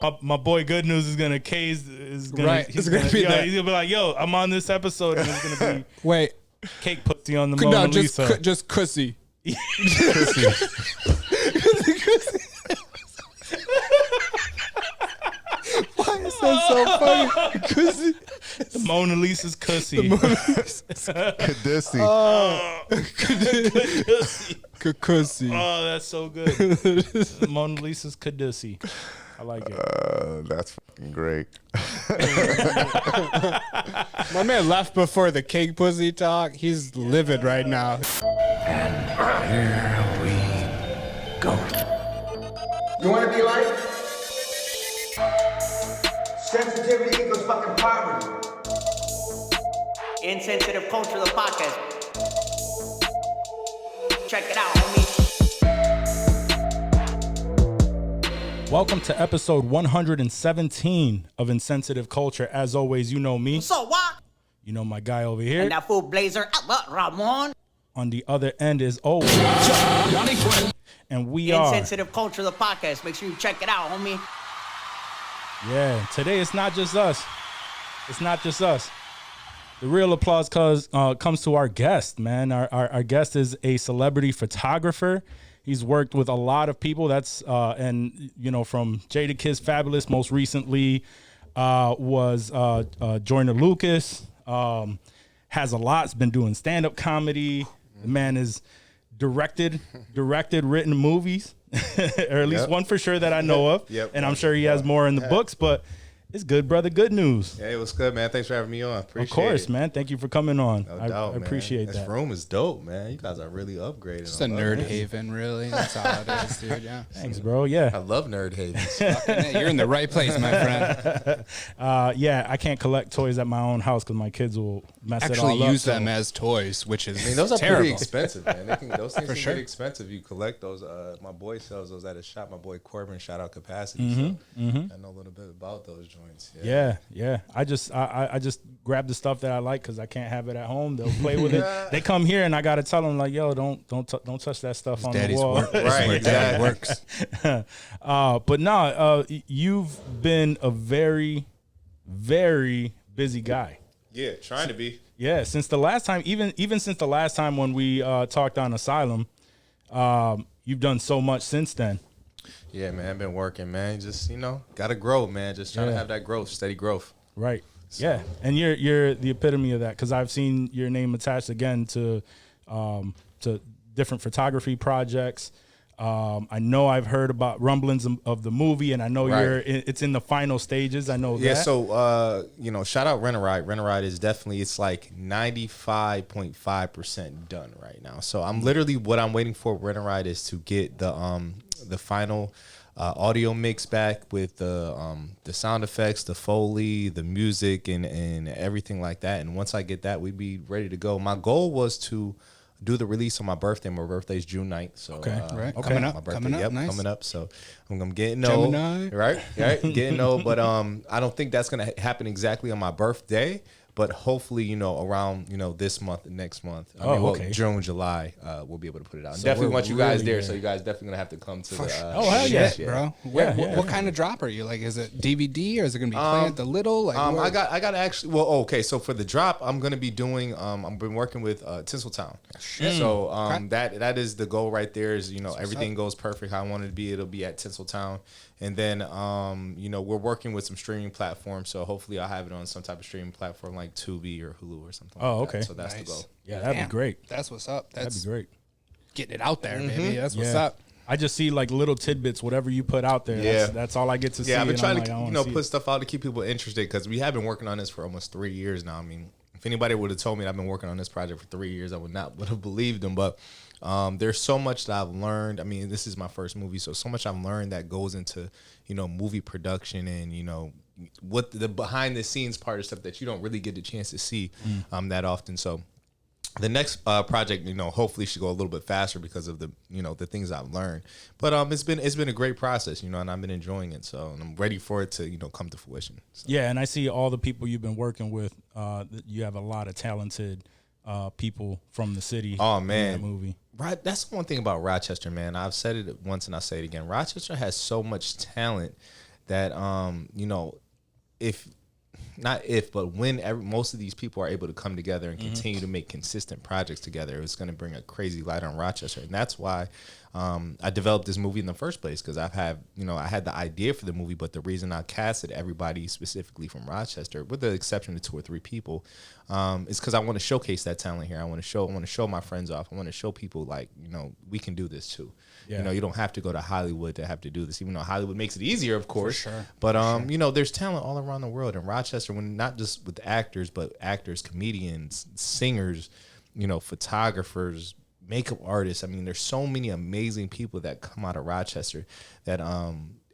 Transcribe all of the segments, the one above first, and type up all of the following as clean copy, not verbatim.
My boy Good News is gonna case is gonna Right. he's It's gonna be that. he's gonna be like, yo, I'm on this episode and it's gonna be Wait, cake pussy on the Mona Lisa. just cussy. Why is that so funny? Cussy. The Mona Lisa's cussy. Kadissi. Cussy. Oh, that's so good. The Mona Lisa's cadussy. I like it. That's fucking great. My man left before the cake pussy talk. He's livid right now. And here we go. You want to be like? Sensitivity equals fucking poverty. Insensitive Culture, the podcast. Check it out, homie. Welcome to episode 117 of Insensitive Culture. As always, you know me. So what? You know my guy over here. And that fool Blazer, Ramon. On the other end is always. And we are. Insensitive Culture, the podcast. Make sure you check it out, homie. Yeah, today it's not just us. It's not just us. The real applause comes to our guest, man. Our guest is a celebrity photographer. He's worked with a lot of people. That's and you know, from Jada Kiss Fabulous, most recently was Joyner Lucas. Has a lot. Has been doing stand-up comedy. The man is directed, written movies, or at least one for sure that I know of. And I'm sure he has more in the books, but it's good, brother. Good news. Hey, what's good, man? Thanks for having me on. Appreciate Of course, it. man. Thank you for coming on. No doubt, I appreciate man. that. This room is dope, man. You guys are really upgrading. It's a nerd haven, really. That's all it is, dude. Yeah. Thanks, bro. Yeah. I love nerd havens. You're in the right place, my friend. Yeah, I can't collect toys at my own house because my kids will mess it all Actually up. use them as toys, which is I mean, those are terrible. pretty expensive, man. Those things For can sure. get expensive. You collect those. My boy sells those at a shop. My boy Corbin, shout out Capacity. So I know a little bit about those joints. Yeah. I just grab the stuff that I like because I can't have it at home. They'll play with it. They come here and I gotta tell them like, yo, don't touch that stuff on the wall. Right, exactly. Works. But no, you've been a very, very busy guy. Yeah, trying to be. Yeah, since the last time, even since the last time when we talked on Asylum, you've done so much since then. Yeah, man, I've been working, man. Just, gotta grow, man. Just trying to have that growth, steady growth. Right. So. Yeah, and you're the epitome of that because I've seen your name attached again to different photography projects. I know I've heard about rumblings of the movie, and I know it's in the final stages. I know that. Yeah, so shout out Rent a Ride. Rent a Ride is definitely, it's like 95.5% done right now. So I'm literally, what I'm waiting for Rent a Ride is to get the final audio mix back with the sound effects, the Foley, the music, and everything like that. And once I get that, we'd be ready to go. My goal was to do the release on my birthday. My birthday is June 9th. So Right. Okay. Coming up. my birthday, Coming up. yep, Nice. coming up. So I'm getting old. Gemini. Right, getting old. But I don't think that's gonna happen exactly on my birthday. But hopefully, around this month, next month. June, July, we'll be able to put it out. So Definitely we're want you guys really there. there. So you guys definitely gonna have to come to the. Oh, hell yeah. Shit, bro. Yeah. What kind of drop are you? Like, is it DVD or is it gonna be playing at the Little? Like, I got actually. Well, okay. So for the drop, I'm gonna be doing. I've been working with Tinseltown. So that is the goal right there. Is everything goes perfect how I want it to be. It'll be at Tinseltown. And then, we're working with some streaming platforms, so hopefully I'll have it on some type of streaming platform like Tubi or Hulu or something. Oh, like okay. That. So that's the goal. Yeah, that'd be great. That's what's up. That'd be great. Getting it out there, baby. That's what's up. I just see like little tidbits, whatever you put out there. Yeah. That's all I get to see. Yeah, I've been trying to put stuff out to keep people interested because we have been working on this for almost 3 years now. I mean, if anybody would have told me that I've been working on this project for 3 years, I would have believed them. But there's so much that I've learned. I mean, this is my first movie, so much I've learned that goes into, movie production and, what the behind the scenes part of stuff that you don't really get the chance to see that often. So the next project, hopefully should go a little bit faster because of the, the things I've learned. But it's been a great process, and I've been enjoying it. So and I'm ready for it to, come to fruition. So. Yeah, and I see all the people you've been working with. You have a lot of talented people from the city. Oh man, in that movie. Right, that's one thing about Rochester, man. I've said it once and I'll say it again. Rochester has so much talent that you know, if not if, but when most of these people are able to come together and continue to make consistent projects together, it's going to bring a crazy light on Rochester. And that's why I developed this movie in the first place, because I had the idea for the movie, but the reason I casted everybody specifically from Rochester, with the exception of 2 or 3 people, is because I want to showcase that talent here. I want to show my friends off. I want to show people, like, you know, we can do this too. Yeah. You know, you don't have to go to Hollywood to have to do this, even though Hollywood makes it easier, of course. Sure. But you know, there's talent all around the world, and Rochester, when not just with actors, but actors, comedians, singers, you know, photographers, makeup artists. I mean, there's so many amazing people that come out of Rochester that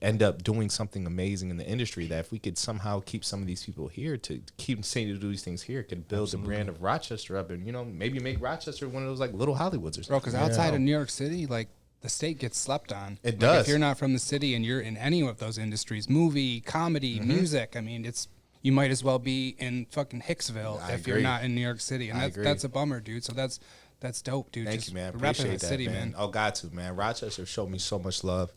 end up doing something amazing in the industry, that if we could somehow keep some of these people here, to keep saying to do these things here, could build the brand of Rochester up, and, you know, maybe make Rochester one of those like little Hollywoods or something. Bro, because outside of New York City, like, the state gets slept on. It does. If you're not from the city and you're in any of those industries, movie, comedy, music, I mean, you might as well be in fucking Hicksville if you're not in New York City, and that's a bummer, dude. So that's dope, dude. Thank you, man. Appreciate that, city, man. Oh, got to, man. Rochester showed me so much love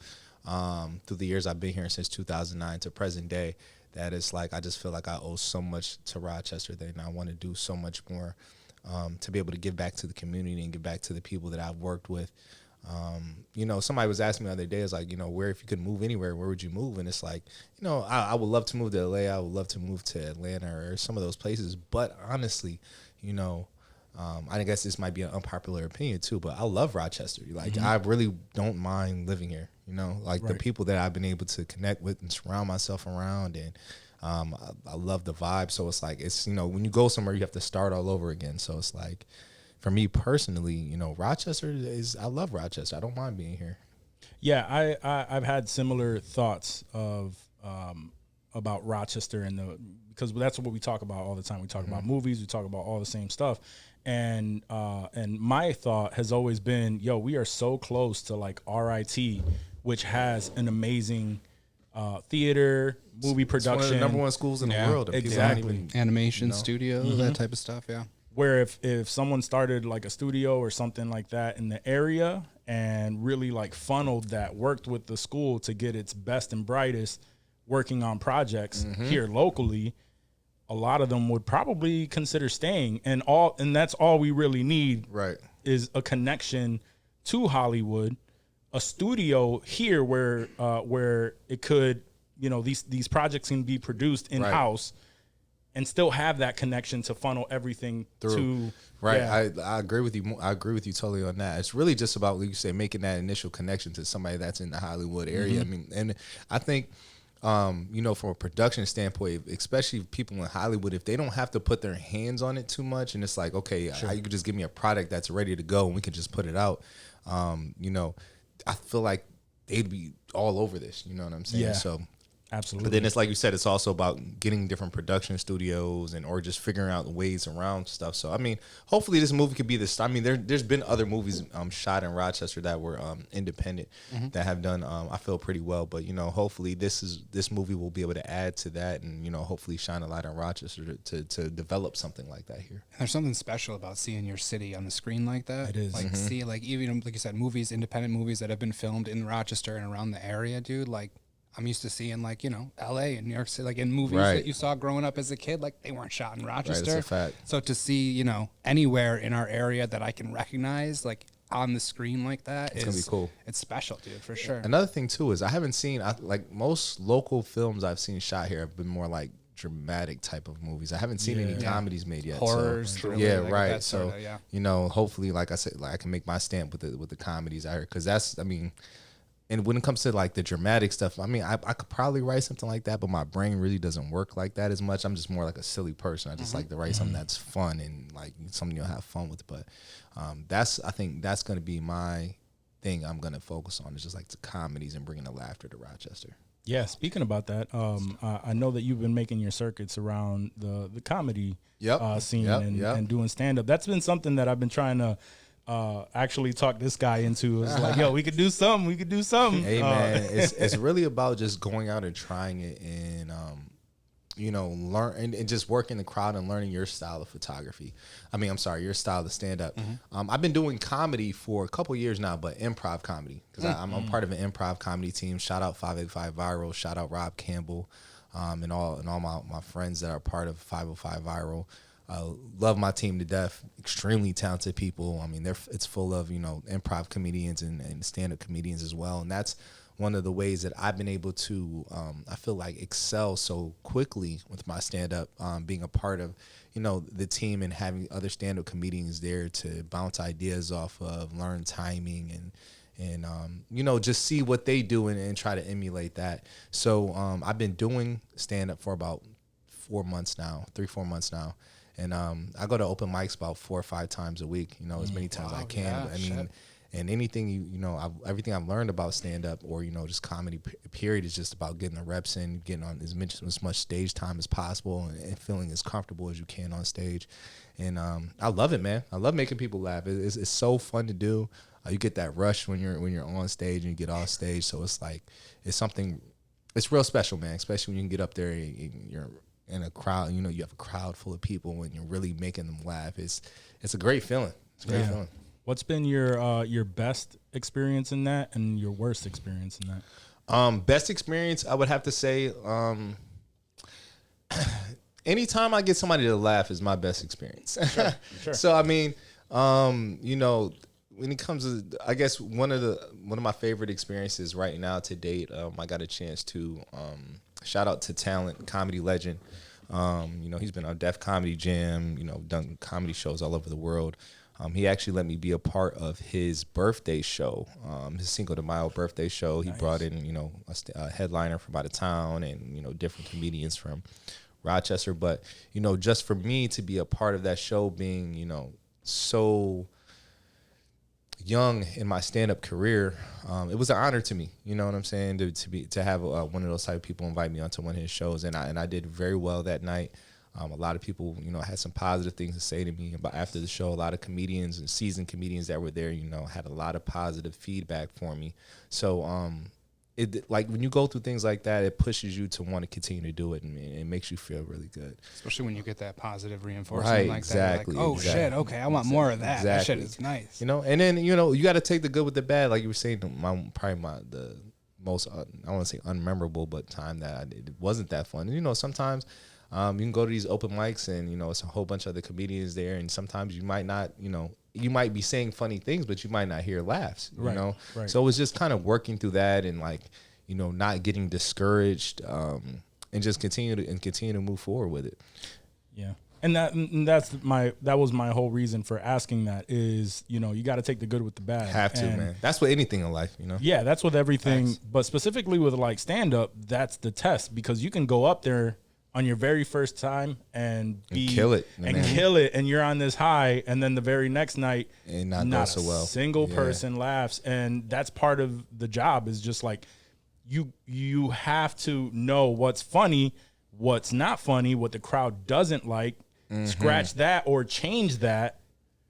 through the years I've been here, since 2009 to present day, that it's like I just feel like I owe so much to Rochester, and I want to do so much more to be able to give back to the community and give back to the people that I've worked with. You know, somebody was asking me the other day, it's like, you know, where, if you could move anywhere, where would you move? And it's like, you know, I would love to move to LA. I would love to move to Atlanta or some of those places. But honestly, you know, I guess this might be an unpopular opinion too, but I love Rochester. Like, I really don't mind living here. You know, like the people that I've been able to connect with and surround myself around, and I love the vibe. So it's like, it's, you know, when you go somewhere, you have to start all over again. So it's like, for me personally, you know, Rochester I love Rochester. I don't mind being here. Yeah, I've had similar thoughts of about Rochester, because that's what we talk about all the time. We talk about movies, we talk about all the same stuff, and my thought has always been, yo, we are so close to like RIT, which has an amazing theater, movie production, it's one of the #1 schools in the world. Exactly, animation studio, that type of stuff. Yeah. Where if someone started like a studio or something like that in the area and really like funneled that, worked with the school to get its best and brightest working on projects here locally, a lot of them would probably consider staying. And that's all we really need, right, is a connection to Hollywood, a studio here where it could, you know, these projects can be produced in-house. Right. And still have that connection to funnel everything to. Right. Yeah. I agree with you. I agree with you totally on that. It's really just about, like you say, making that initial connection to somebody that's in the Hollywood area. I mean, and I think, you know, from a production standpoint, especially people in Hollywood, if they don't have to put their hands on it too much, and it's like, okay, you could just give me a product that's ready to go and we can just put it out. You know, I feel like they'd be all over this. You know what I'm saying? Yeah. So. Absolutely. But then it's like you said, it's also about getting different production studios or just figuring out ways around stuff. So, I mean, hopefully this movie could be this. I mean, there's been other movies shot in Rochester that were independent that have done, I feel, pretty well. But, you know, hopefully this movie will be able to add to that and, you know, hopefully shine a light on Rochester to develop something like that here. There's something special about seeing your city on the screen like that. It is. Like, see, like, even, like you said, independent movies that have been filmed in Rochester and around the area, dude, like, I'm used to seeing, like, you know, LA and New York City, like in movies that you saw growing up as a kid, like they weren't shot in Rochester. Right, that's a fact. So to see, you know, anywhere in our area that I can recognize, like on the screen like that, it's gonna be cool. It's special, dude, for sure. Another thing too is I haven't seen, like most local films I've seen shot here have been more like dramatic type of movies. I haven't seen any comedies made yet. Horrors, so, really, yeah, like right. So sorta, you know, hopefully, like I said, like I can make my stamp with the comedies out here, because that's, I mean. And when it comes to like the dramatic stuff, I mean, I could probably write something like that, but my brain really doesn't work like that as much. I'm just more like a silly person. I just like to write something that's fun and like something you'll have fun with. But I think that's going to be my thing I'm going to focus on, is just like the comedies and bringing the laughter to Rochester. Yeah, speaking about that, I know that you've been making your circuits around the comedy scene and doing stand-up. That's been something that I've been trying to actually talk this guy into. It's like, yo, we could do something. Hey man, it's really about just going out and trying it, and learn and just work in the crowd and learning your style of photography. Your style of stand up. I've been doing comedy for a couple years now, but improv comedy, because I'm part of an improv comedy team. Shout out 585 Viral. Shout out Rob Campbell, and all my friends that are part of 505 Viral. Love my team to death. Extremely talented people. I mean, it's full of improv comedians and stand up comedians as well, and that's one of the ways that I've been able to, I feel like, excel so quickly with my stand-up, being a part of, the team and having other stand-up comedians there to bounce ideas off of, learn timing, and just see what they do and try to emulate that. So I've been doing stand-up for about 4 months now, 3-4 months now. And I go to open mics about 4 or 5 times a week, as many times as I can. Yeah, I mean, and anything, everything I've learned about stand-up or, just comedy, period, is just about getting the reps in, getting on as much stage time as possible and feeling as comfortable as you can on stage. And I love it, man. I love making people laugh. It's so fun to do. You get that rush when you're on stage and you get off stage. So it's like, it's real special, man, especially when you can get up there and you're in a crowd, you have a crowd full of people and you're really making them laugh. It's a great feeling. It's a great feeling. What's been your best experience in that and your worst experience in that? Best experience, I would have to say, anytime I get somebody to laugh is my best experience. Sure. So I mean, when it comes to, I guess one of my favorite experiences right now to date, I got a chance to shout out to Talent, comedy legend. He's been on Def Comedy Jam, done comedy shows all over the world. He actually let me be a part of his birthday show, his Cinco de Mayo birthday show. He brought in, a headliner from out of town and, different comedians from Rochester. But, just for me to be a part of that show being, so young in my stand-up career, it was an honor to me. You know what I'm saying? To have one of those type of people invite me onto one of his shows. And I did very well that night. A lot of people, had some positive things to say to me about after the show. A lot of comedians and seasoned comedians that were there, had a lot of positive feedback for me. So, like when you go through things like that, it pushes you to want to continue to do it, and it makes you feel really good. Especially when you get that positive reinforcement like exactly, that. Like, shit, okay, I want more of that. That shit is nice. And then, you got to take the good with the bad. Like you were saying, the most, I want to say unmemorable, but time that it wasn't that fun. And, sometimes you can go to these open mics and, it's a whole bunch of other comedians there. And sometimes you might not, you might be saying funny things, but you might not hear laughs, you know? Right. So it was just kind of working through that and like, not getting discouraged, and just continue to move forward with it. Yeah. And that was my whole reason for asking that is, you got to take the good with the bad. Have to, man. That's with anything in life, Yeah, that's with everything. Facts. But specifically with like stand up, that's the test, because you can go up there on your very first time and kill it, and you're on this high, and then the very next night and not go so well. Single person laughs, and that's part of the job. Is just like you have to know what's funny, what's not funny, what the crowd doesn't like. Scratch that or change that.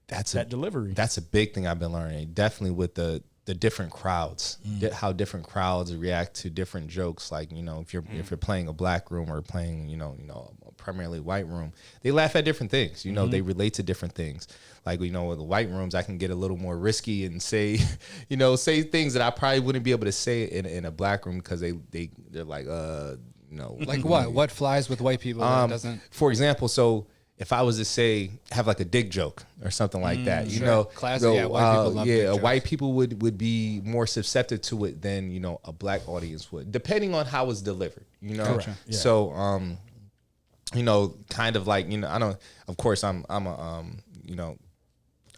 That's that delivery. That's a big thing I've been learning. Definitely with the different crowds, how different crowds react to different jokes. Like, if you're playing a black room or playing, a primarily white room, they laugh at different things. They relate to different things. Like, with the white rooms, I can get a little more risky and say, say things that I probably wouldn't be able to say in a black room because they're like, Like what? What flies with white people that doesn't? For example, so if I was to have like a dick joke or something like that, classic. White people love dick jokes. White people would be more susceptible to it than a black audience would, depending on how it's delivered. Correct. Yeah. So kind of like I don't. Of course, I'm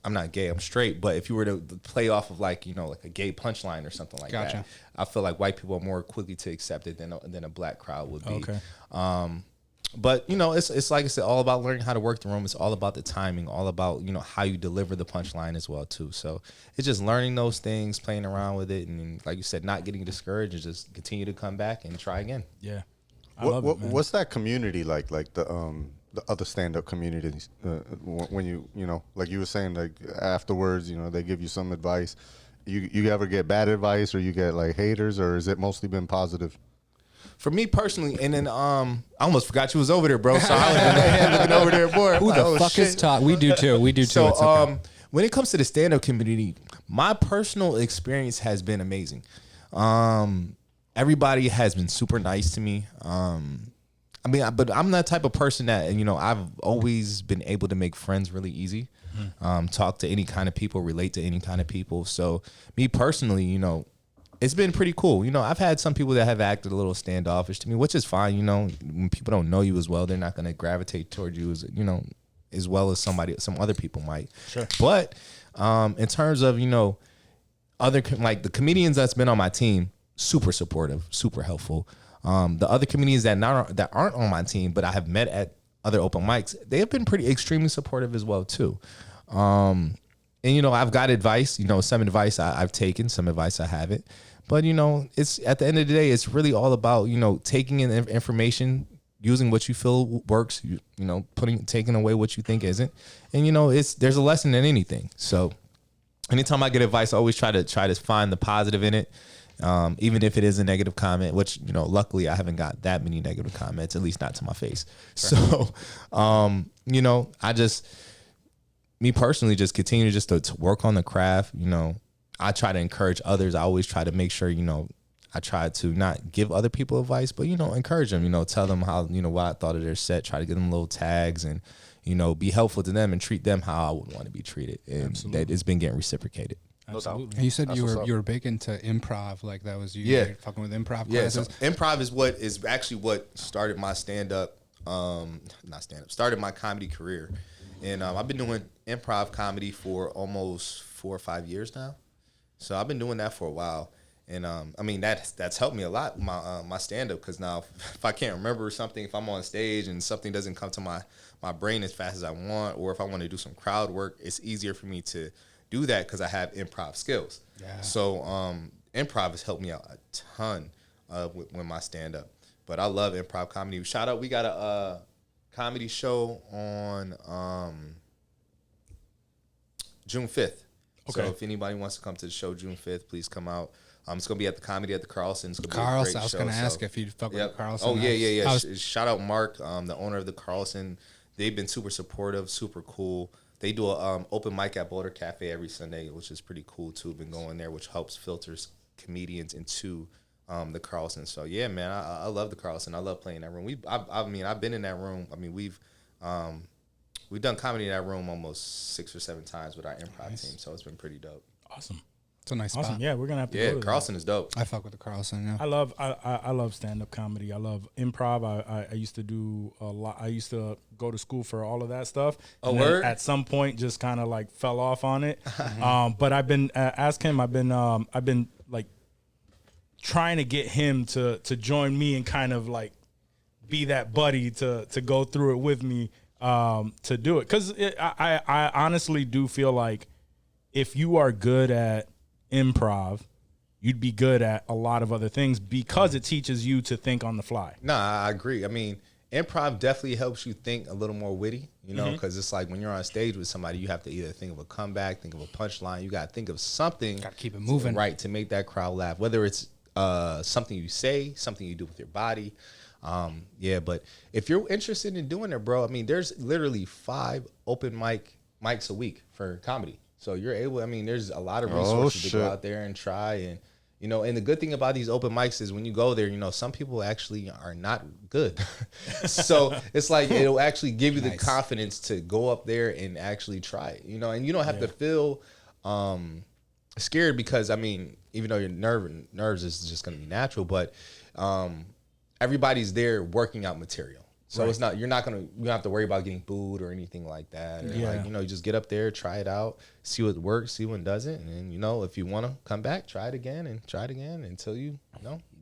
not gay, I'm straight, but if you were to play off of like a gay punchline or something like that, I feel like white people are more quickly to accept it than a black crowd would be. Okay. But it's like I said, all about learning how to work the room. It's all about the timing, all about how you deliver the punchline as well too. So it's just learning those things, playing around with it, and like you said, not getting discouraged and just continue to come back and try again. Yeah, I love it, man. What's that community like the other stand-up communities? When you like you were saying, like afterwards, they give you some advice. You ever get bad advice, or you get like haters, or has it mostly been positive? For me personally, and then I almost forgot you was over there, bro. So I was looking over there, boy. Who the fuck is talking? We do too. So It's okay. when it comes to the stand-up community, my personal experience has been amazing. Everybody has been super nice to me. But I'm that type of person that, I've always been able to make friends really easy. Talk to any kind of people, relate to any kind of people. So me personally, it's been pretty cool. I've had some people that have acted a little standoffish to me, which is fine. When people don't know you as well, they're not going to gravitate toward you as well as some other people might. Sure. But in terms of, the comedians that's been on my team, super supportive, super helpful. The other comedians that aren't on my team, but I have met at other open mics, they have been extremely supportive as well too. And I've got advice. Some advice I've taken, some advice I haven't. But it's at the end of the day, it's really all about taking in information, using what you feel works. Taking away what you think isn't. And there's a lesson in anything. So anytime I get advice, I always try to find the positive in it. Even if it is a negative comment, which, luckily I haven't got that many negative comments, at least not to my face. Sure. So, me personally, just continue just to work on the craft. I try to encourage others. I always try to make sure, I try to not give other people advice, but, encourage them, tell them how, what I thought of their set, try to give them little tags and, be helpful to them and treat them how I would want to be treated. And that it's been getting reciprocated. Absolutely. And you said you were big into improv, like that was you. Yeah, fucking with improv classes. So improv is actually what started my started my comedy career, and I've been doing improv comedy for almost 4 or 5 years now. So I've been doing that for a while, and that's helped me a lot my stand up, because now if I can't remember something, if I'm on stage and something doesn't come to my brain as fast as I want, or if I want to do some crowd work, it's easier for me to do that because I have improv skills. Yeah. So improv has helped me out a ton with my stand up. But I love improv comedy. Shout out, we got a comedy show on June 5th. Okay. So if anybody wants to come to the show June 5th, please come out. It's gonna be at the Comedy at the Carlson. It's gonna be a great show. I was gonna ask if you'd fuck with Carlson. Oh yeah. Shout out Mark, the owner of the Carlson. They've been super supportive, super cool. They do a open mic at Boulder Cafe every Sunday, which is pretty cool too. Been going there, which helps filters comedians into the Carlson. So yeah, man, I love the Carlson. I love playing that room. I've been in that room. We've done comedy in that room almost 6 or 7 times with our improv team. So it's been pretty dope. Awesome. It's a nice spot. Yeah, we're gonna have to go to Carlson is dope. I fuck with the Carlson. Yeah. I love stand-up comedy. I love improv. I used to do a lot. I used to go to school for all of that stuff. Oh, word? At some point, just kind of like fell off on it. But I've been ask him. I've been like trying to get him to join me and kind of like be that buddy to go through it with me to do it. Because I honestly do feel like if you are good at improv, you'd be good at a lot of other things because it teaches you to think on the fly. Nah, I agree. Improv definitely helps you think a little more witty, because it's like when you're on stage with somebody, you have to either think of a comeback, think of a punchline. You got to think of something. Got to keep it moving. Right, to make that crowd laugh, whether it's something you say, something you do with your body. But if you're interested in doing it, bro, there's literally 5 open mics a week for comedy. So you're able, there's a lot of resources to go out there and try. And, and the good thing about these open mics is when you go there, some people actually are not good. So it's like, it'll actually give you the confidence to go up there and actually try it, and you don't have to feel scared because, even though your nerves is just going to be natural, but everybody's there working out material. So it's not, you don't have to worry about getting booed or anything like that. Or you just get up there, try it out, see what works, see what doesn't. And then, if you want to come back, try it again until you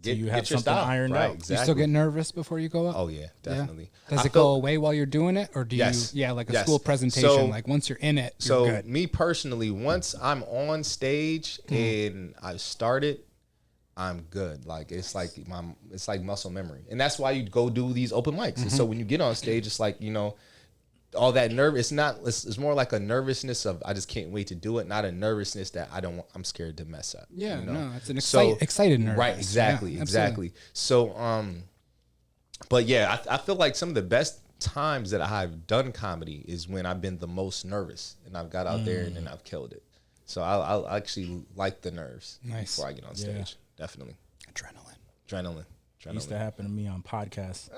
get your something ironed out. Exactly. You still get nervous before you go up? Oh yeah, definitely. Yeah. Does it go away while you're doing it? Or do you, like a school presentation, so, like once you're in it, you're good? Me personally, once I'm on stage and I've started, I'm good. Like it's like muscle memory, and that's why you go do these open mics. And so when you get on stage, it's like all that nerve. It's more like a nervousness of I just can't wait to do it, not a nervousness that I'm scared to mess up. Yeah, you know? no, it's an excited nervous. Right, exactly, yeah, exactly. So, but yeah, I feel like some of the best times that I've done comedy is when I've been the most nervous and I've got out there and then I've killed it. So I actually like the nerves before I get on stage. Definitely. Adrenaline. It used to happen to me on podcasts.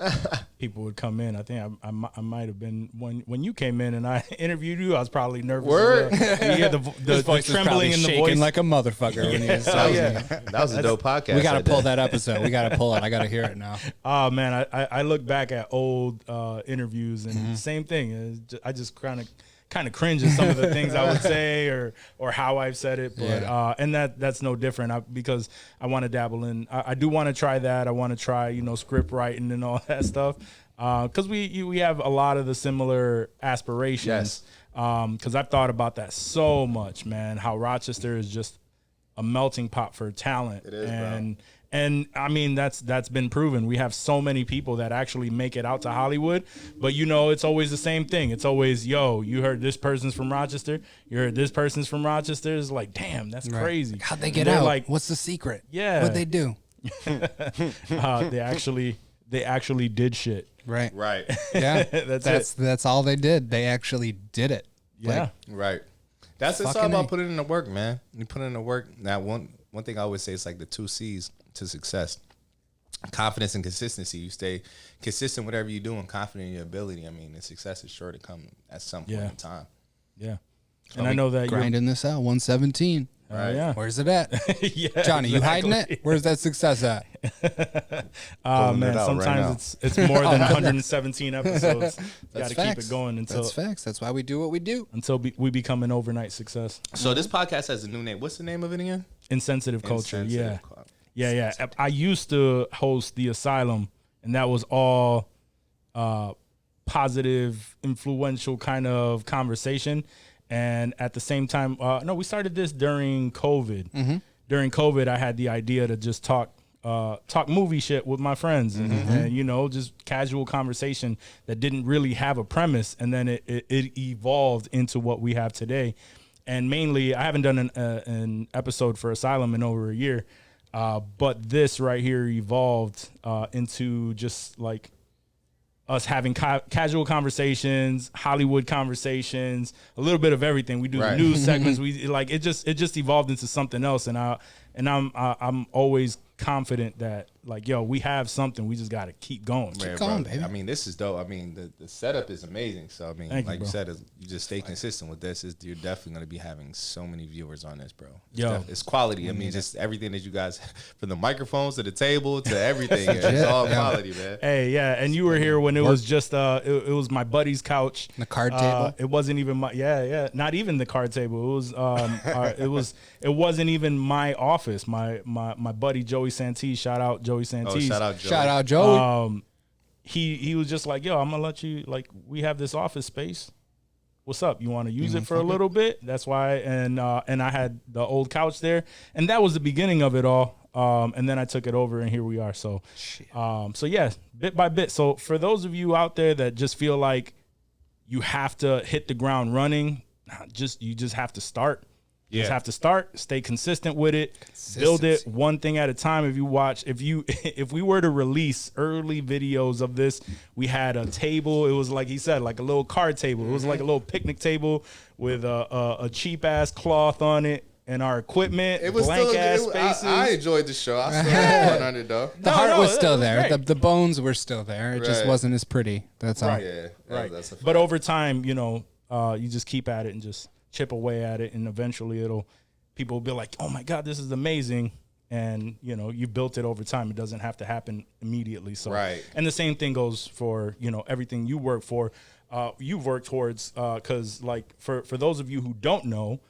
People would come in. I think I might have been when you came in and I interviewed you. I was probably nervous. Word. You hear the trembling in the shaking voice like a motherfucker. When he was That was a dope podcast. We got to pull that episode. We got to pull it. I got to hear it now. Oh man, I look back at old interviews and same thing. I just kind of cringe at some of the things I would say or how I've said it, but and that's no different because I want to dabble in. I do want to try that. I want to try script writing and all that stuff because we have a lot of the similar aspirations. Because I've thought about that so much, man. How Rochester is just a melting pot for talent. It is, bro. And I mean, that's been proven. We have so many people that actually make it out to Hollywood, but it's always the same thing. It's always, yo, you heard this person's from Rochester. You heard this person's from Rochester. It's like, damn, that's crazy. How'd they get out? Like, what's the secret? Yeah. What'd they do? They actually did shit. Right. Yeah. That's all they did. They actually did it. Yeah. Right. It's all about putting in the work, man. You put in the work. Now, one thing I always say is like the 2 C's to success: confidence and consistency. You stay consistent whatever you do and confident in your ability. I mean, the success is sure to come at some point in time. Yeah. And I know that you're grinding this out. 117. Right. Yeah. Where's it at? Yeah, Johnny, you hiding it? Where's that success at? Man, sometimes it's more than 117 episodes. Got to keep it going until that's facts. That's why we do what we do until we become an overnight success. So this podcast has a new name. What's the name of it again? Insensitive Culture. Yeah. I used to host the Asylum, and that was all positive, influential kind of conversation. And at the same time, we started this during COVID. Mm-hmm. During COVID, I had the idea to just talk movie shit with my friends and just casual conversation that didn't really have a premise. And then it evolved into what we have today. And mainly, I haven't done an episode for Asylum in over a year. But this right here evolved into just like us having casual conversations, Hollywood conversations, a little bit of everything. We do the news segments. We like it just evolved into something else. And I'm always confident that we have something. We just got to keep going. Keep going, baby. I mean, this is dope. I mean, the setup is amazing. So I mean, you said, you just stay consistent with this. You're definitely going to be having so many viewers on this, bro. It's quality. I mean, just everything that you guys, from the microphones to the table to everything, it's all quality, man. Hey, yeah, and you were here when it was just it was my buddy's couch, the card table. It wasn't even not even the card table. It was it wasn't even my office. My buddy Joey Santee, shout out Joey Santee. Shout out Joey. He was just like, yo, I'm gonna let you, we have this office space. What's up? You want to use it for a little bit? That's why. And I had the old couch there, and that was the beginning of it all. And then I took it over, and here we are. So, yeah, bit by bit. So for those of you out there that just feel like you have to hit the ground running, you just have to start. You just have to start, stay consistent with it, build it one thing at a time. If we were to release early videos of this, we had a table. It was like he said, like a little card table. It was like a little picnic table with a cheap ass cloth on it and our equipment. It was blank ass spaces. I enjoyed the show. I still had fun on it though. The heart was still there. The bones were still there. It just wasn't as pretty. That's all. Yeah, right. But over time, you just keep at it and just chip away at it, and eventually people will be like, oh my God, this is amazing. And you built it over time. It doesn't have to happen immediately. So and the same thing goes for everything you work for, you've worked towards, because for those of you who don't know,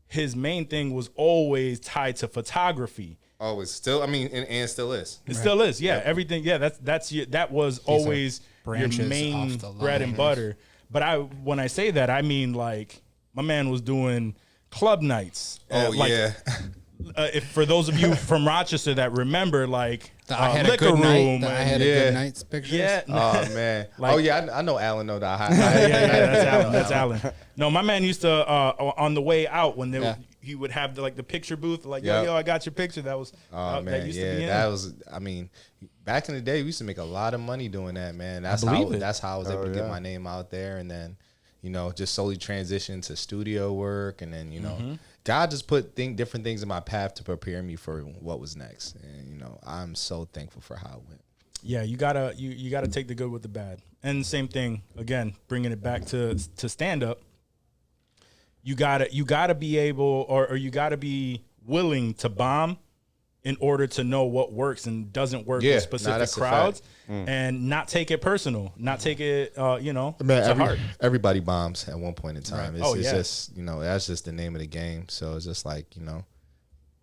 his main thing was always tied to photography. Always, still, I mean, and still is. It still is, yeah. Everything, yeah. That was always your main bread and butter. But when I say that, I mean my man was doing club nights. if for those of you from Rochester that remember, like I had a liquor good room, night. I had a good night's pictures. yeah, Oh man. Like- oh yeah, I know Alan know that. that's Alan. That's Alan. No, my man used to on the way out when Yeah. he would have the picture booth, like Yep. yo, I got your picture. That was Oh that man, used to yeah, be in. that was. I mean, back in the day, we used to make a lot of money doing that, man. That's believe how. it. That's how I was able to get yeah. my name out there, and then, just slowly transition to studio work, and then God just put different things in my path to prepare me for what was next, and I'm so thankful for how it went. Yeah, you gotta take the good with the bad, and same thing again, bringing it back to stand up. You gotta be able, or you gotta be willing to bomb in order to know what works and doesn't work Yeah, with specific that's a crowds, fact. and not take it personal, not take it Man, to heart. everybody bombs at one point in time. Right. It's just that's just the name of the game. So it's just like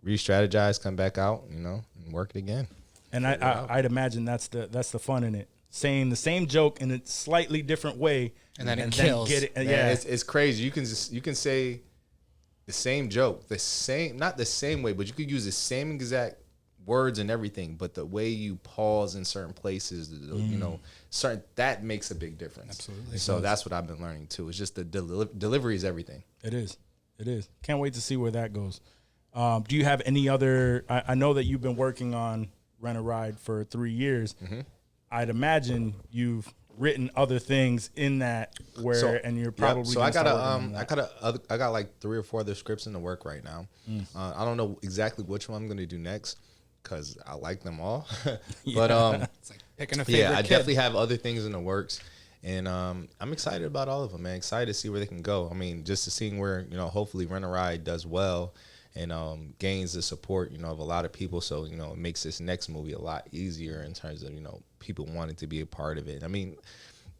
re-strategize, come back out, and work it again. And I'd imagine that's the fun in it, saying the same joke in a slightly different way, And then it kills. Get it, Man, yeah, it's crazy. You can say the same joke, not the same way, but you could use the same exact words and everything, but the way you pause in certain places, certain that makes a big difference. Absolutely. So that's what I've been learning too. It's just the delivery is everything. It is. Can't wait to see where that goes. Do you have any other? I know that you've been working on Rent a Ride for 3 years. Mm-hmm. I'd imagine you've written other things in that and you're probably. So I got like 3 or 4 other scripts in the work right now. I don't know exactly which one I'm going to do next because I like them all. But It's like picking a favorite I kid. definitely have other things in the works, and I'm excited about all of them, man. Excited to see where they can go. I mean, just to seeing where hopefully Rent a Ride does well and gains the support of a lot of people. So it makes this next movie a lot easier in terms of people wanting to be a part of it. I mean,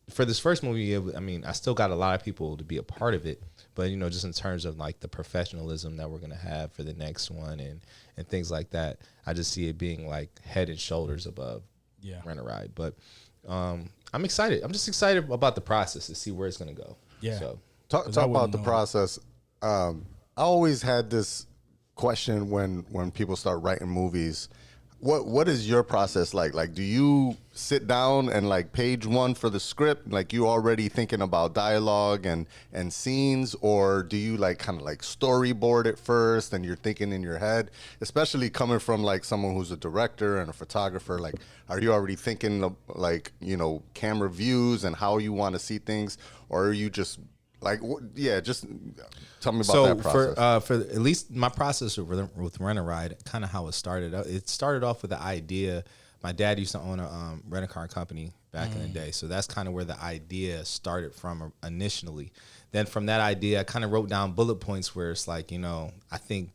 for this first movie, I still got a lot of people to be a part of it, but just in terms of like the professionalism that we're gonna have for the next one and things like that, I just see it being like head and shoulders above Rent a Ride. But I'm excited. I'm just excited about the process to see where it's gonna go. Yeah. So Talk about the process. I always had this question when people start writing movies. What is your process like? Like, do you sit down and like page one for the script, like you already thinking about dialogue and scenes, or do you like kind of like storyboard it first and you're thinking in your head? Especially coming from like someone who's a director and a photographer, like are you already thinking of like camera views and how you want to see things, or are you just like just tell me about that process. For at least my process with Rent a Ride, kind of how it started. It started off with the idea. My dad used to own a rent-a-car company back in the day, so that's kind of where the idea started from initially. Then from that idea, I kind of wrote down bullet points where it's like, I think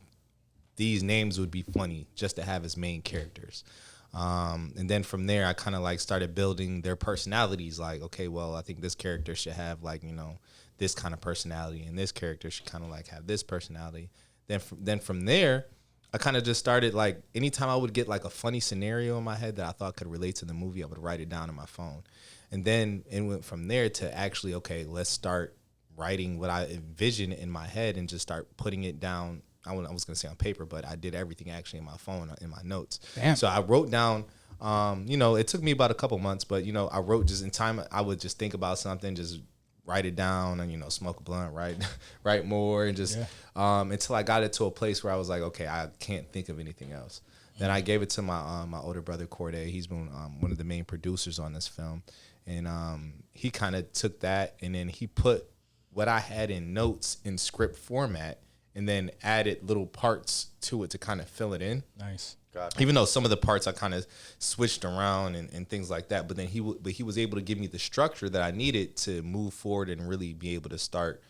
these names would be funny just to have as main characters. And then from there, I kind of like started building their personalities. Like, okay, well, I think this character should have like, this kind of personality, and this character should kind of like have this personality. Then from there, I kind of just started like anytime I would get like a funny scenario in my head that I thought could relate to the movie, I would write it down on my phone. And then it went from there to actually, okay, let's start writing what I envision in my head and just start putting it down. I was going to say on paper, but I did everything actually in my phone, in my notes. Damn. So I wrote down, it took me about a couple months, but, I wrote just in time. I would just think about something, just write it down and, smoke a blunt, write more, and just until I got it to a place where I was like, okay, I can't think of anything else. Then I gave it to my older brother, Corday. He's been one of the main producers on this film. And he kind of took that and then he put what I had in notes in script format and then added little parts to it to kind of fill it in. Nice. Even though some of the parts I kind of switched around and things like that, but then he was able to give me the structure that I needed to move forward and really be able to start,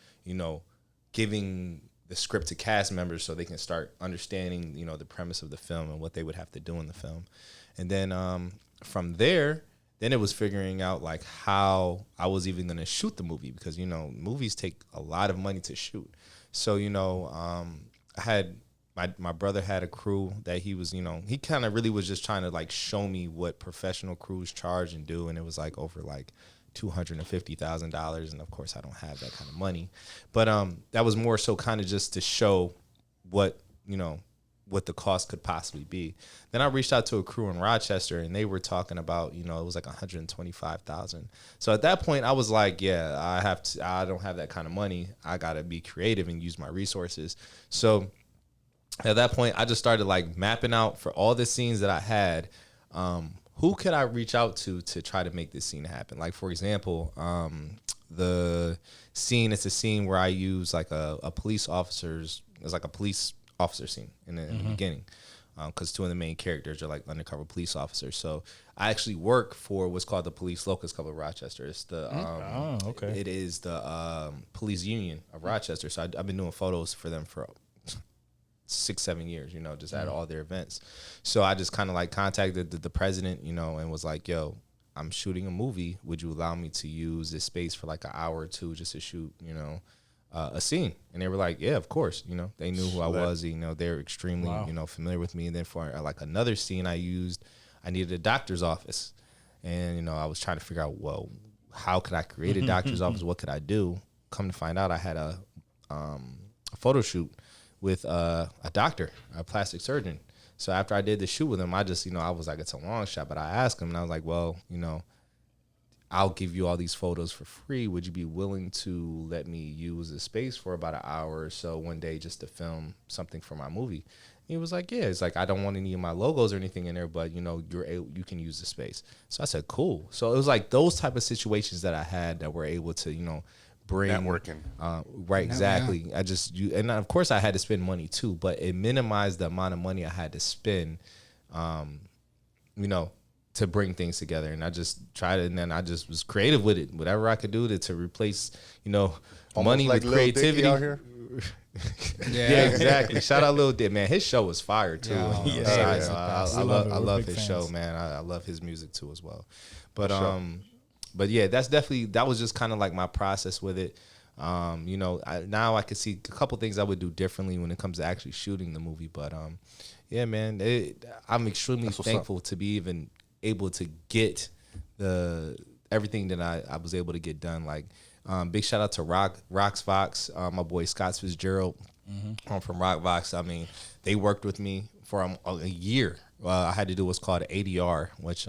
giving the script to cast members so they can start understanding, the premise of the film and what they would have to do in the film. And then from there, then it was figuring out like how I was even going to shoot the movie because, movies take a lot of money to shoot. So, I had my brother had a crew that he was, he kind of really was just trying to like show me what professional crews charge and do. And it was like over like $250,000. And of course I don't have that kind of money, but that was more so kind of just to show what, what the cost could possibly be. Then I reached out to a crew in Rochester, and they were talking about, it was like $125,000. So at that point, I was like, yeah, I don't have that kind of money. I gotta be creative and use my resources. So at that point, I just started like mapping out for all the scenes that I had. Who could I reach out to try to make this scene happen? Like, for example, the scene, it's a scene where I use like a police officer's, it's like a police officer scene in the beginning, because two of the main characters are like undercover police officers. So I actually work for what's called the Police Locust Club of Rochester. It's the it is the police union of Rochester. So I've been doing photos for them for 6-7 years, just at all their events. So I just kind of like contacted the president, and was like, yo, I'm shooting a movie. Would you allow me to use this space for like an hour or two just to shoot, a scene? And they were like, yeah, of course. They knew who I was. They're extremely, familiar with me. And then for like another scene I needed a doctor's office. And, I was trying to figure out, well, how could I create a doctor's office? What could I do? Come to find out, I had a photo shoot with a doctor, a plastic surgeon. So after I did the shoot with him, I just, I was like, it's a long shot. But I asked him, and I was like, well, I'll give you all these photos for free. Would you be willing to let me use the space for about an hour or so one day just to film something for my movie? And he was like, yeah. It's like, I don't want any of my logos or anything in there, but, you can use the space. So I said, cool. So it was like those type of situations that I had that were able to, bring networking. Right, exactly. Yeah. And of course I had to spend money too, but it minimized the amount of money I had to spend, to bring things together. And I just tried it, and then I just was creative with it. Whatever I could do to replace, money like with creativity. Out here. Yeah, exactly. Shout out Lil Dick, man. His show was fire too. I love his show, man. I love his music too as well. But yeah, that was just kind of like my process with it. Now I can see a couple things I would do differently when it comes to actually shooting the movie. But yeah, man, I'm extremely thankful to be even able to get everything that I was able to get done. Like, big shout out to Roxvox, my boy Scott Fitzgerald from Rockvox. I mean, they worked with me for a year. I had to do what's called an ADR, which,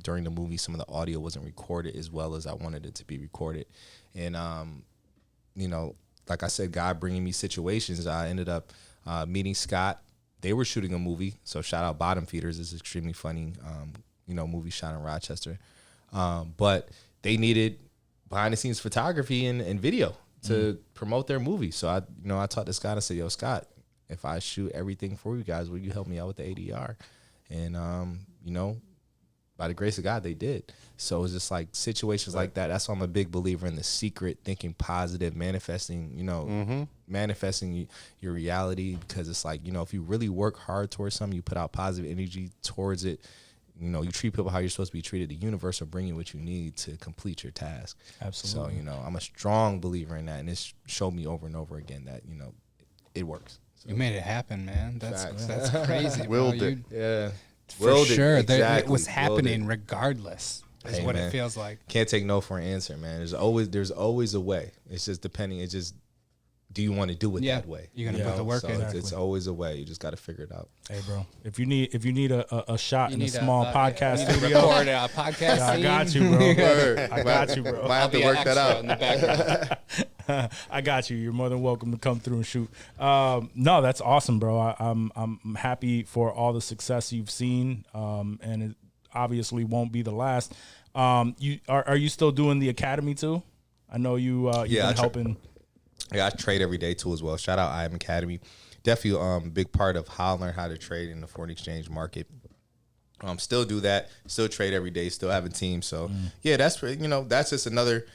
during the movie, some of the audio wasn't recorded as well as I wanted it to be recorded. And, like I said, God bringing me situations, I ended up meeting Scott. They were shooting a movie, so shout out Bottom Feeders. It's extremely funny, movie shot in Rochester. But they needed behind-the-scenes photography and video to promote their movie. So I talked to Scott and said, yo, Scott, if I shoot everything for you guys, will you help me out with the ADR? And, by the grace of God, they did. So it's just like situations like that. That's why I'm a big believer in the secret, thinking positive, manifesting, manifesting your reality. Because it's like, if you really work hard towards something, you put out positive energy towards it, you treat people how you're supposed to be treated, the universe will bring you what you need to complete your task. Absolutely. So, I'm a strong believer in that. And it's showed me over and over again that, it works. So. You made it happen, man. That's crazy. Willed it. Yeah. For sure. It was happening regardless, is what it feels like. Can't take no for an answer, man. There's always a way. It's just depending. It's just, do you want to do it that way? You're going to put the work in. It's always a way. You just got to figure it out. Hey, bro, if you need a shot in a small podcast studio, record a podcast I got you, bro. I got you, bro. Might have to work that out in the background. I got you. You're more than welcome to come through and shoot. No, that's awesome, bro. I'm happy for all the success you've seen, and it obviously won't be the last. Are you still doing the academy too? I know you've been helping. Yeah, I trade every day too as well. Shout out I Am Academy. Definitely a big part of how I learned how to trade in the foreign exchange market. Still do that. Still trade every day. Still have a team. So yeah, that's just another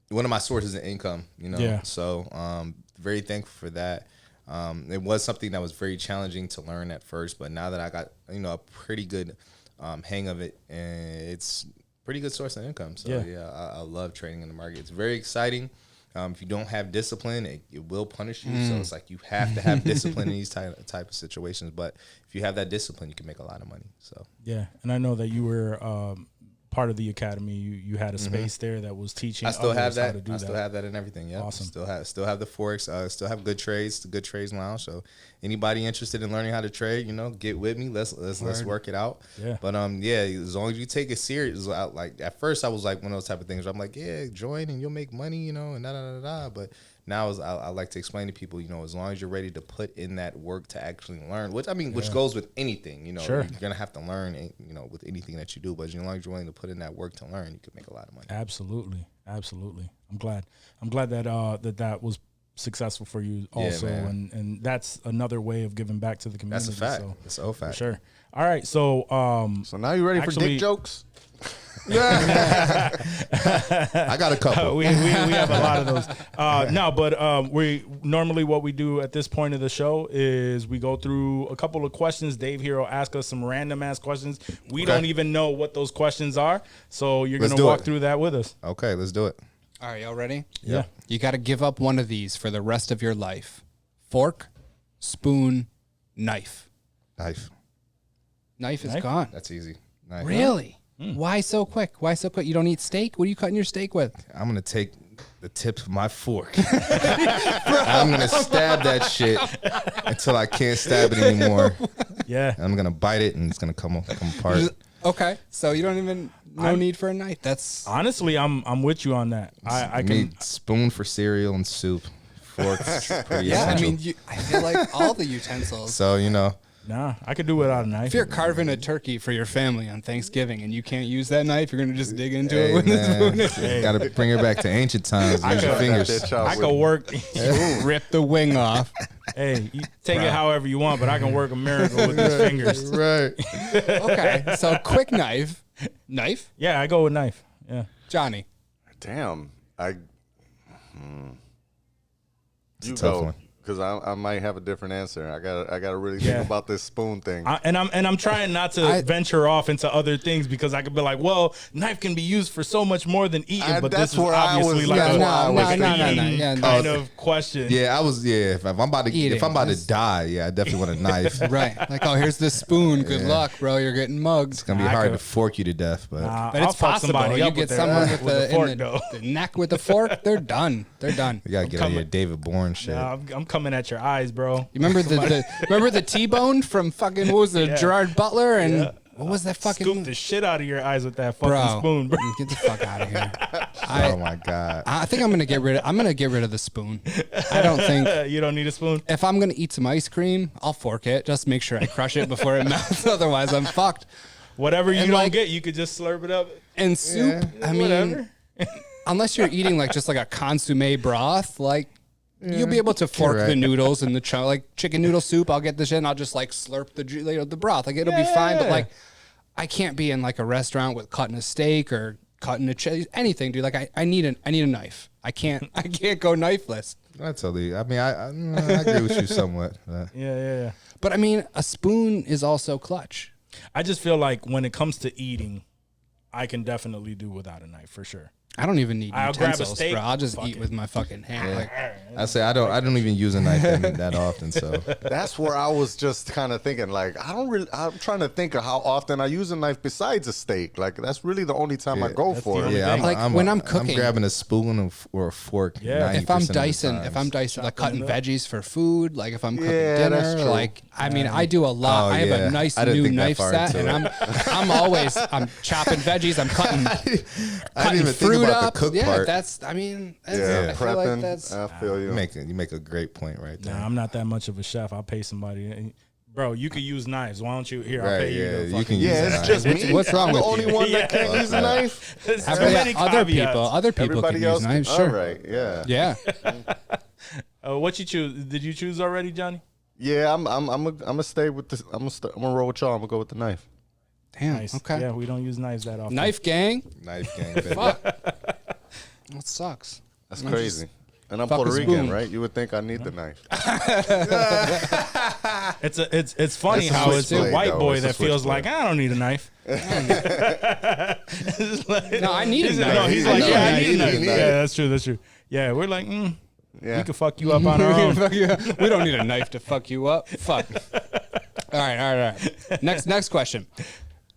one of my sources of income. Yeah. So very thankful for that. It was something that was very challenging to learn at first, but now that I got a pretty good hang of it, and it's a pretty good source of income. So yeah, I love trading in the market. It's very exciting. If you don't have discipline, it will punish you. So it's like you have to have discipline in these type of situations. But if you have that discipline, you can make a lot of money. So yeah, and I know that you were part of the academy. You had a space there that was teaching. I still have others how that. to do I still that. have that and everything. Yeah, Awesome. Still have the Forex. Still have Good Trades, the Good Trades Lounge. So anybody interested in learning how to trade, get with me. Let's work it out. Yeah. But yeah, as long as you take it serious. Like at first, I was like one of those type of things where I'm like, yeah, join and you'll make money, and da da da da. But now I like to explain to people, as long as you're ready to put in that work to actually learn, which goes with anything, Sure. You're gonna have to learn, with anything that you do. But as long as you're willing to put in that work to learn, you can make a lot of money. Absolutely. I'm glad that that was successful for you also, man. and that's another way of giving back to the community. That's a fact. So, It's a fact. for sure. All right, so So now you ready for actually- dick jokes? I got a couple. we have a lot of those. No, but we normally what we do at this point of the show is we go through a couple of questions. Dave here will ask us some random ass questions. We don't even know what those questions are, so you're Let's gonna do walk it. through that with us. Okay, let's do it. All right, y'all ready? Yeah. You got to give up one of these for the rest of your life. Fork, spoon, knife. Knife. Knife is Knife? gone. That's easy. Knife. Really? Why so quick? Why so quick? You don't eat steak? What are you cutting your steak with? I'm gonna take the tip of my fork. I'm gonna stab that shit until I can't stab it anymore. Yeah. I'm gonna bite it and it's gonna come apart. Okay, so you don't even no need for a knife. That's Honestly, I'm with you on that. I can. Need spoon for cereal and soup. Fork's pretty yeah. I essential. mean, I feel like all the utensils. So Nah, I could do without a knife. If you're carving a turkey for your family on Thanksgiving and you can't use that knife, you're gonna just dig into it hey, with man, a spoon. gotta bring her back to ancient times. Use your Cut that fingers. bitch out I with- could work. Rip the wing off. Hey, you take it however you want, but I can work a miracle with these fingers. Right. Okay, so quick knife. Knife? Yeah, I go with knife. Yeah. Johnny. Damn, you tough go one. because I might have a different answer. I gotta really Yeah. think about this spoon thing. I'm trying not to venture off into other things because I could be like, well, knife can be used for so much more than eating, but that's this is where I obviously was- like that's a, why I was like an thinking. eating Yeah, kind of question. Yeah, if I'm about to Eating. to die, yeah, I definitely want a knife. It's Right. Like, oh, here's the spoon. Good luck, bro. You're getting mugged. gonna be I hard could- to fork you to death, but But I'll it's fuck possible. somebody You up get with their- someone with with the, fork, in the, though. the neck with the fork, they're done. They're done. you gotta get on your David Bourne shit. Nah, I'm coming at your eyes, bro. You remember remember the T-bone from fucking, what was it, Yeah. Gerard Butler? And Yeah. what was that fucking Scoop the shit out of your eyes with that fucking bro? spoon, bro. Get the fuck out of here. Oh my god. I think I'm gonna get rid of the spoon. I don't think You don't need a spoon? if I'm gonna eat some ice cream, I'll fork it. Just make sure I crush it before it melts. Otherwise, I'm fucked. Whatever you And, don't like- get, you could just slurp it up. And soup, I mean, Whatever. unless you're eating like just like a consomme broth, like you'll be able to fork right. the noodles and the like chicken noodle soup. I'll get the shit and I'll just like slurp the broth. Like it'll be fine. But Yeah. like I can't be in like a restaurant with cutting a steak or cutting a cheese, anything, dude. Like I need a knife. I can't go knifeless. I totally. I mean, I agree with you somewhat. Yeah. But I mean, a spoon is also clutch. I just feel like when it comes to eating, I can definitely do without a knife for sure. I don't even need I'll grab a utensils, steak, bro. I'll just fuck eat it. with my fucking hand. Like, I say I don't even use a knife that often. So That's where I was just kind of thinking, like, I'm trying to think of how often I use a knife besides a steak. Like, that's really the only time I go for it. yeah, Like, when I'm cooking- I'm grabbing a spoon or a fork. Yeah. 90% if I'm of the dicing, times. like cutting veggies for food, like if I'm cooking Yeah, that's dinner, true. like I mean, I do a lot. Oh, I have yeah. a nice I didn't new think that knife far set, into and it. I'm chopping veggies. I'm cutting I didn't cutting even think fruit about up. the cook Yeah, part. that's. I mean, that's, Yeah, I feel like prepping. that's. I feel you. You make a great point right there. Nah, I'm not that much of a chef. I'll pay somebody. Bro, you could use knives. Why don't you? Here, I'll Right, pay you. yeah, to you fucking can use use Yeah, a it's knife. just me. What's wrong I'm the with only you? one that can't use a knife. There's too Every- many other caveats. people, other people Everybody can else use knives. can, Sure. all right, yeah. Yeah. What you choose? Did you choose already, Johnny? Yeah, I'm gonna stay with this. I'm gonna roll with y'all. I'm gonna go with the knife. Damn. Nice. Okay. Yeah, we don't use knives that often. Knife gang. Knife gang. Baby. Fuck. That sucks. That's crazy. And I'm fuck Puerto a Rican, spoon. right? You would think I need the knife. It's funny It's a how it's the switchblade, white though. boy It's a that feels switchblade. like I don't need a knife. No, I need a He's- knife. No, he's like, I yeah, I need need a a knife. knife. Yeah, that's true. Yeah, we're like, we Yeah. can fuck you up on our own. We don't need a knife to fuck you up. Fuck. All right. Next question.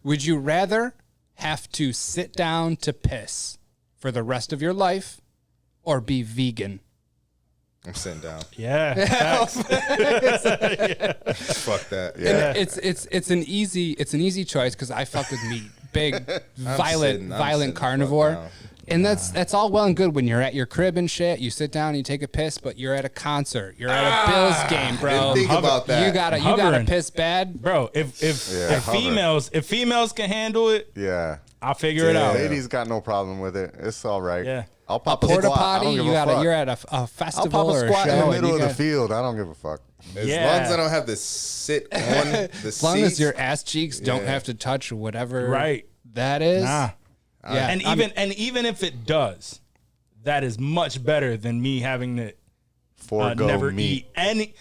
Would you rather have to sit down to piss for the rest of your life or be vegan? I'm sitting down. Yeah. Fuck that. And it's an easy choice because I fuck with meat. Big, violent carnivore. And that's all well and good when you're at your crib and shit. You sit down and you take a piss, but you're at a concert. You're at a Bills game, bro. Think about that. You gotta piss bad, Bro, if females can handle it, Yeah. I'll figure it out. Ladies got no problem with it. It's all right. Yeah. I'll pop a Porta squat. I potty. don't give a fuck. You're at a I'll festival pop a or a squat in show the and middle you of the got- field. I don't give a fuck. As Yeah. long as I don't have to sit on the As long as seats. your ass cheeks don't have to touch whatever Right. that is. Nah. Yeah. And even if it does, that is much better than me having to Forgo never meat. eat any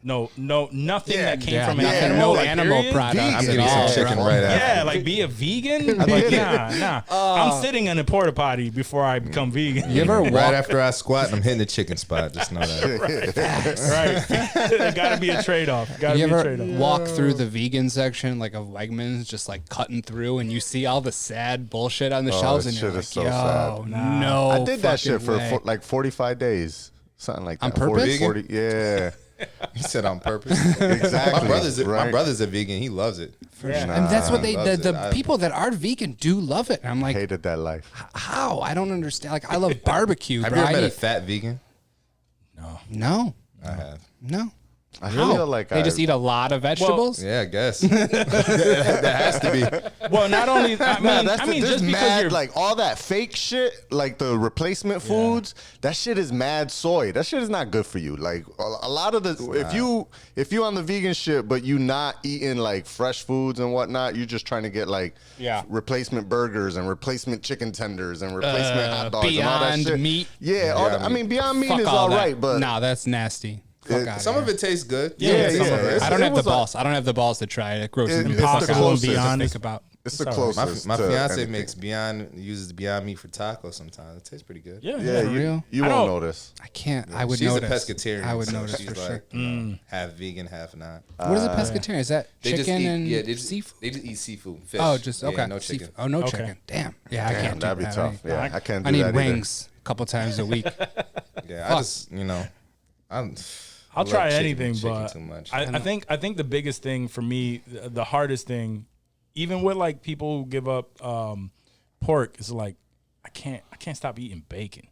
nothing that came Yeah, from an nothing, animal. no like, animal period. products I'm at getting all. some chicken bro. right after. Yeah, like be a vegan. Like, nah. I'm sitting in a porta potty before I become vegan. You ever Right walk? after I squat, I'm hitting the chicken spot. Just know that. Right. There gotta be a trade-off. Gotta You be a ever trade-off. walk through the vegan section like of Wegmans, just like cutting through, and you see all the sad bullshit on the shelves, that and you're shit like, is so "Yo, sad." no." I did that shit fucking for way. like 45 days. Something like that. On purpose? 40, yeah. He said on purpose. Exactly. My right? brot's a vegan. He loves it. And that's what Nah, the loves it. people that are vegan do love it. And I'm like, Hated that life. how? I don't understand. Like, I love barbecue, Have bro. you ever I met a eat- fat vegan? No, I have. no. I feel like They just eat a lot of vegetables. Yeah, I guess. that has to be. Well, not only I mean, just just because mad, you're like all that fake shit, like the replacement foods, that shit is mad soy. That shit is not good for you. Like a lot of the, if you on the vegan shit, but you not eating like fresh foods and whatnot, you just trying to get like replacement burgers and replacement chicken tenders and replacement hot dogs and all that Beyond shit. Meat. Yeah, I mean Beyond Meat Fuck is all all that. right, but nah, that's nasty. Fuck outta Some here. of it tastes good. Yeah, some of yeah. it. I don't It have the was like- balls. I don't have the balls to try it. It grosses me It's the fuck the out. closest. To Be honest. think about. it's the all right. closest. My to fiance anything. makes uses Beyond Meat for tacos sometimes. It tastes pretty good. yeah. Yeah, For you real? you I won't don't- notice. I can't. I would She's notice. a pescatarian. I would so notice she's for like, sure. you know, half vegan, half not. What is a pescatarian? Is that They just chicken eat, and yeah, they just, seafood? They just eat seafood, fish. Oh, just okay. Yeah, no chicken. Oh, no Okay. chicken. Damn. Yeah, I Damn, can't. that'd do be that. tough. Yeah, I can't do I need that wings a couple times a week. Yeah, Fuck. I just I'll love try chicken- anything, chicken but too much. I think the biggest thing for me, the hardest thing, even with like people who give up pork, is like I can't stop eating bacon.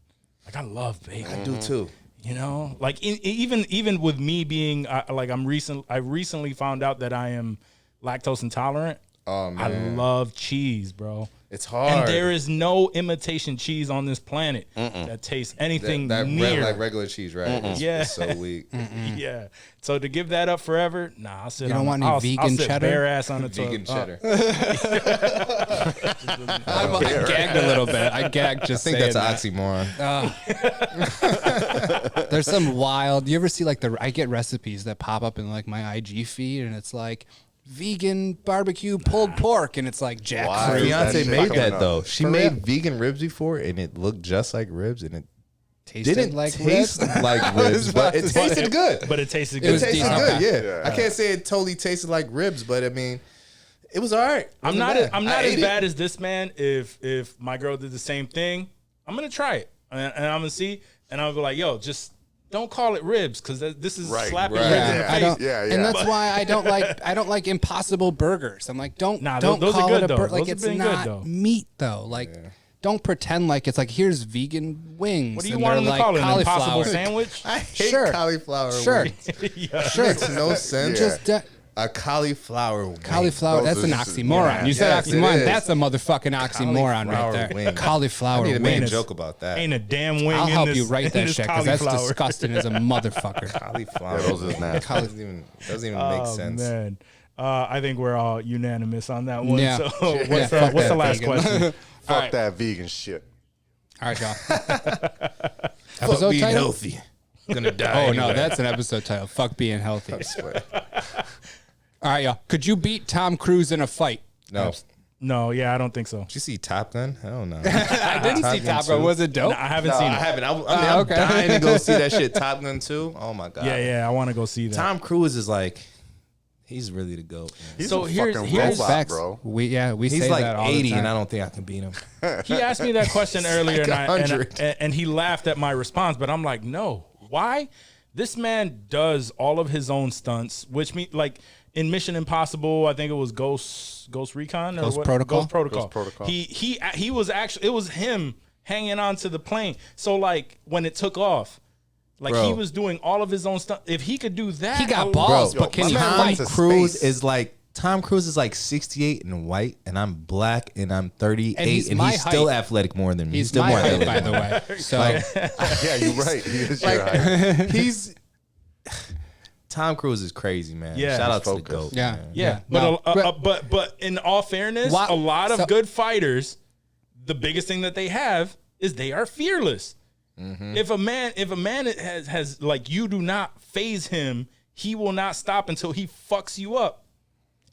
Like I love bacon. I do too. You know, like even with me being like I recently found out that I am lactose intolerant. Oh I man, love cheese, bro. it's hard. And there is no imitation cheese on this planet that tastes anything near. like regular cheese, right? It's, Yeah. it's so weak. Yeah. So to give that up forever, nah. I'll sit. You don't on, want any I'll vegan sit cheddar? bare ass on the Vegan toilet. cheddar. I gagged a little bit. I gagged I just think saying that's that. an oxymoron. There's some wild. You ever see like I get recipes that pop up in like my IG feed, and it's like vegan barbecue pulled pork, and it's like Why? My jackfruit. fiance That's made fucking that up. though. She For made real? vegan ribs before, and it looked just like ribs, and it Tasted didn't like taste ribs? like ribs, but it tasted good. But it tasted It good. was It tasted decent. good, Okay. yeah. I can't say it totally tasted like ribs, but I mean, it was all right. I'm not I'm I not as ate it. bad as this man. If my girl did the same thing, I'm gonna try it, and I'm gonna see, and I'll be like, yo, just don't call it ribs because this is Right, slapping right. ribs in the Yeah, I face. don't, Yeah, and that's why I don't like Impossible Burgers. I'm like, don't Nah, don't those are call good, it a though. burger. Like Those have it's been good, not though. meat though. Like, don't pretend like it's like here's vegan wings. What do you and want they're them to like call it? An cauliflower. impossible sandwich? I hate Sure. cauliflower. Sure, wings. sure. Makes no sense. Yeah. Just A cauliflower wing. cauliflower. Those That's an are just- oxymoron. You said Yes, it oxymoron. is. That's a motherfucking oxymoron right Cauliflower there. wing. Cauliflower I need to make a wings. joke about that. Ain't a damn wing. I'll in help this, you write in that this shit because that's cauliflower. disgusting as a motherfucker. Cauliflower. Yeah, those is nasty. doesn't even make Oh, sense. man. I think we're all unanimous on that one. Yeah. So Yeah, what's fuck the that last vegan. question? Fuck that vegan shit. All right, y'all. Fuck Episode being title? healthy. Gonna die. Oh anyway. no, that's an episode title. Fuck being healthy. I swear. All right, y'all. Could you beat Tom Cruise in a fight? No. No, yeah, I don't think so. Did you see Top Gun? I don't know. I didn't see Top Gun. Was it dope? No, I haven't No, seen I it. haven't. I'm okay. dying to go see that shit. Top Gun 2. Oh my god. Yeah, I want to go see that. Tom Cruise is like, He's really the GOAT. Man. He's So a here's- fucking here's- robot, Facts. bro. We He's say like that all 80, the time. and I don't think I can beat him. He asked me that question earlier, like and he laughed at my response. But I'm like, no. Why? This man does all of his own stunts, which means like in Mission Impossible, I think it was Ghost Recon or Ghost what? Protocol? Ghost Protocol. Ghost Protocol. He was actually, it was him hanging on to the plane. So like when it took off, like Bro. he was doing all of his own stuff. If he could do that, He got I- balls, Bro, but can my he man fight? went to Cruise space. is like Tom Cruise is like 68 and white, and I'm black and I'm 38, And he's and my he's still height. athletic more than me. He's still my more height, athletic by than the me. way. So Yeah, you're right. He is your height. He's Tom Cruise is crazy, man. Yeah. Shout out to the Focus. GOAT. yeah, man. Yeah, No, but in all fairness, Why- a lot of so- good fighters, the biggest thing that they have is they are fearless. If a man has like, you do not phase him, he will not stop until he fucks you up.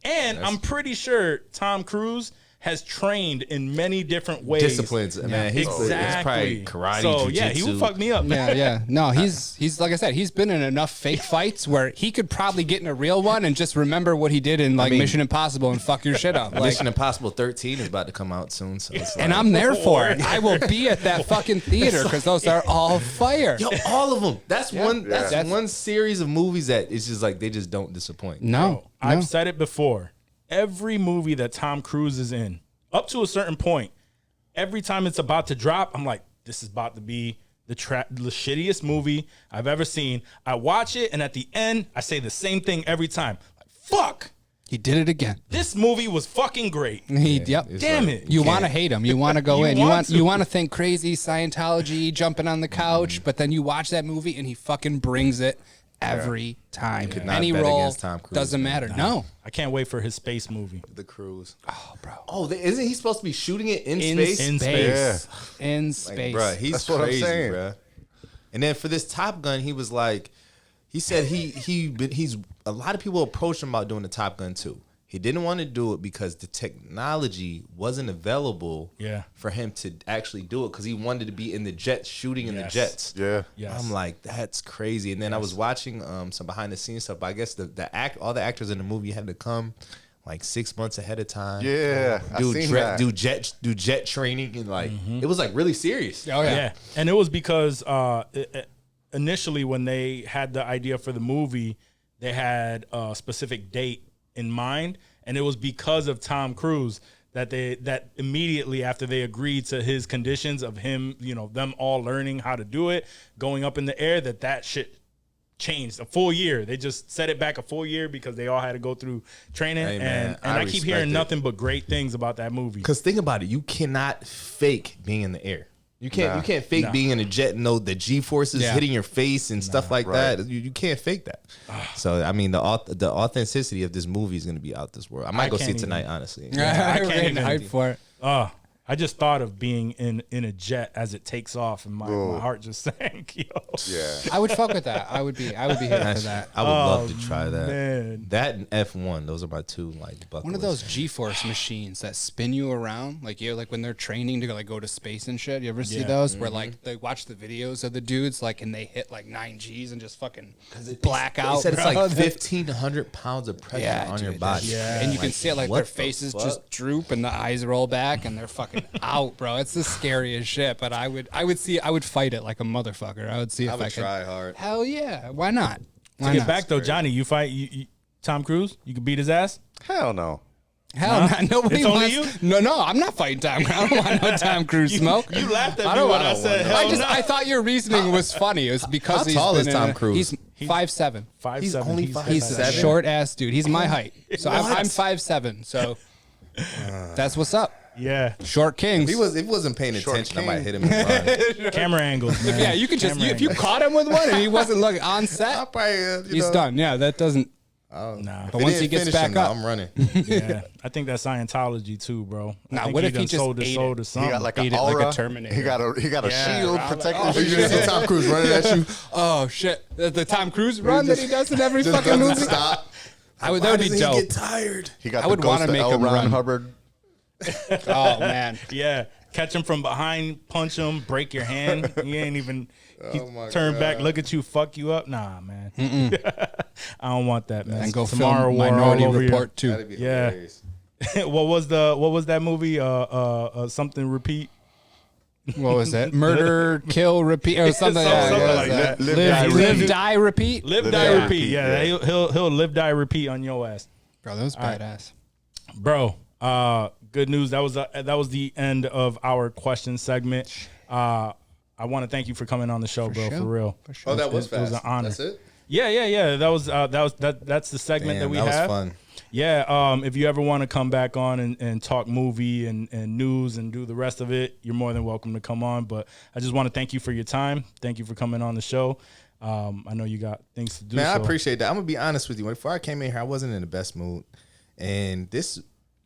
And I'm pretty sure Tom Cruise has trained in many different ways. Disciplines, man. He's Exactly. probably karate, So jiu-jitsu. yeah, he will fuck me up. yeah. No, he's like I said, he's been in enough fake fights where he could probably get in a real one and just remember what he did in like Mission Impossible and fuck your shit up. Like, Mission Impossible 13 is about to come out soon, so it's like, and I'm there for it. I will be at that fucking theater because those are all fire. yo, all of them. That's one. That's That's- one series of movies that it's just like they just don't disappoint. No, I've said it before. Every movie that Tom Cruise is in, up to a certain point, every time it's about to drop, I'm like, this is about to be the shittiest movie I've ever seen. I watch it, and at the end, I say the same thing every time. Like, fuck, he did it again. this movie was fucking great. Yep. Damn it. You want to hate him. You want to go You in. want to. You want to think crazy Scientology, jumping on the couch, but then you watch that movie and he fucking brings it every time. not Any bet role against Tom Cruise, doesn't man. matter. No. I can't wait for his space movie. The Cruise. Oh, bro. Oh, isn't he supposed to be shooting it in In space? In space. space. In Like, space. bruh, he's That's what I'm crazy, saying. bruh. And then for this Top Gun, he was like, he said he's a lot of people approached him about doing the Top Gun too. He didn't want to do it because the technology wasn't available for him to actually do it because he wanted to be in the jets, shooting in the jets. Yeah. Yes. I'm like, that's crazy. And then I was watching some behind the scenes stuff. But I guess all the actors in the movie had to come like 6 months ahead of time. Yeah, I seen that. do jet training and like it was like really serious. Oh, yeah. Yeah, and it was because initially when they had the idea for the movie, they had a specific date in mind, and it was because of Tom Cruise that immediately after they agreed to his conditions of him, them all learning how to do it, going up in the air, that shit changed a full year. They just set it back a full year because they all had to go through training. Hey, man, and I keep respect hearing it. nothing but great things about that movie. Because think about it, you cannot fake being in the air. You can't fake being in a jet and know the G forces hitting your face and stuff like that. You can't fake that. So I mean, the authenticity of this movie is going to be out this world. I might go see it can't tonight, honestly. I can't can't even- hype for it. I just thought of being in a jet as it takes off, and my heart just sank. Yo. Yeah. I would fuck with that. I would be here for that. I would love to try that. man. That and F1, those are my two like bucket One of list. those G-force machines that spin you around, like like when they're training to go to space and shit. You ever see those where like they watch the videos of the dudes like and they hit like 9 Gs and just fucking black out. They said it's bro. like 1,500 pounds of pressure on your dude, body. Yeah. and you can see it like what their the faces fuck? just droop and the eyes roll back and they're fucking out, bro. It's the scariest shit. But I would fight it like a motherfucker. I would see if I could. try hard. Hell yeah, why not? Why To get not? back though, Johnny, you fight you Tom Cruise? You could beat his ass? Hell no. Hell, nobody It's only wants. No, I'm not fighting Tom Cruise. I don't want no Tom Cruise smoke. You laughed at I me don't when want I said no. hell no. I thought your reasoning was funny. It was because How tall is Tom Cruise? He's 5'7". 5'7". He's only He's 5'7". a short ass dude. He's my height. So I'm 5'7". So that's what's up. Yeah. Short kings. If he wasn't paying attention, I might hit him in the line. Camera angles, man. Yeah, you could just Camera if you angles. caught him with one and he wasn't looking on I'll set, probably, he's done. Yeah, that doesn't. Nah. But once he gets back up, I'm running. Yeah. I think that's Scientology too, bro. I Nah, think what if he done just sold his ate soul it? to He something. got like Ate an it like a aura. Terminator. He got a shield protecting oh, his shit. shit. Tom Cruise running at you. Oh shit! The Tom Cruise run that he does in every fucking movie. Stop. That would be dope. tired? He got I would the ghost wanna of make L. him Ron run. Hubbard. Oh man, Yeah. catch him from behind, punch him, break your hand. He ain't even turn God. back, look at you, fuck you up. Nah, man. I don't want that, man. And go Tomorrow film War Minority all over Report too. That'd be Yeah. hilarious. what was that movie? Something repeat. What was that? Murder, kill, repeat, or something, Something like that. Live, die, repeat. Live, die, repeat. Yeah, he'll live, die, repeat on your ass, Bro, that was badass. bro. Good news. That was the end of our question segment. I want to thank you for coming on the show, bro. sure. For real. Oh, that was It fast. was an honor. That's it? Yeah. That's the segment that we that have. was fun. Yeah. If you ever want to come back on and talk movie and news and do the rest of it, you're more than welcome to come on. But I just want to thank you for your time. Thank you for coming on the show. I know you got things to do. Man, I appreciate that. I'm gonna be honest with you. Before I came in here, I wasn't in the best mood, and this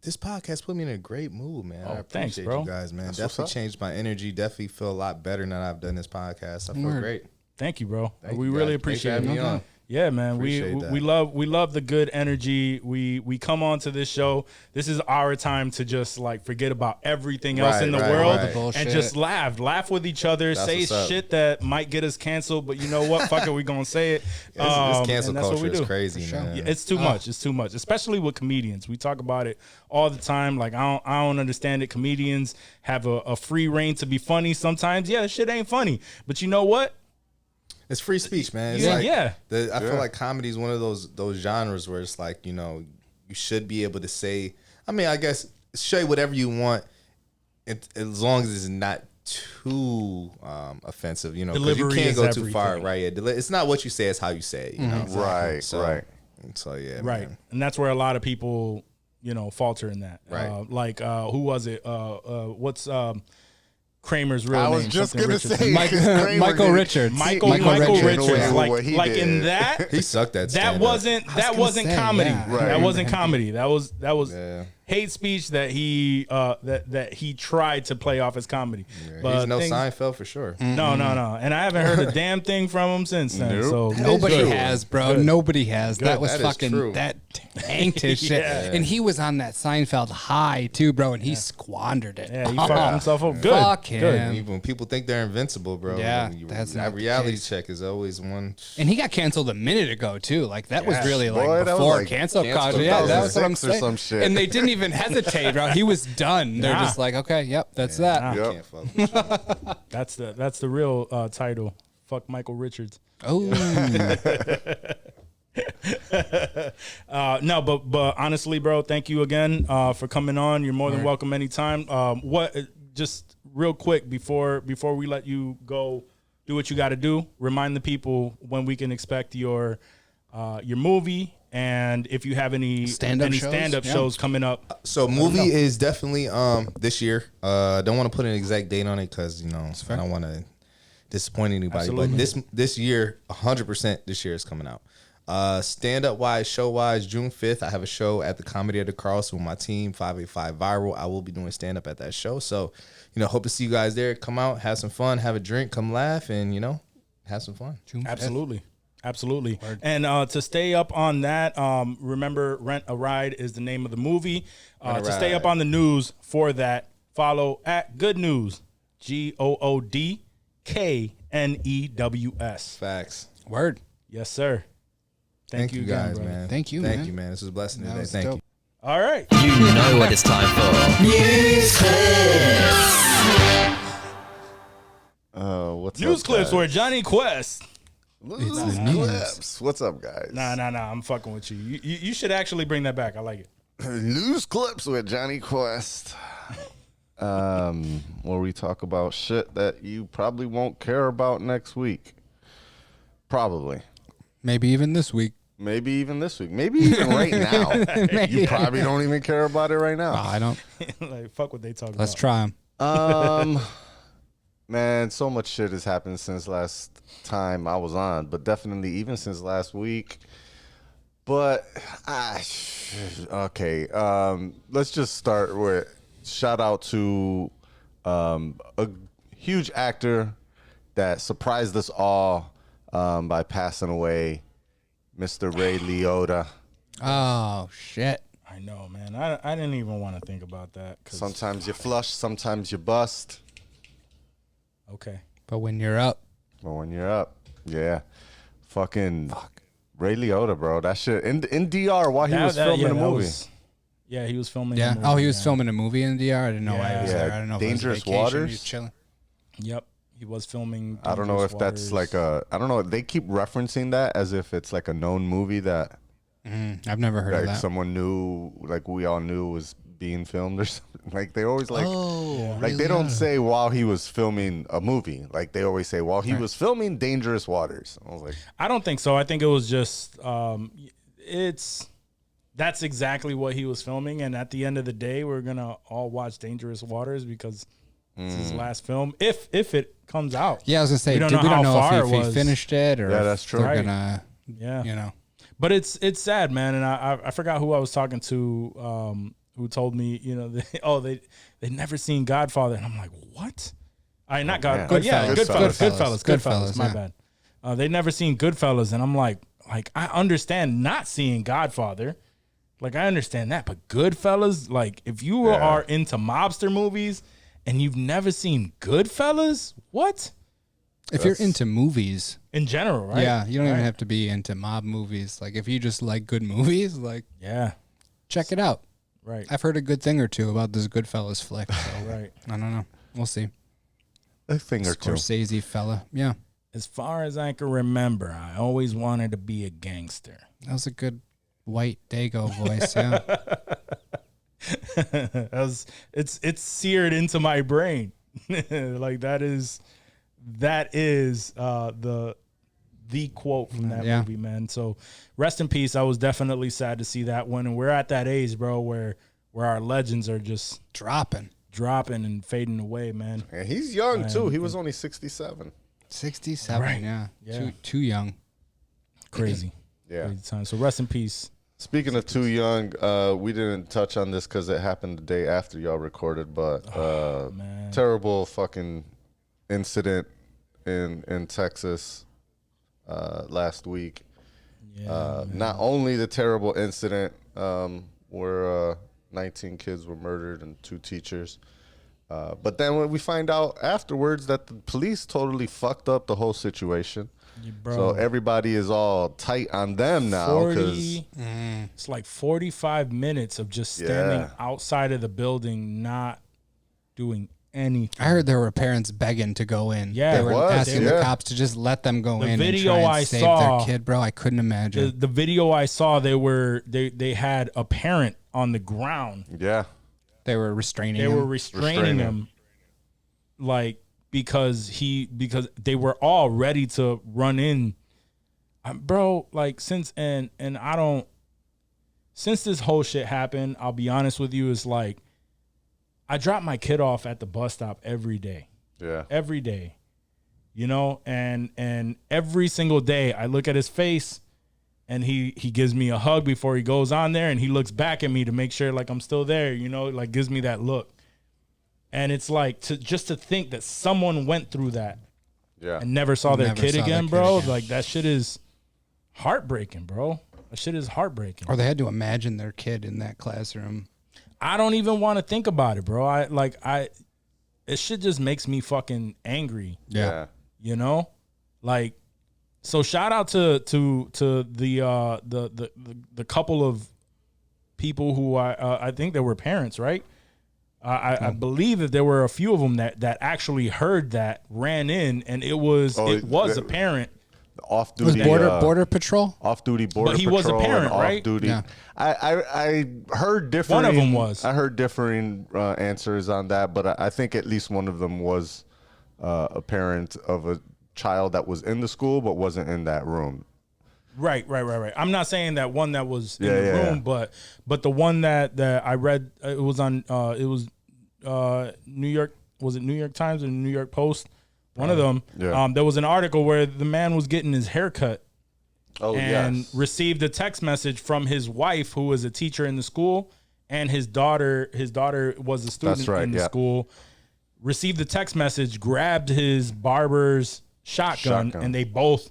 podcast put me in a great mood, man. I thanks, appreciate bro. you guys, man. That's Definitely what's up. changed my energy. Definitely feel a lot better now that I've done this podcast. I feel great. Thank you, bro. Thank We you, really guys. Thanks for appreciate having it. me on. Yeah, man. Appreciate We that. love the good energy. We come on to this show. This is our time to just like forget about everything else in the Right, world right. All the and bullshit. just laugh with each other, That's say what's up. shit that might get us canceled, but you know what? Fuck it, we gonna say it. This cancel and that's what culture we is do. crazy, man. Yeah, it's too much. It's too much, especially with comedians. We talk about it all the time. Like I don't understand it. Comedians have a free reign to be funny sometimes. Yeah, this shit ain't funny, but you know what? It's free speech, man. It's Yeah, like, yeah. I feel like comedy is one of those genres where it's like, you know, you should be able to say, I mean, I guess say whatever you want, as long as it's not too offensive, you know, because you Delivery can't is go too far, everything. right? Yeah, it's not what you say, it's how you say it, you know? Right, So, right. So yeah, Right. man. And that's where a lot of people, you know, falter in that. Right. Like, who was it? What's Kramer's real I name? was just Something gonna Richardson. say Michael Kramer did- Richards. Michael Richards. Richards. What he Like in did. that, He sucked at that stand-up. wasn't gonna say, comedy. yeah. Right. That wasn't comedy. That was Yeah. hate speech that he that he tried to play off as comedy. But He's no things- Seinfeld for sure. No. And I haven't heard a damn thing from him since then. Nope. So Nobody true. has, bro. Nobody has. That was That is fucking true. that tanked his shit. Yeah. And he was on that Seinfeld high too, bro, and he squandered it. Yeah, he fucked himself up. Good. Fuck Good. him. When people think they're invincible, bro, Yeah, you- that's that not the reality case. check is always one. And he got canceled a minute ago too. Like that was really like Boy, that was before like cancel cancel culture. Yeah, that was what I'm 2006 or saying. some shit. And they didn't even hesitate, bro. He was done. They're Nah. just like, okay, yep, that's that. Nah. Yep. Can't fuck with you. That's the real title. Fuck Michael Richards. Oh, No, but honestly, bro, thank you again for coming on. You're more than welcome anytime. Just real quick before we let you go, do what you got to do. Remind the people when we can expect your movie, and if you have any Stand-up shows? stand-up Yeah. shows coming up. So movie is definitely this year. Don't want to put an exact date on it because I don't want to disappoint anybody. Absolutely. But this year, 100% this year is coming out. Stand up wise, show wise, June 5th, I have a show at the Comedy at the Carlson with my team, 585 Viral. I will be doing stand up at that show. So, hope to see you guys there. Come out, have some fun, have a drink, come laugh, and have some fun. Absolutely. And to stay up on that, remember Rent a Ride is the name of the movie. To stay up on the news for that, follow at GoodKnews, GoodKnews. Facts. word. Yes, sir. Thank you again, guys, brother. man. Thank you, Thank man. you, man. This was a blessing That today. was Thank dope. you. All right. You know what it's time for. What's News up, clips guys? where Johnny Quest. News clips. What's up, guys? Nah. I'm fucking with you. You should actually bring that back. I like it. News clips with Johnny Quest. Where we talk about shit that you probably won't care about next week. Probably. Maybe even this week. Maybe even this week. Maybe even right now. You probably don't even care about it right now. I don't. Like, fuck what they talk Let's about. try them. Man, so much shit has happened since last time I was on, but definitely even since last week. But okay, let's just start with shout out to a huge actor that surprised us all by passing away, Mr. Ray Liotta. Oh shit. I know, man. I didn't even want to think about that. Sometimes you flush, sometimes you bust. Okay. But when you're up. Yeah. Fucking Ray Liotta, bro. That shit in DR while he was filming a movie. He was filming. Yeah. A movie, Oh, he was filming a movie in DR. I didn't know why he was there. I don't know. Dangerous if it was vacation, Waters. He was chilling. Yep. He was filming. I don't know if that's like a. I don't know. They keep referencing that as if it's like a known movie that. I've never heard of that. Someone knew, like we all knew, was being filmed or something. Like they always like. Oh, like they don't say while he was filming a movie. Like they always say while he was filming Dangerous Waters. I was like, I don't think so. I think it was just. That's exactly what he was filming, and at the end of the day, we're gonna all watch Dangerous Waters because it's his last film. If it comes out, Yeah, I was gonna say, We don't we know don't how know far if it he was. finished it or Yeah, that's true. if they're Right. gonna, yeah, you know. But it's sad, man, and I forgot who I was talking to. Who told me, they never seen Godfather, and I'm like, what? Not God, man. Goodfellas. My yeah. bad. They never seen Goodfellas, and I'm like I understand not seeing Godfather, like I understand that, but Goodfellas, like if you are into mobster movies and you've never seen Goodfellas, what? If you're into movies, In general, right? yeah, you don't even Right. have to be into mob movies. Like if you just like good movies, like Yeah, check it out. right, I've heard a good thing or two about this Goodfellas flick. So right. I don't know. We'll see. a thing or two. Scorsese fella. Yeah. As far as I can remember, I always wanted to be a gangster. That was a good white Dago voice, yeah. It's seared into my brain. Like that is the quote from that Yeah. movie, man. So rest in peace. I was definitely sad to see that one, and we're at that age, bro, where our legends are just Dropping. dropping and fading away, man. And he's young too. He was only 67. 67, Right. yeah. Yeah. Too young. Crazy. Yeah. Crazy time. So rest in peace. Speaking of too young, we didn't touch on this because it happened the day after y'all recorded, but man. terrible fucking incident in Texas last week. Yeah, Not only the terrible incident where 19 kids were murdered and 2 teachers, but then when we find out afterwards that the police totally fucked up the whole situation. bro. So everybody is all tight on them now because 40, it's like 45 minutes of just standing Yeah. outside of the building, not doing anything. I heard there were parents begging to go in. Yeah, they were it was, asking the yeah. cops to just let them go The in video and try and I save saw- their kid, bro. I couldn't imagine. The video I saw, they had a parent on the ground. yeah, They were restraining They him. were restraining him, like because they were all ready to run in, bro. Like since this whole shit happened, I'll be honest with you, it's like I drop my kid off at the bus stop every day. yeah. Every day, and every single day I look at his face and he gives me a hug before he goes on there, and he looks back at me to make sure like I'm still there, like gives me that look. And it's like just to think that someone went through that Yeah. and never saw their Never kid saw their again, kid bro. again. Like that shit is heartbreaking, bro. That shit is heartbreaking. Or they had to imagine their kid in that classroom. I don't even want to think about it, bro. It shit just makes me fucking angry. Yeah. Like, so shout out to the couple of people who I think they were parents, right? I believe that there were a few of them that actually heard that, ran in, and it was a parent. Off It was duty. border patrol? Off duty border But he patrol. was a parent, and right? Off duty. Yeah. I heard differing. One of them was. I heard differing answers on that, but I think at least one of them was a parent of a child that was in the school but wasn't in that room. Right. I'm not saying that one that was in Yeah, the yeah, room, but the one that I read, it was on New York. Was it New York Times or New York Post? One of them. Yeah. There was an article where the man was getting his hair cut Oh, and yes. received a text message from his wife, who was a teacher in the school, and his daughter was a student That's right, in the yeah. school. Received the text message, grabbed his barber's shotgun, Shotgun. and they both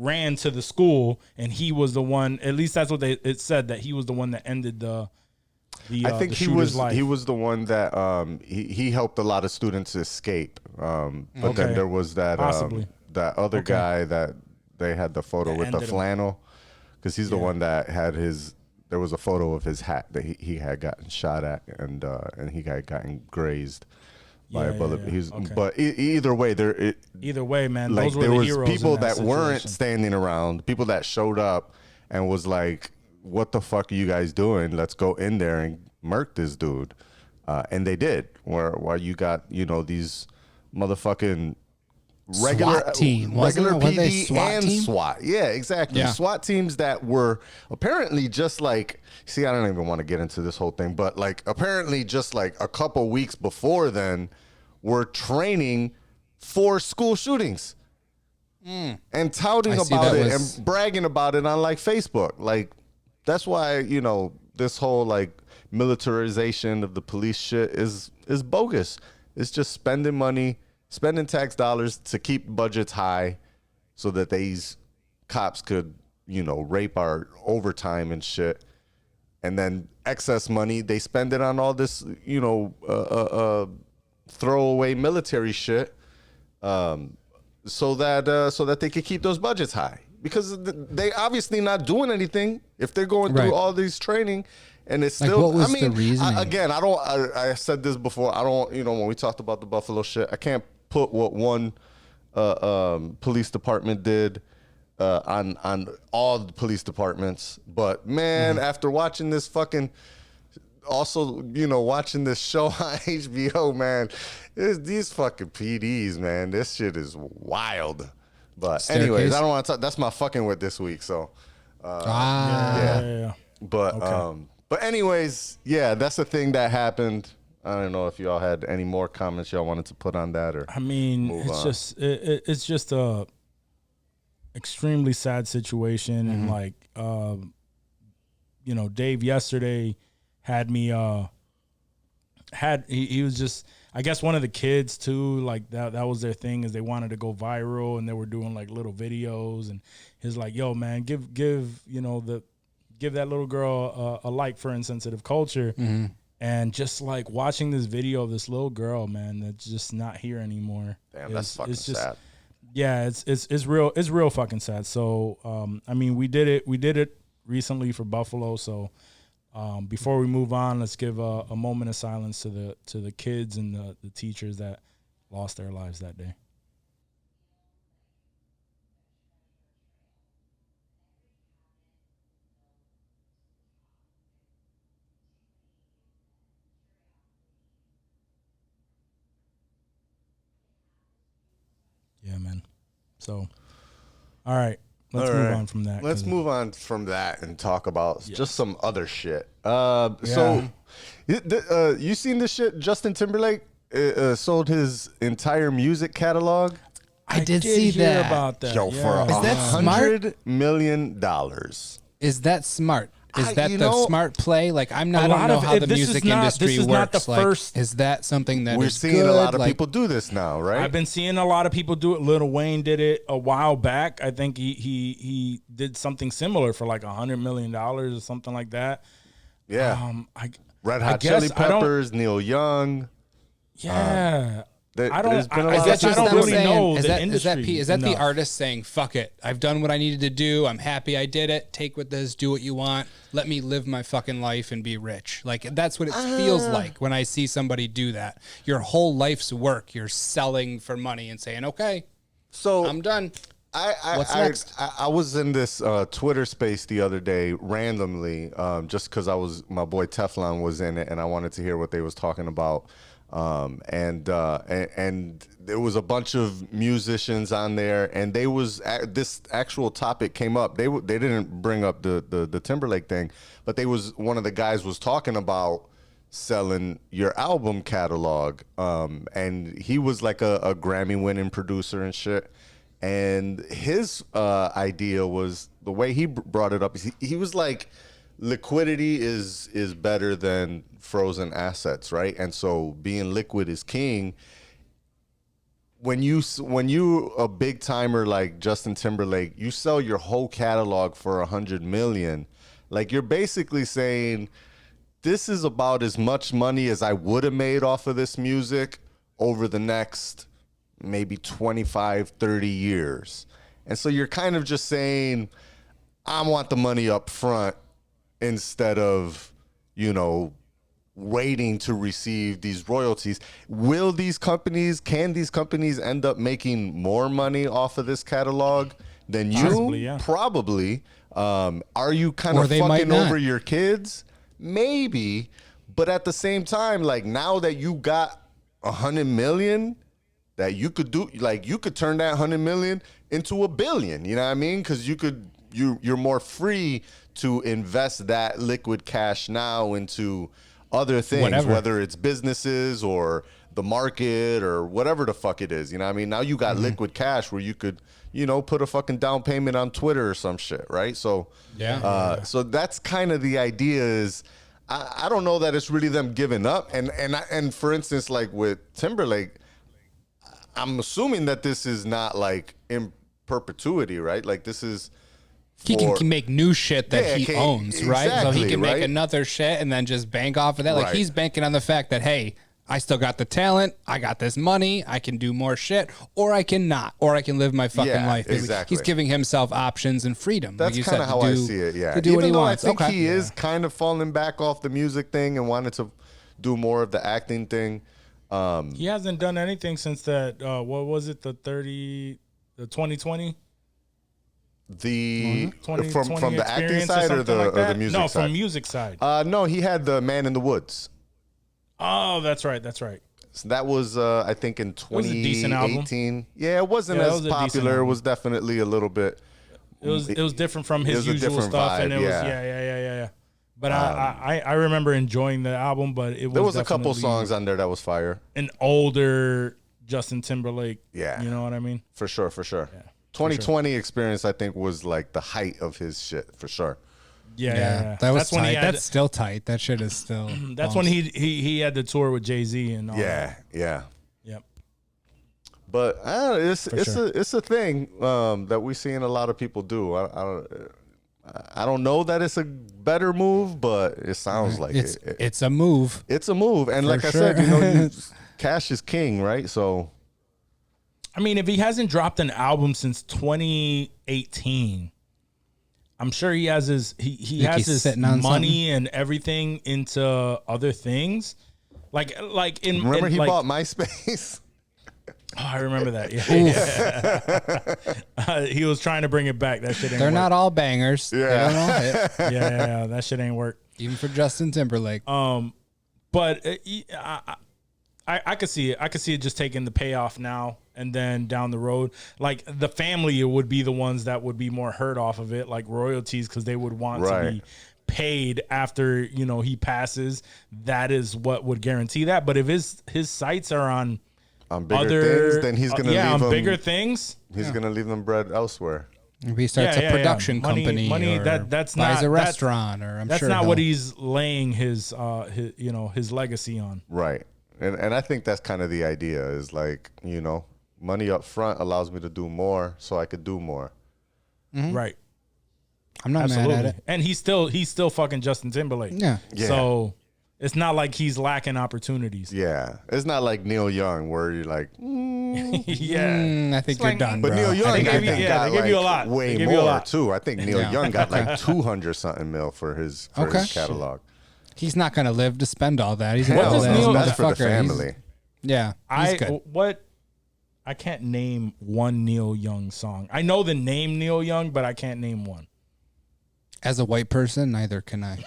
ran to the school, and he was the one. At least that's what it said, that he was the one that ended the I think the he shooter's was life. he was the one that he helped a lot of students escape. But then there was that that other guy that they had the photo with the flannel, because he's the one that had his. There was a photo of his hat that he had gotten shot at, and he had gotten grazed by a bullet. But either way, either way, man, like those were there the was heroes people in that weren't situation. standing around, people that showed up and was like, "What the fuck are you guys doing? Let's go in there and murk this dude," and they did. While you got these motherfucking regular SWAT team, regular wasn't it? Was they PD SWAT and team? SWAT. Yeah, exactly. Yeah. SWAT teams that were apparently just like, see, I don't even want to get into this whole thing, but like apparently just like a couple weeks before then were training for school shootings and touting I see about that it was- and bragging about it on like Facebook. Like that's why, this whole like militarization of the police shit is bogus. It's just spending money, spending tax dollars to keep budgets high so that these cops could, rape our overtime and shit. And then excess money, they spend it on all this, throwaway military shit, so that they could keep those budgets high. Because they obviously not doing anything if they're going through all these training. And it's still, what was the reasoning? I said this before. I don't, when we talked about the Buffalo shit, I can't put what one police department did on all the police departments. But man, after watching this watching this show on HBO, man, these fucking PDs, man, this shit is wild. But anyways, I don't want to talk. That's my fucking with this week. So, Yeah. But anyways, yeah, that's the thing that happened. I don't know if y'all had any more comments y'all wanted to put on that, or I mean, it's just a extremely sad situation, and like Dave yesterday had me he was just, I guess one of the kids too, like that was their thing, is they wanted to go viral, and they were doing like little videos, and he's like, yo man, give that little girl a like for Insensitive Culture. And just like watching this video of this little girl, man, that's just not here anymore. Damn, that's fucking sad. Yeah, it's real fucking sad. So I mean, we did it recently for Buffalo. So before we move on, let's give a moment of silence to the kids and the teachers that lost their lives that day. Yeah, man. So, all right. Let's move on from that. Let's move on from that and talk about just some other shit. So, you seen this shit? Justin Timberlake sold his entire music catalog. I did see that. About that. Yo, yeah. for Is that smart? $100 million. Is that smart? Is that you the know, smart play? Like, I don't know how the music industry works. Like, is that something that we're is seeing good? a lot of Like, people do this now, right? I've been seeing a lot of people do it. Lil Wayne did it a while back. I think he did something similar for like $100 million or something like that. Yeah. Red I Hot guess Chili Peppers, Neil Young. Yeah. I There's been a lot Is of that just I don't them really saying? know Is the that industry is that the enough. artist saying, "Fuck it, I've done what I needed to do. I'm happy I did it. Take what this, do what you want. Let me live my fucking life and be rich." Like, that's what it feels like when I see somebody do that. Your whole life's work, you're selling for money and saying, "Okay, So I'm done." What's I next? was in this Twitter space the other day randomly, just because my boy Teflon was in it, and I wanted to hear what they was talking about. And there was a bunch of musicians on there, and this actual topic came up. They didn't bring up the Timberlake thing, but one of the guys was talking about selling your album catalog, and he was like a Grammy-winning producer and shit. And his idea was, the way he brought it up, he was like, liquidity is better than frozen assets, right? And so being liquid is king. when you a big timer like Justin Timberlake, you sell your whole catalog for 100 million. Like, you're basically saying, this is about as much money as I would have made off of this music over the next maybe 25, 30 years. And so you're kind of just saying, I want the money up front instead of, waiting to receive these royalties. Can these companies end up making more money off of this catalog than you? Possibly, yeah. Probably. Are you kind of fucking over your kids? Maybe. But at the same time, like, now that you got 100 million that you could do, like, you could turn that 100 million into $1 billion, you know what I mean? Because you're more free to invest that liquid cash now into other things, whether it's businesses or the market or whatever the fuck it is. You know what I mean? Now you got liquid cash where you could, put a fucking down payment on Twitter or some shit, right? So so that's kind of the idea is, I don't know that it's really them giving up. And for instance, like with Timberlake, I'm assuming that this is not like in perpetuity, right? Like, this is... He can make new shit that he owns, right? So he can make another shit and then just bank off of that. Like, he's banking on the fact that, hey, I still got the talent, I got this money, I can do more shit, or I can not, or I can live my fucking life. Exactly. He's giving himself options and freedom. That's like kind of how I see it, yeah. To do what he wants. I think he is kind of falling back off the music thing and wanted to do more of the acting thing. He hasn't done anything since that, what was it, the 2020? The 20 from the acting side or the music side? No, from music side. No, he had the Man in the Woods. Oh, that's right. So that was I think in 2018. It was a decent album. Yeah, it wasn't as popular. It was definitely a little bit. It was different from his usual stuff, vibe, and it was yeah. But I remember enjoying the album, but it was there was a couple songs on there that was fire. An older Justin Timberlake. Yeah, you know what I mean. For sure. Yeah. 2020 experience, I think, was like the height of his shit for sure. Yeah. That's tight. That's still tight. That shit is still. That's when he had the tour with Jay-Z and all. Yeah. Yep. But it's a thing that we're seeing a lot of people do. I don't know that it's a better move, but it sounds like it's a move. It's a move, and like I said, cash is king, right? So. I mean, if he hasn't dropped an album since 2018, I'm sure he has his money and everything into other things. Like remember he bought MySpace? Oh, I remember that. Yeah. He was trying to bring it back. That shit ain't They're work. not all bangers. Yeah. They don't all hit. Yeah. That shit ain't work. Even for Justin Timberlake. But I could see it. I could see it just taking the payoff now and then down the road. Like, the family would be the ones that would be more hurt off of it, like royalties, because they would want to be paid after, he passes. That is what would guarantee that. But if his sights are on bigger things, then he's going to leave them bigger things. He's going to leave them bread elswer. If he starts a production company, money or that's buys not a restaurant, or that's not what he's laying his legacy on. Right. And I think that's kind of the idea is like, money up front allows me to do more so I could do more. Mm-hmm. Right. I'm not mad at it. And he's still fucking Justin Timberlake. Yeah. So it's not like he's lacking opportunities. Yeah. It's not like Neil Young where you're like, I think you're done, but bro. Neil Young, they give you a lot. Way more too. I think Neil Young got like 200 something mil for his catalog. He's not going to live to spend all that. He's that's for the family. He's good. I can't name one Neil Young song. I know the name Neil Young, but I can't name one. As a white person, neither can I.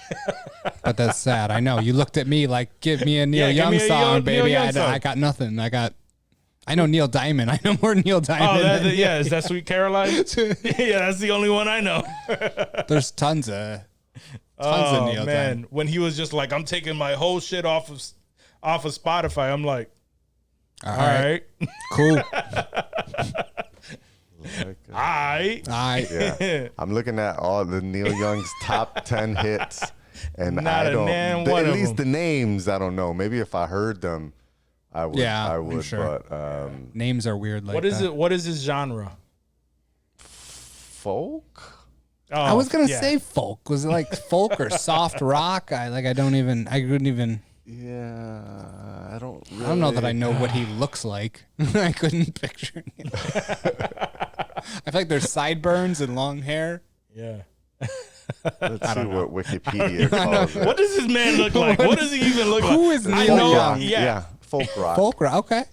But that's sad. I know. You looked at me like, give me a Neil Young song, baby. I got nothing. I know Neil Diamond. I know more Neil Diamond. Is that Sweet Caroline? Yeah, that's the only one I know. There's tons of Neil Diamond. When he was just like, I'm taking my whole shit off of Spotify, I'm like, all right. Cool. All right. Yeah. I'm looking at all the Neil Young's top 10 hits, and Not I don't. a damn At one of least them. the names, I don't know. Maybe if I heard them, I would. Yeah, I I'm would. sure. But Names are weird like What is that. it? What is his genre? folk. Oh, I was gonna yeah. say folk. Was it like folk or soft rock? I couldn't even. Yeah, I don't. Really, I don't know that I know what he looks like. I couldn't picture him. I feel like there's sideburns and long hair. Yeah. Let's see what Wikipedia calls it. What does this man look like? What does he even look like? Who is I Neil know. Young? Yeah. folk rock. Folk rock. Okay.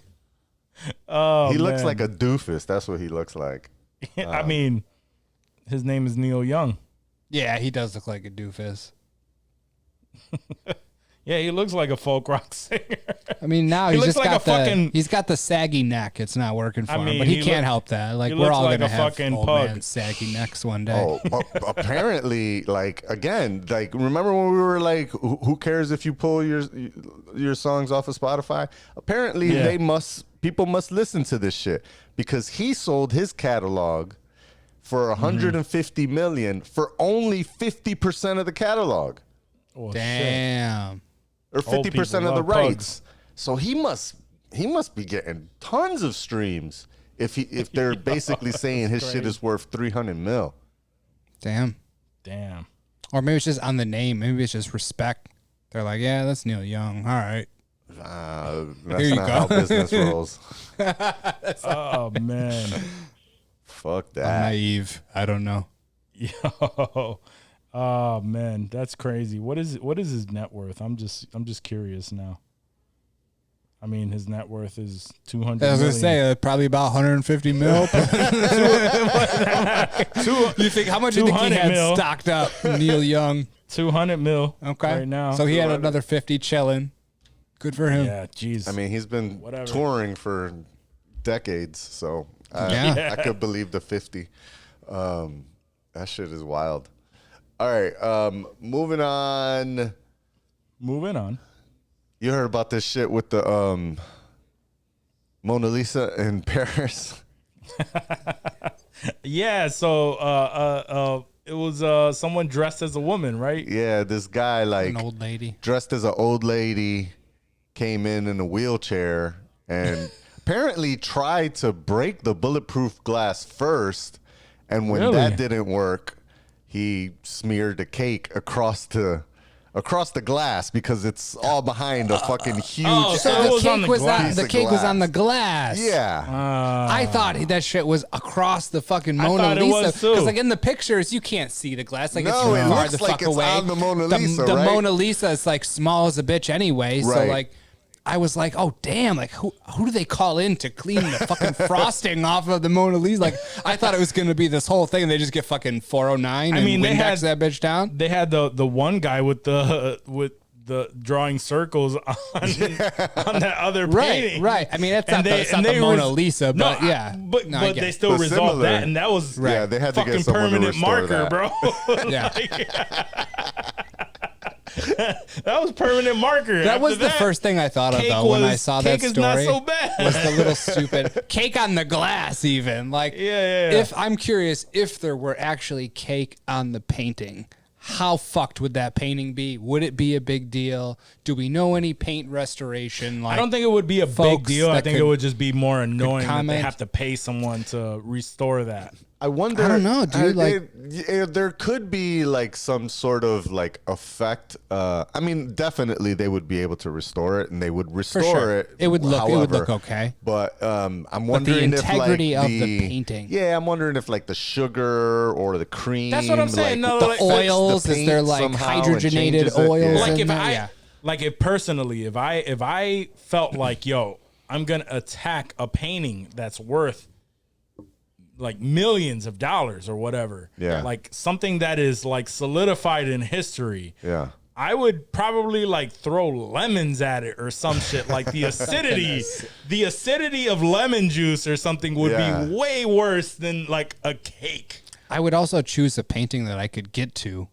Oh, he looks man. like a doofus. That's what he looks like. I mean, his name is Neil Young. Yeah, he does look like a doofus. Yeah, he looks like a folk rock singer. I mean, now He he's looks just like got a fucking- he's got the saggy neck. It's not working for I him, mean, but he he can't look- help that. Like he we're looks all like gonna a have fucking old pug. man saggy necks one day. Oh, apparently, like again, like remember when we were like, who cares if you pull your songs off of Spotify? Apparently, Yeah. people must listen to this shit because he sold his catalog for 150 million for only 50% of the catalog, Oh, shit. Damn. or Old 50% people of the love rights. pugs. So he must be getting tons of streams if they're basically saying his shit is worth 300 mil. Damn. Damn. Or maybe it's just on the name. Maybe it's just respect. They're like, yeah, that's Neil Young. All right. That's Here you not go. how business rolls. Oh, man. Fuck I'm that. naive. I don't know. Yo. Oh, man. That's crazy. What is his net worth? I'm just curious now. I mean, his net worth is 200 I was million. gonna say probably about 150 mil. You think how much do you think he 200 had mil. stocked up? Neil Young. 200 mil Okay. right now. So he had another 50 chilling. Good for him. Yeah, jeez. I mean, he's been Whatever. touring for decades, so Yeah. I could believe the 50. That shit is wild. All right, moving on. Moving on. You heard about this shit with the Mona Lisa in Paris? Yeah, so it was someone dressed as a woman, right? Yeah, this guy like An old lady. dressed as an old lady came in a wheelchair and apparently tried to break the bulletproof glass first, and when Really? that didn't work, he smeared the cake across the glass because it's all behind a fucking huge oh, so So it the was on cake the was glass. on the Piece of cake was on glass. the glass. yeah. I thought that shit was across the fucking Mona thought it Lisa was too. because, like in the pictures, you can't see the glass. Like No, it's it too far looks the like fuck it's away. on the Mona Lisa, the right? Mona Lisa is like small as a bitch anyway. So Right. like, I was like, oh damn! Like who do they call in to clean the fucking frosting off of the Mona Lisa? Like I thought it was gonna be this whole thing, and they just get fucking 409 and mean, they had- Windex that bitch down. They had the one guy with the drawing circles on that other painting. Right. I mean, it's And not the Mona res- Lisa, No, but yeah. But No, I but get they it. still But resolved similar. that, and that was Yeah, they had to fucking get someone to permanent restore marker, that. bro. Yeah. That was permanent marker. That was After the first thing I thought of cake though when I was- saw that cake story. is not so bad. Was the little stupid cake on the glass even. Like Yeah. if I'm curious if there were actually cake on the painting, how fucked would that painting be? Would it be a big deal? Do we know any paint restoration? Like I don't think it would be a big folks deal. I that think could- it would just be more annoying that they comment. have to pay someone to restore that. I wonder. I don't know, dude, like- there could be like some sort of like effect. I mean, definitely they would be able to restore it, and they would restore sure. it. It would look however, okay. But I'm wondering integrity if like of the painting. Yeah, I'm wondering if like the sugar or the cream. That's what I'm saying. Like, No, The like, oils, the is there paint like somehow and hydrogenated changes it? oils? Yeah. Like in if there? I Yeah. like it personally, if I felt like, yo, I'm gonna attack a painting that's worth like millions of dollars or whatever. Yeah. Like something that is like solidified in history. Yeah. I would probably like throw lemons at it or some shit. Like the acidity of lemon juice or something would Yeah. be way worse than like a cake. I would also choose a painting that I could get to.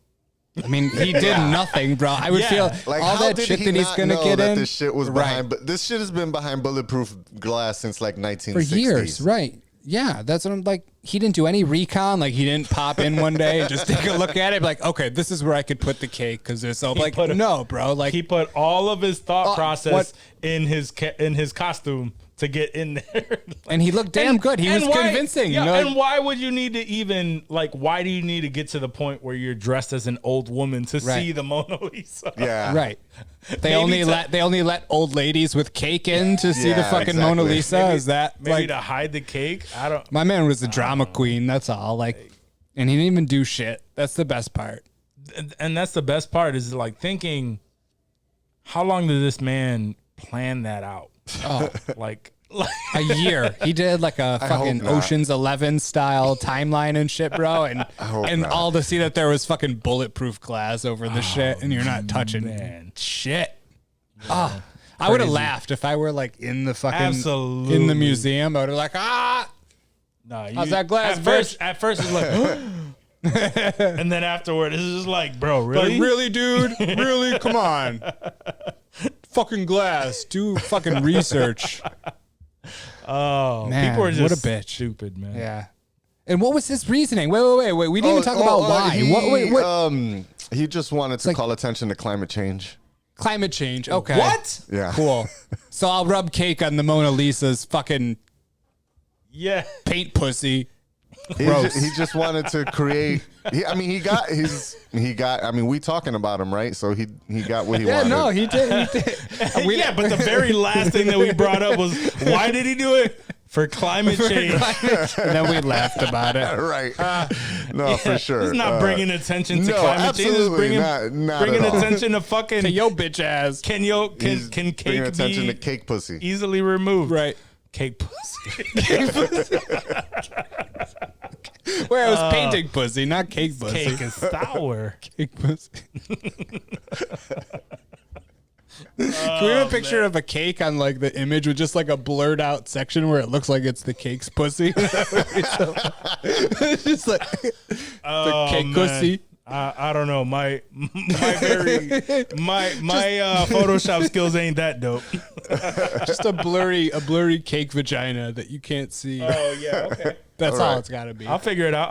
I mean, he did nothing, bro. I would Yeah. feel Like all how that did shit he that he's not gonna know get that in. this shit was Right. behind? But this shit has been behind bulletproof glass since like For 1960s. years, right? Yeah, that's what I'm like. He didn't do any recon. Like, he didn't pop in one day and just take a look at it. Like, okay, this is where I could put the cake because there's so like, no, bro. Like, he put all of his thought process in his costume to get in there. And he looked damn good. He was convincing. Yeah, you know? And why would you need to even, like, why do you need to get to the point where you're dressed as an old woman to see the Mona Lisa? Yeah. Right. They only let old ladies with cake in to see the fucking Mona Lisa. Maybe, is that maybe like to hide the cake? I don't. My man was a drama queen. That's all. Like, and he didn't even do shit. That's the best part. And that's the best part is like thinking, how long did this man plan that out? Oh, like a year. He did like a fucking Ocean's 11 style timeline and shit, bro. And all to see that there was fucking bulletproof glass over the shit, and you're not touching shit. Yeah. Oh, I would have laughed if I were like in the fucking in the museum. I would have like nah, how's that glass? At first it's like, and then afterward it's just like, bro, really, like, really, dude, really, come on, fucking glass, do fucking research. Oh, man, people are just what a bitch. Stupid, man. Yeah. And what was his reasoning? Wait. We didn't even talk about why. What? He just wanted to call attention to climate change. Climate change. Okay. What? Yeah. Cool. So I'll rub cake on the Mona Lisa's fucking paint pussy. He just wanted to create. I mean, we talking about him, right? So he got what he wanted. Yeah, no, he did. Yeah, but the very last thing that we brought up was, why did he do it? For climate change. And then we laughed about it. Right. No, for sure. He's not bringing attention to climate change. He's bringing attention to fucking to yo bitch ass. Can cake bringing attention be to cake pussy easily removed? Right. Cake pussy. Cake pussy. Wait, I was painting pussy, not cake pussy. Cake is sour. Cake pussy. Can we have a picture of a cake on like the image with just like a blurred out section where it looks like it's the cake's pussy? It's just like the cake pussy. I don't know. My Photoshop skills ain't that dope. Just a blurry cake vagina that you can't see. Oh yeah, okay. That's all it's got to be. I'll figure it out.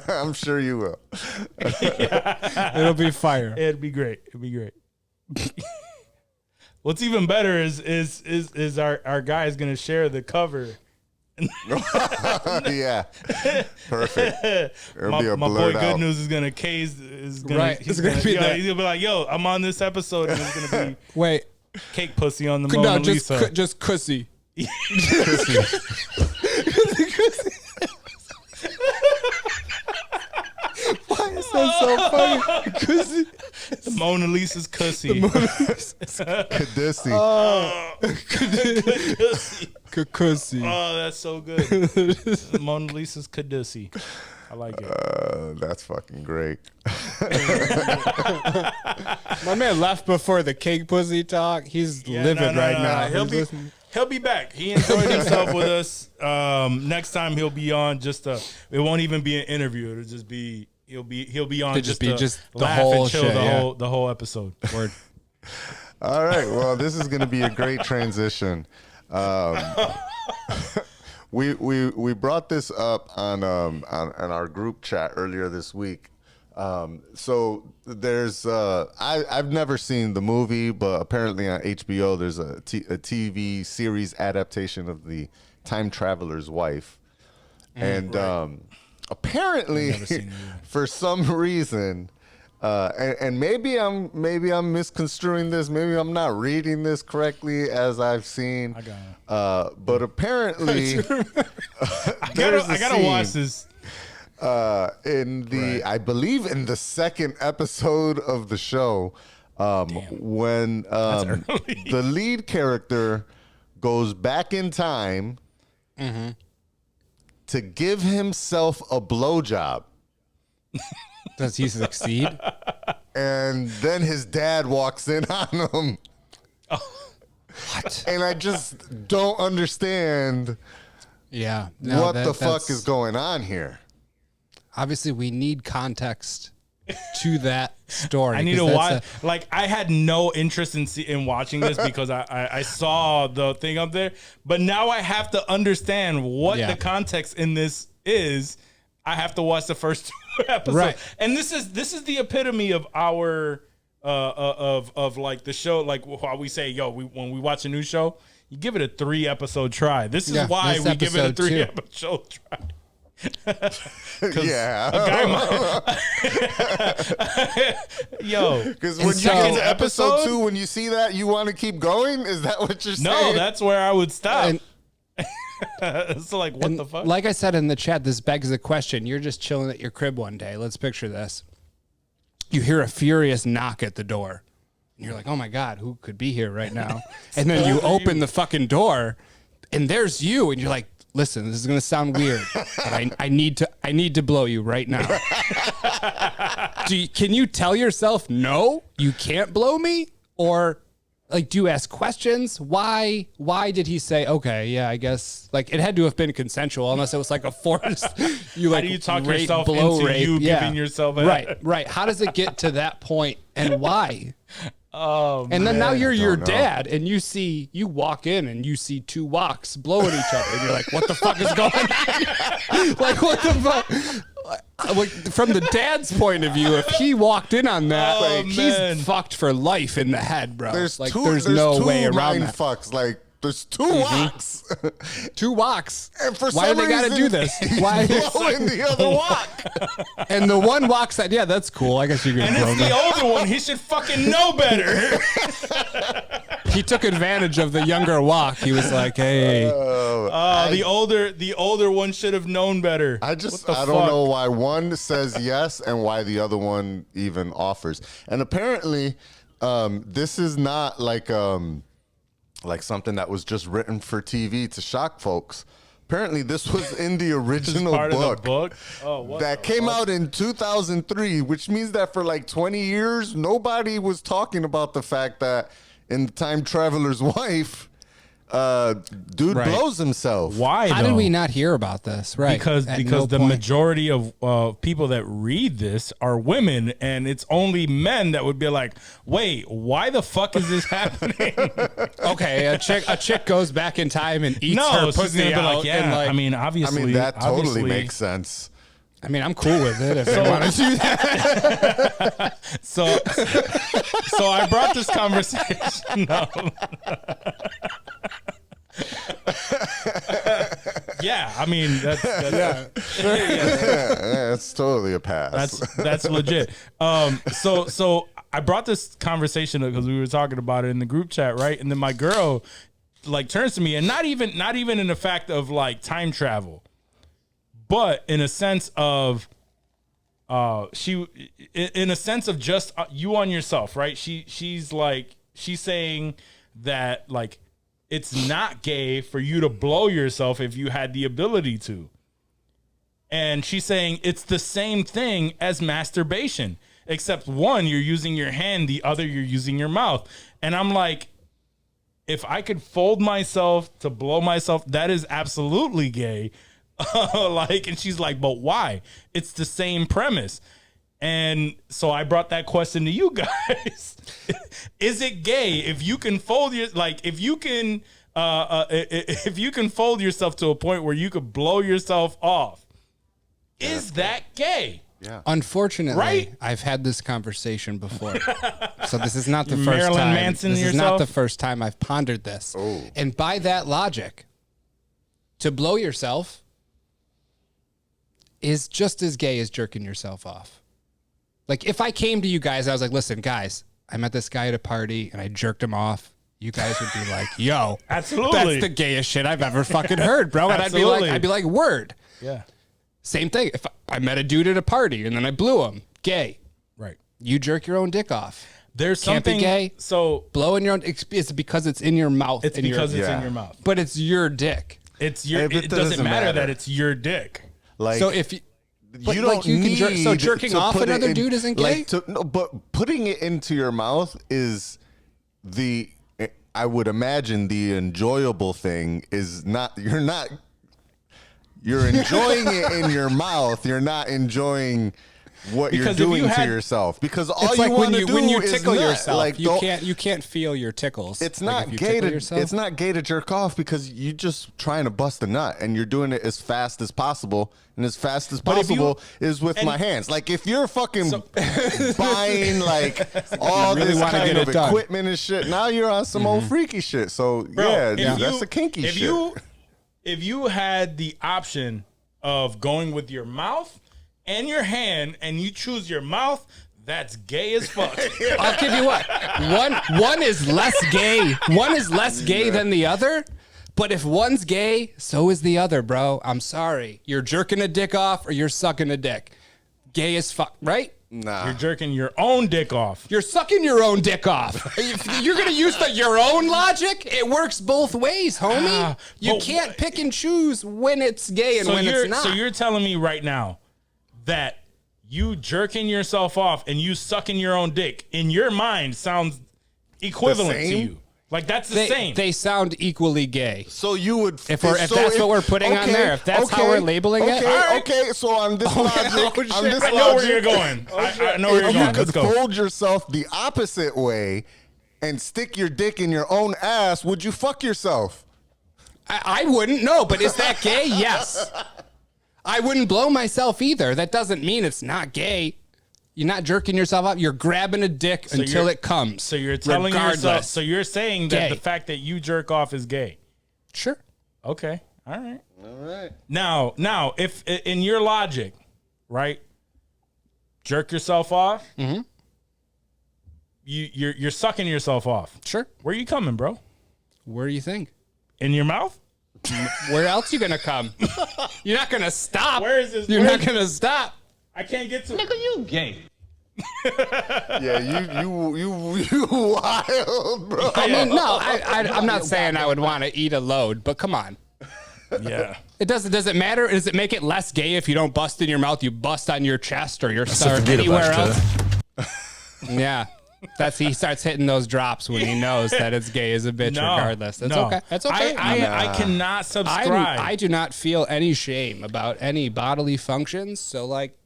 I'm sure you will. It'll be fire. It'd be great. What's even better is our guy is gonna share the cover. Yeah, perfect. It'll be a my boy blurred Good out. News is gonna case is gonna Right. he's gonna be like, yo, I'm on this episode and it's gonna be Wait, cake pussy on the Mona Lisa. just cussy. Why is that so funny? Cussy. The Mona Lisa's cussy. Cadussy. Cussy. Oh, that's so good. The Mona Lisa's cadussy. I like it. That's fucking great. My man left before the cake pussy talk. He's livid right now. He'll be back. He enjoyed himself with us. Next time he'll be on it won't even be an interview. It'll just be he'll be on just the laugh whole and chill shit, the whole episode. Word. All right. Well, this is going to be a great transition. We brought this up on our group chat earlier this week. So there's I've never seen the movie, but apparently on HBO there's a TV series adaptation of The Time Traveler's Wife, and apparently for some reason. And maybe I'm misconstruing this. Maybe I'm not reading this correctly as I've seen. But apparently, I gotta watch this. I believe in the second episode of the show, when the lead character goes back in time to give himself a blowjob. Does he succeed? And then his dad walks in on him. Oh. What? And I just don't understand Yeah. what the fuck is going on here. Obviously, we need context to that story. I need to watch. Like, I had no interest in watching this because I saw the thing up there, but now I have to understand what the context in this is. I have to watch the first 2 episodes, Right. and this is the epitome of our of like the show. Like how we say, yo, when we watch a new show, you give it a 3-episode try. This is why we give it a 3-episode try. Yeah. Yo, because when you get to episode 2, when you see that, you want to keep going. Is that what you're saying? No, that's where I would stop. So like, what the fuck? Like I said in the chat, this begs the question. You're just chilling at your crib one day. Let's picture this. You hear a furious knock at the door. And you're like, oh my God, who could be here right now? And then you open the fucking door and there's you. And you're like, listen, this is going to sound weird, but I need to blow you right now. Can you tell yourself, no, you can't blow me? Or like, do you ask questions? Why did he say, okay, yeah, I guess, like, it had to have been consensual unless it was like a forced, you like, how do you talk rape, yourself blow, into rape? you giving yourself a Right. How does it get to that point and why? Oh, and then now you're your know. dad, and you walk in and you see 2 woks blowing each other, and you're like, "What the fuck is going on?" Like, what the fuck? Like, from the dad's point of view, if he walked in on that, like, he's fucked for life in the head, bro. There's like, two, there's no way around mind that. fucks. Like, there's 2 woks. 2 woks. And for Why do some they got to reason, do this? Why? blowing the other wok. And the one wok said, "Yeah, that's cool. I guess you can." and blow it's me." the older one. He should fucking know better. He took advantage of the younger wok. He was like, "Hey." The older one should have known better. I don't know why one says yes and why the other one even offers. And apparently, this is not like something that was just written for TV to shock folks. Apparently, this was in the original part book, of the book? Oh, what that the came fuck? out in 2003, which means that for like 20 years, nobody was talking about the fact that in the time traveler's wife, dude Right. blows himself. Why? How though? did we not hear about this? Right. Because At no the point. majority of people that read this are women, and it's only men that would be like, "Wait, why the fuck is this happening?" Okay, a chick goes back in time and eats No, her she's pussy gonna be out. like, "Yeah." And like, I mean, obviously, that totally obviously- makes sense. I mean, I'm cool with it if they want to do that. So I brought this conversation up. Yeah, I mean that's Yeah, it's totally a pass. that's legit. So I brought this conversation up because we were talking about it in the group chat, right? And then my girl like turns to me, and not even in the fact of like time travel, but in a sense of in a sense of just you on yourself, right? She's saying that like it's not gay for you to blow yourself if you had the ability to. And she's saying it's the same thing as masturbation, except one, you're using your hand, the other, you're using your mouth. And I'm like, if I could fold myself to blow myself, that is absolutely gay. And she's like, but why? It's the same premise. And so I brought that question to you guys. Is it gay if you can fold if you can fold yourself to a point where you could blow yourself off? Is that gay? Yeah. Unfortunately, Right? I've had this conversation before. So this is not the first Marilyn time. Manson this is yourself? not the first time I've pondered this. Oh. And by that logic, to blow yourself is just as gay as jerking yourself off. Like if I came to you guys, I was like, listen, guys, I met this guy at a party and I jerked him off. You guys would be like, yo, Absolutely. that's the gayest shit I've ever fucking heard, bro. And Absolutely. I'd be like, word. Yeah. Same thing. If I met a dude at a party and then I blew him, gay. Right. You jerk your own dick off. There's Can't be something gay. So Blowing your own, it's because it's in your mouth. it's and because it's Yeah. in your mouth. but it's your dick. It's your. If It doesn't matter that it's your dick. Like, So if you, but you like don't you can need jerk, so jerking to off put it another in- dude isn't gay. No, but putting it into your mouth is I would imagine the enjoyable thing is not. You're enjoying it in your mouth. You're not enjoying what you're Because if doing you to had- yourself. Because all It's you like want to do when you is tickle nut. yourself. Like, You can't feel your tickles. it's Like, not if you gay tickle to yourself. it's not gay to jerk off because you're just trying to bust a nut and you're doing it as fast as possible, and as fast as But if you- possible is with and- my hands. Like if you're fucking buying like all really this wanna kind get of it done. equipment and shit, now you're on some old freaky shit. So Bro, if that's you- a kinky if shit. If you had the option of going with your mouth and your hand, and you choose your mouth, that's gay as fuck. I'll give you what. One is less gay. One is less gay than the other. But if one's gay, so is the other, bro. I'm sorry. You're jerking a dick off or you're sucking a dick. Gay as fuck, right? Nah. You're jerking your own dick off. You're sucking your own dick off. If you're going to use your own logic, it works both ways, homie. You but- can't pick and choose when it's gay and So when you're it's not. so you're telling me right now that you jerking yourself off and you sucking your own dick in your mind sounds equivalent to same? you. Like that's the same. They sound equally gay. So you would If that's what we're putting on there, if that's how we're labeling it, okay, all right. okay. So on this logic, on this I know where logic, you're going. I know where you're if going. you Let's could go. fold yourself the opposite way and stick your dick in your own ass, would you fuck yourself? I wouldn't know, but is that gay? Yes. I wouldn't blow myself either. That doesn't mean it's not gay. You're not jerking yourself up. You're grabbing a dick until you're- it comes. So you're telling regardless. yourself. So you're saying that Gay. the fact that you jerk off is gay. Sure. Okay. All right. All right. Now, if in your logic, right, jerk yourself off. Mm-hmm. You're sucking yourself off. Sure. Where you coming, bro? Where do you think? In your mouth? Where else you gonna come? You're not gonna stop. Where is this? You're where not is- gonna stop. I can't get to. Yeah, you wild, bro. I mean, no, I'm not saying I would want to eat a load, but come on. Yeah. It doesn't. Does it matter? Does it make it less gay if you don't bust in your mouth? You bust on your chest or your or forget anywhere about else. Yeah, he starts hitting those drops when he knows that it's gay as a bitch. No, regardless, that's no. okay. That's okay. I cannot subscribe. I do not feel any shame about any bodily functions. So like,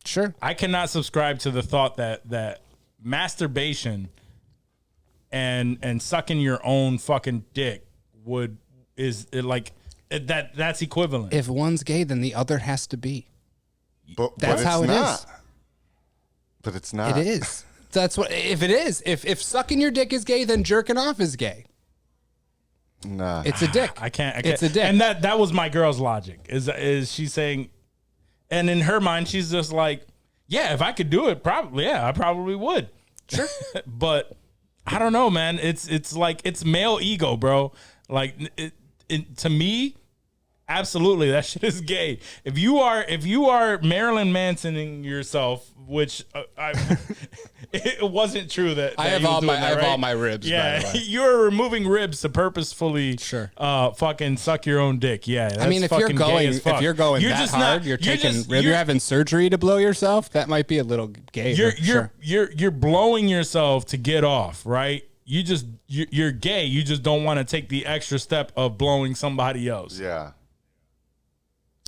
sure. I cannot subscribe to the thought that masturbation and sucking your own fucking dick that's equivalent. If one's gay, then the other has to be. But That's it's how it not. is. But it's not. It is. That's what. If it is, if sucking your dick is gay, then jerking off is gay. Nah. It's a dick. I can't. It's a dick. And that was my girl's logic. Is she saying? And in her mind, she's just like, yeah, if I could do it, I probably would. Sure. But I don't know, man. It's like it's male ego, bro. Like to me, absolutely, that shit is gay. If you are Marilyn Mansoning yourself, which it wasn't true that I have all my ribs. Yeah, by the way. you're removing ribs to purposefully fucking suck your own dick. Yeah, that's I mean, if you're fucking gay going as fuck. that You're hard, just not- you're having surgery to blow yourself. That might be a little gay. You're blowing yourself to get off, right? You're gay. You just don't want to take the extra step of blowing somebody else. Yeah.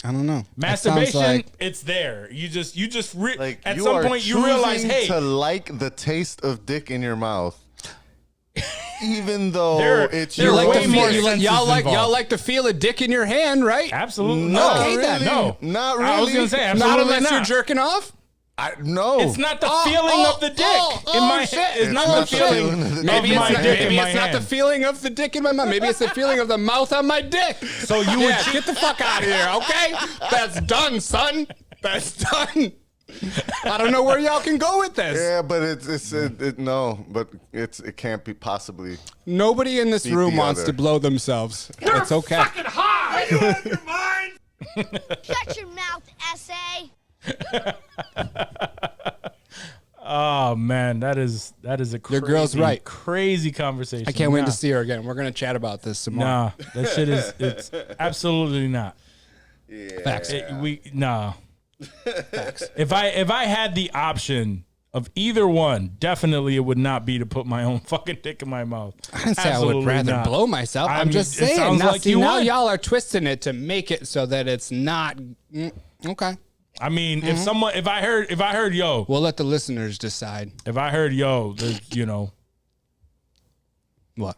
I don't know. Masturbation, it's there. Like at you some are point you realize, choosing hey, to like the taste of dick in your mouth, even though it's there your are way own more dick. senses y'all involved. like to feel a dick in your hand, right? Absolutely Not no. really. No, Not really. I was gonna say absolutely Not unless not. you're jerking off. No. It's not the feeling of the dick in my head. It's not the feeling. of the Maybe dick. it's, not, dick in maybe my it's not the hand. feeling of the dick in my mouth. Maybe it's the feeling of the mouth on my dick. So you would get the fuck out of here, okay? That's done, son. That's done. I don't know where y'all can go with this. Yeah, but it can't be possibly. Nobody in this Beat room the wants other. to blow themselves. It's okay. Shut your mouth, essay. Oh man, that is a crazy, Your girl's right. crazy conversation. I can't wait to see her again. We're gonna chat about this some more. Nah, that shit it's absolutely not. Facts. Facts. If I had the option of either one, definitely it would not be to put my own fucking dick in my mouth. I didn't say I Absolutely would rather not. blow myself. I I'm mean, just it saying. sounds Now, like see, you now would. y'all are twisting it to make it so that it's not okay. I mean, if I heard, yo, We'll let the listeners decide. if I heard, yo, there's, What?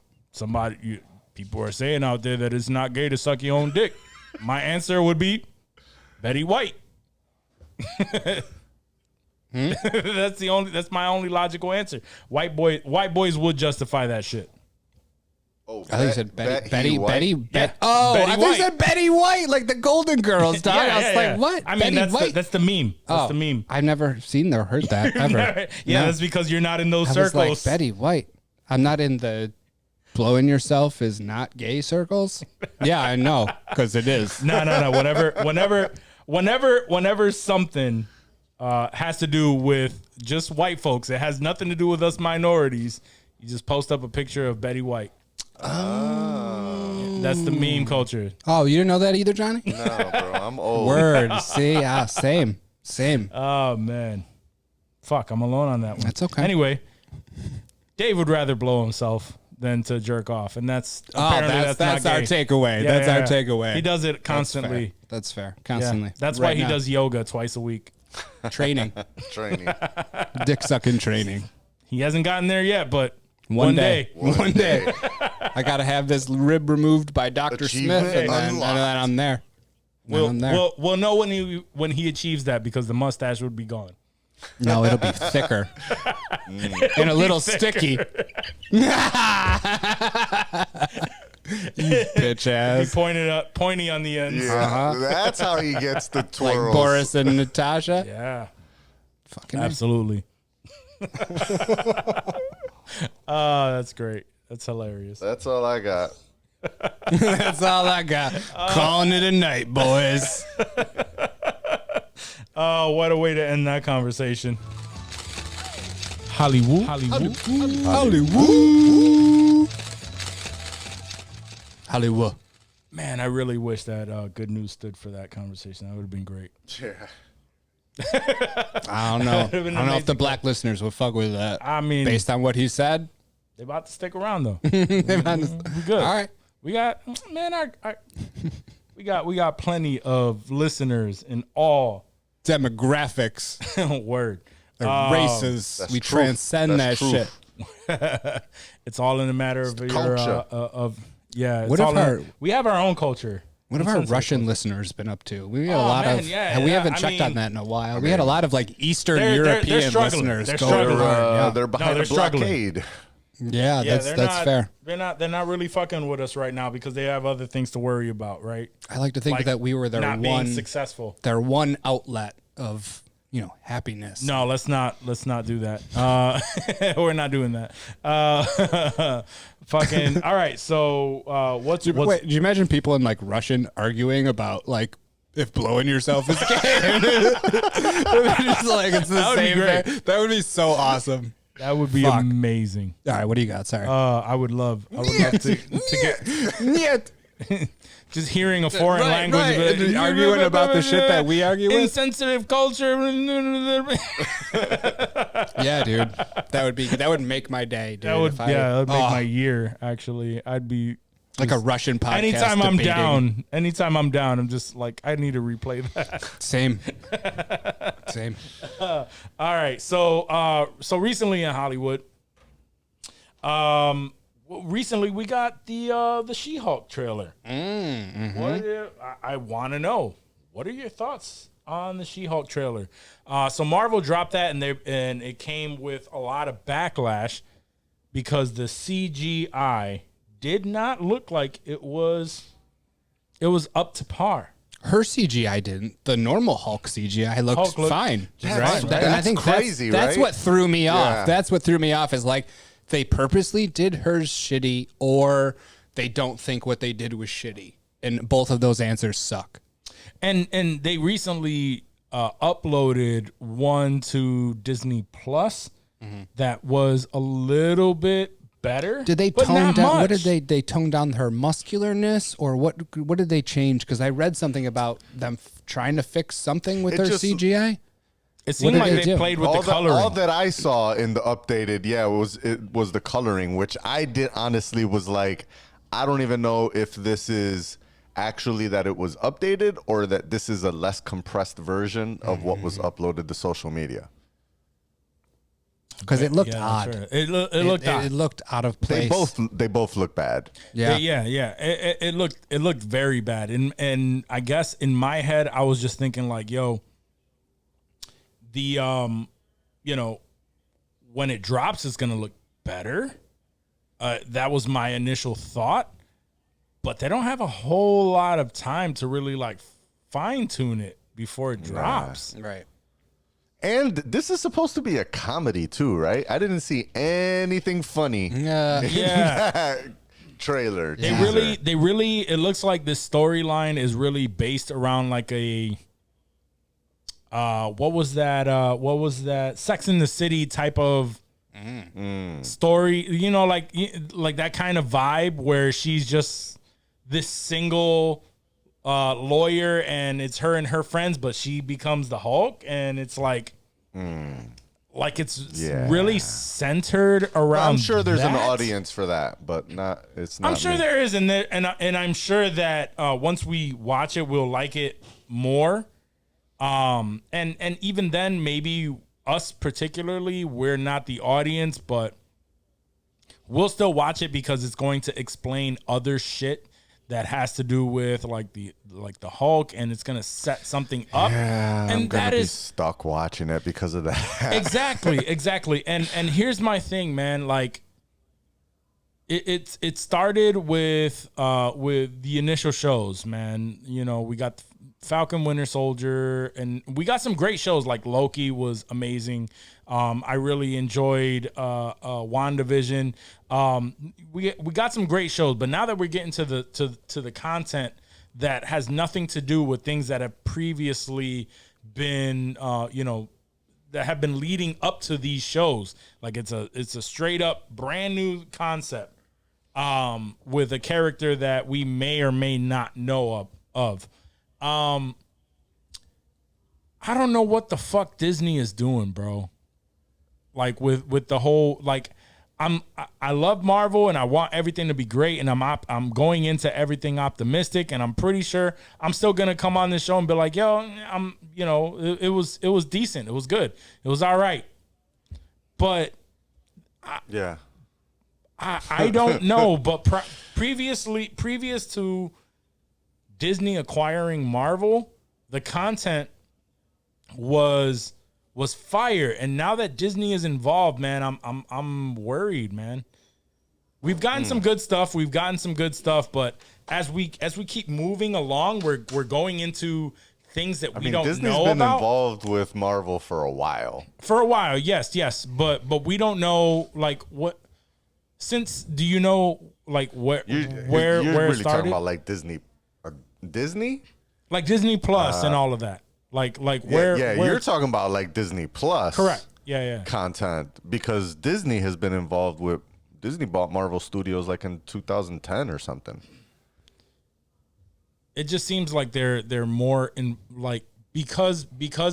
people are saying out there that it's not gay to suck your own dick. My answer would be Betty White. That's my only logical answer. White boys would justify that shit. Oh, I think you said Betty. Yeah. Oh, Betty I think White. you said Betty White, like the Golden Girls, dog. I was like, what? I mean, Betty White? that's the meme. That's the meme. I've never seen or heard that ever. Yeah, No. that's because you're not in those I circles. was like, Betty White. I'm not in the blowing yourself is not gay circles. Yeah, I know, because it is. No. Whenever something has to do with just white folks, it has nothing to do with us minorities. You just post up a picture of Betty White. Oh, that's the meme culture. Oh, you didn't know that either, Johnny? No, bro, I'm old. Word. See, same. Oh man, fuck, I'm alone on that one. That's okay. Anyway, Dave would rather blow himself than to jerk off, and that's apparently that's not our gay. takeaway. Yeah, That's our takeaway. He does it constantly. That's fair. Yeah. Constantly. That's Right why he now. does yoga twice a week. Training. Training. Dick sucking training. He hasn't gotten there yet, but One day. One day. I got to have this rib removed by Dr. Smith, Achievement and then unlocked. I'm there. I'm there. We'll know when he achieves that because the mustache would be gone. No, it'll be thicker and a little sticky. You bitch He ass. pointy on the ends. Yeah, that's how he gets the Like twirls. Boris and Natasha. Yeah, Fucking absolutely. Oh, that's great. That's hilarious. That's all I got. That's all I got. Calling it a night, boys. Oh, what a way to end that conversation. Hollywood. Hollywood. Man, I really wish that Good News stood for that conversation. That would have been great. Yeah. I don't know. I been don't know if amazing. the black listeners would fuck with that. I mean, Based on what he said. they about to stick around though. We good. All right. We got we got plenty of listeners in all Demographics, word. their races. That's We truth. transcend That's that truth. shit. It's all in a matter of your culture. yeah. It's What if all our- we have our own culture. What have our Russian listeners been up to? We had a Oh, lot man, of. yeah, we yeah, haven't I checked on mean- that in a while. We had a lot of like Eastern They're European struggling. listeners They're going struggling. hard. Yeah, They're behind they're the struggling. blockade. yeah, Yeah, that's not, fair. They're not really fucking with us right now because they have other things to worry about, right? I like to think Like that we were their not one, being successful. their one outlet of happiness. No, let's not do that. We're not doing that. Fucking all right. So what's Wait, do you imagine people in like Russian arguing about like if blowing yourself is gay? It's like it's the That would be same great. thing. That would be so awesome. that would be Fuck. amazing. All right, what do you got? Sorry. I would love to get just hearing a foreign language right. And arguing about the shit that we argue with. insensitive culture. Yeah, dude. That would make my day, dude. That would that would make Oh, my year. Actually, I'd be like a Russian podcast. Anytime I'm down, I'm just like I need to replay that. Same. All right, so recently in Hollywood, recently we got the She-Hulk trailer. I want to know, what are your thoughts on the She-Hulk trailer? So Marvel dropped that, and it came with a lot of backlash because the CGI did not look like it was up to par. Her CGI didn't. The normal Hulk CGI looked Hulk looked fine. That's- And I think crazy, that's right? what threw me off. Yeah. That's what threw me off is like they purposely did hers shitty or they don't think what they did was shitty. And both of those answers suck. And they recently uploaded one to Disney Plus that was a little bit better. Did they but tone not down? What much. did they tone down her muscularness, or what did they change? Because I read something about them trying to fix something with It their just- CGI. It seemed did like they they do? played with the all coloring. that I saw in the updated, it was the coloring, which I did honestly was like, I don't even know if this is actually that it was updated, or that this is a less compressed version of what was uploaded to social media? Because it looked Yeah, odd. sure. It looked odd. It looked out of place. They both look bad. Yeah. Yeah. It looked very bad. And I guess in my head, I was just thinking like, yo, the when it drops, it's gonna look better. That was my initial thought, but they don't have a whole lot of time to really like fine tune it before it drops. Right. And this is supposed to be a comedy too, right? I didn't see anything funny. Yeah. That trailer. They really, it looks like this storyline is really based around like a, what was that? Sex in the City type of story, like that kind of vibe where she's just this single lawyer and it's her and her friends, but she becomes the Hulk, and it's like it's really centered around. I'm sure there's an that. audience for that, but it's not. I'm sure there is, and I'm sure that once we watch it, we'll like it more. And even then, maybe us particularly, we're not the audience, but we'll still watch it because it's going to explain other shit that has to do with like the Hulk, and it's gonna set something up. Yeah, and I'm gonna that be is stuck watching it because of that. exactly. And here's my thing, man. Like it started with the initial shows, man. You know, we got Falcon Winter Soldier, and we got some great shows. Like Loki was amazing. I really enjoyed WandaVision. We got some great shows, but now that we're getting to the content that has nothing to do with things that have previously been that have been leading up to these shows, like it's a straight up brand new concept with a character that we may or may not know of. I don't know what the fuck Disney is doing, bro. Like with the whole, like, I love Marvel and I want everything to be great, and I'm going into everything optimistic, and I'm pretty sure I'm still gonna come on this show and be like, yo, it was decent, it was good, it was all right, but I don't know, but previous to Disney acquiring Marvel, the content was fire, and now that Disney is involved, man, I'm worried, man. We've gotten some good stuff, but as we keep moving along, we're going into things that we don't Disney's know been about. involved with Marvel for a while. Yes, but we don't know like what. Since do you know like where You're it really started? talking about like Disney, like Disney Plus and all of that. Like where? Yeah, where, you're talking about like Disney Plus. correct. Yeah. Content, because Disney has been involved with. Disney bought Marvel Studios like in 2010 or something. It just seems like they're more in like because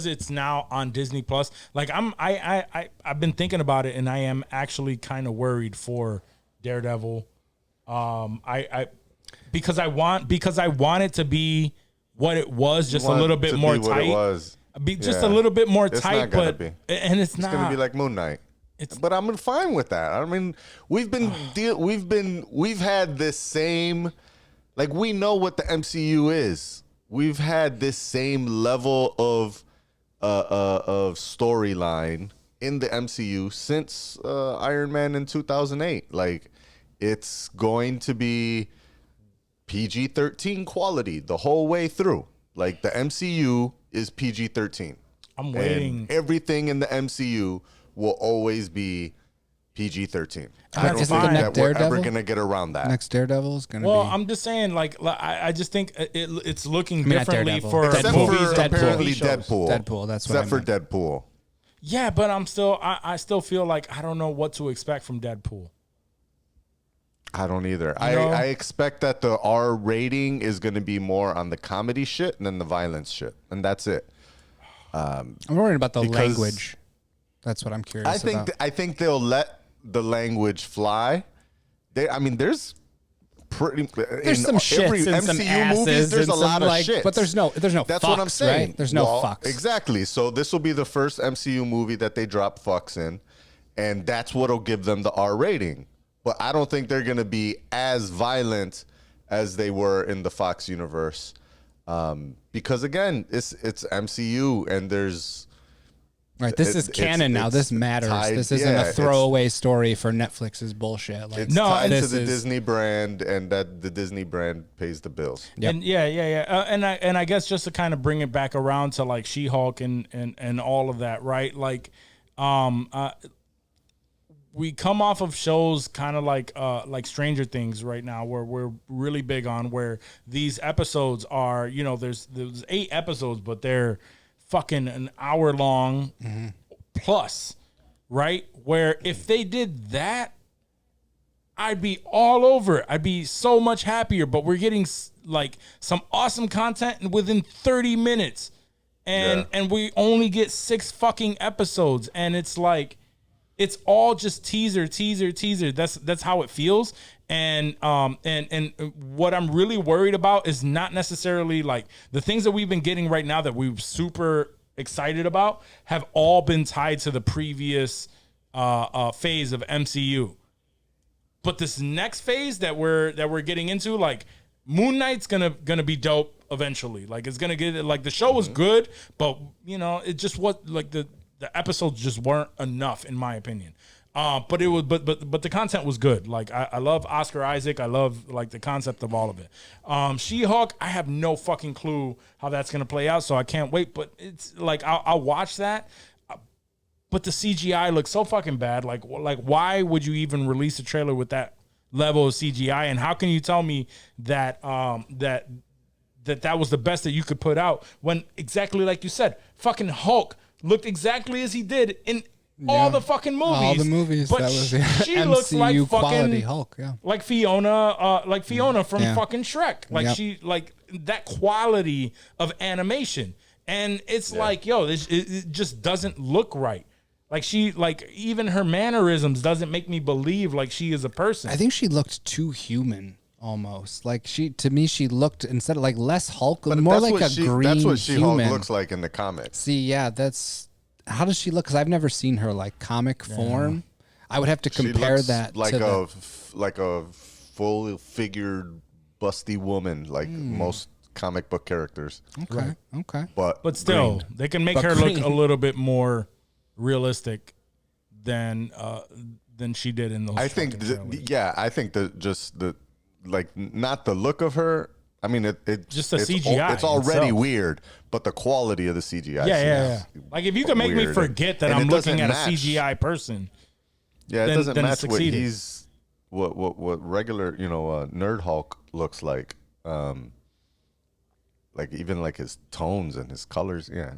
it's now on Disney Plus. Like I've been thinking about it, and I am actually kind of worried for Daredevil. Because I want it to be what it was, just a little bit more tight. What it was. Just a little bit more tight, but and it's not gonna be like Moon Knight. But I'm fine with that. I mean, we've had this same, like, we know what the MCU is. We've had this same level of storyline in the MCU since Iron Man in 2008. Like, it's going to be PG-13 quality the whole way through. Like, the MCU is PG-13. I'm waiting. And everything in the MCU will always be PG-13. I don't Isn't think the that next we're Daredevil? ever going to get around that. Next Daredevil is going to be. Well, I'm just saying, like, I just think it's looking not differently Daredevil. for Except movies for and apparently TV shows. Deadpool. That's what I Except for meant. Deadpool. Yeah, but I still feel like I don't know what to expect from Deadpool. I don't either. You know? I expect that the R rating is going to be more on the comedy shit than the violence shit. And that's it. I'm worried about the because language. That's what I'm curious about. I think they'll let the language fly. There's There's some shits and some asses there's and a lot some, of shits. but there's no That's fucks, what I'm saying. right? There's no fucks. Exactly. So this will be the first MCU movie that they drop fucks in, and that's what'll give them the R rating. But I don't think they're gonna be as violent as they were in the Fox universe, because again, it's MCU, and there's. Right, this is canon now. This matters. This isn't a throwaway story for Netflix's bullshit. Like, it's tied to the Disney brand, and that the Disney brand pays the bills. Yep. And and I guess just to kind of bring it back around to like She-Hulk and all of that, right? Like, we come off of shows kind of like Stranger Things right now, where we're really big on, where these episodes are, you know, there's 8 episodes, but they're fucking an hour long plus, right? Where if they did that, I'd be all over it. I'd be so much happier. But we're getting like some awesome content within 30 minutes, and we only get 6 fucking episodes, and it's like it's all just teaser. That's how it feels. And what I'm really worried about is not necessarily like the things that we've been getting right now that we're super excited about have all been tied to the previous phase of MCU. But this next phase that we're getting into, like Moon Knight's gonna be dope eventually. Like it's gonna get like the show was good, but you know it just what like the episodes just weren't enough in my opinion. But it was, but the content was good. Like I love Oscar Isaac. I love like the concept of all of it. She-Hulk, I have no fucking clue how that's gonna play out, so I can't wait. But it's like I'll watch that. But the CGI looks so fucking bad. Like why would you even release a trailer with that level of CGI? And how can you tell me that that was the best that you could put out when exactly like you said, fucking Hulk looked exactly as he did in all the fucking movies. All the movies. But that was she MCU looks like quality fucking Hulk. Yeah. like Fiona from fucking Shrek. Like she like that quality of animation. And it's like, yo, it just doesn't look right. Like she, like even her mannerisms doesn't make me believe like she is a person. I think she looked too human almost. Like to me, she looked instead of like less Hulk, but more like a green That's what She-Hulk human. looks like in the comics. See, yeah, how does she look? Because I've never seen her like comic form. I would have to compare that like to like a full figured busty woman, like most comic book characters. Okay, okay. But still, they can make her look a little bit more realistic than she did in those. I think, I think the like not the look of her. I mean, it just the CGI. It's already itself. weird, but the quality of the CGI. Yeah. Like if you can make me forget that I'm looking at a CGI person. Yeah, it doesn't match what he's what regular Nerd Hulk looks like. Like even like his tones and his colors. Yeah,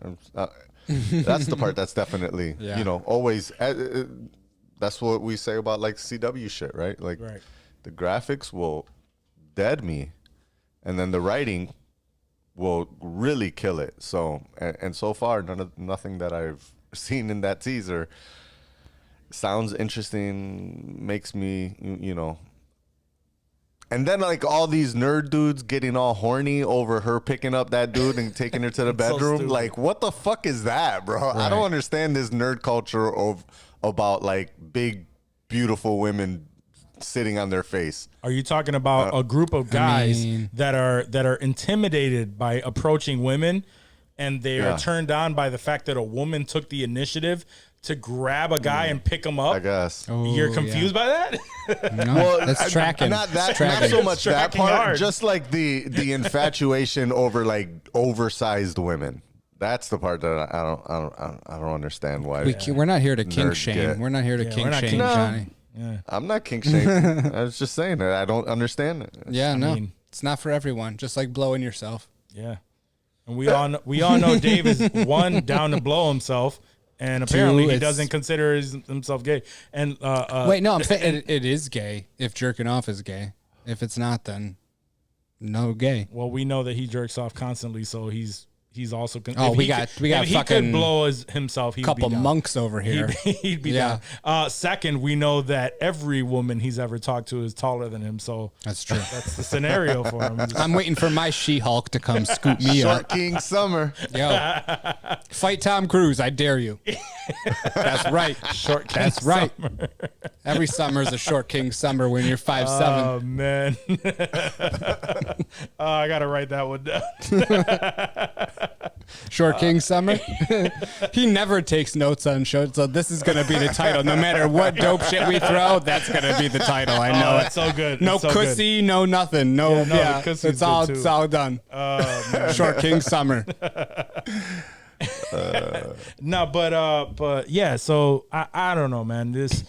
that's the part that's definitely always. That's what we say about like CW shit, right? Like the graphics will dead me. And then the writing will really kill it. So and so far, nothing that I've seen in that teaser sounds interesting. Makes me, And then like all these nerd dudes getting all horny over her picking up that dude and taking her to the bedroom. So like, what the fuck is that, bro? Right. I don't understand this nerd culture about like big, beautiful women sitting on their face. Are you talking about a group of guys that are intimidated by approaching women, and they are turned on by the fact that a woman took the initiative to grab a guy and pick him up? I guess. You're confused by that? No, well, that's tracking. Not so much that part. Hard. Just like the infatuation over like oversized women. That's the part that I don't understand why. We're not here to kink shame. We're not here to kink shame, Johnny. Yeah. I'm not kink shaming. I was just saying that I don't understand it. Yeah, it's not for everyone. Just like blowing yourself. Yeah, and we all know Dave is one down to blow himself, and apparently he doesn't consider himself gay. And wait, no, I'm saying it is gay if jerking off is gay. If it's not, then no gay. Well, we know that he jerks off constantly, so he's he's also. We got if he fucking could blow himself. He'd couple be down. monks over here. He'd be down. Second, we know that every woman he's ever talked to is taller than him, so That's true. that's the scenario for him. I'm waiting for my She-Hulk to come scoop me Short up. King Summer. Yo, fight Tom Cruise. I dare you. That's right. Short King That's right. Summer. Every summer is a Short King Summer when you're 5'7". Oh man, I gotta write that one down. Short King Summer. He never takes notes on shows, so this is gonna be the title. No matter what dope shit we throw, that's gonna be the title. I know It's so good. No It's so cussy, no nothing. No, the cussy's it's all good, too. it's all done. Short King Summer. No, but yeah. So I don't know, man. This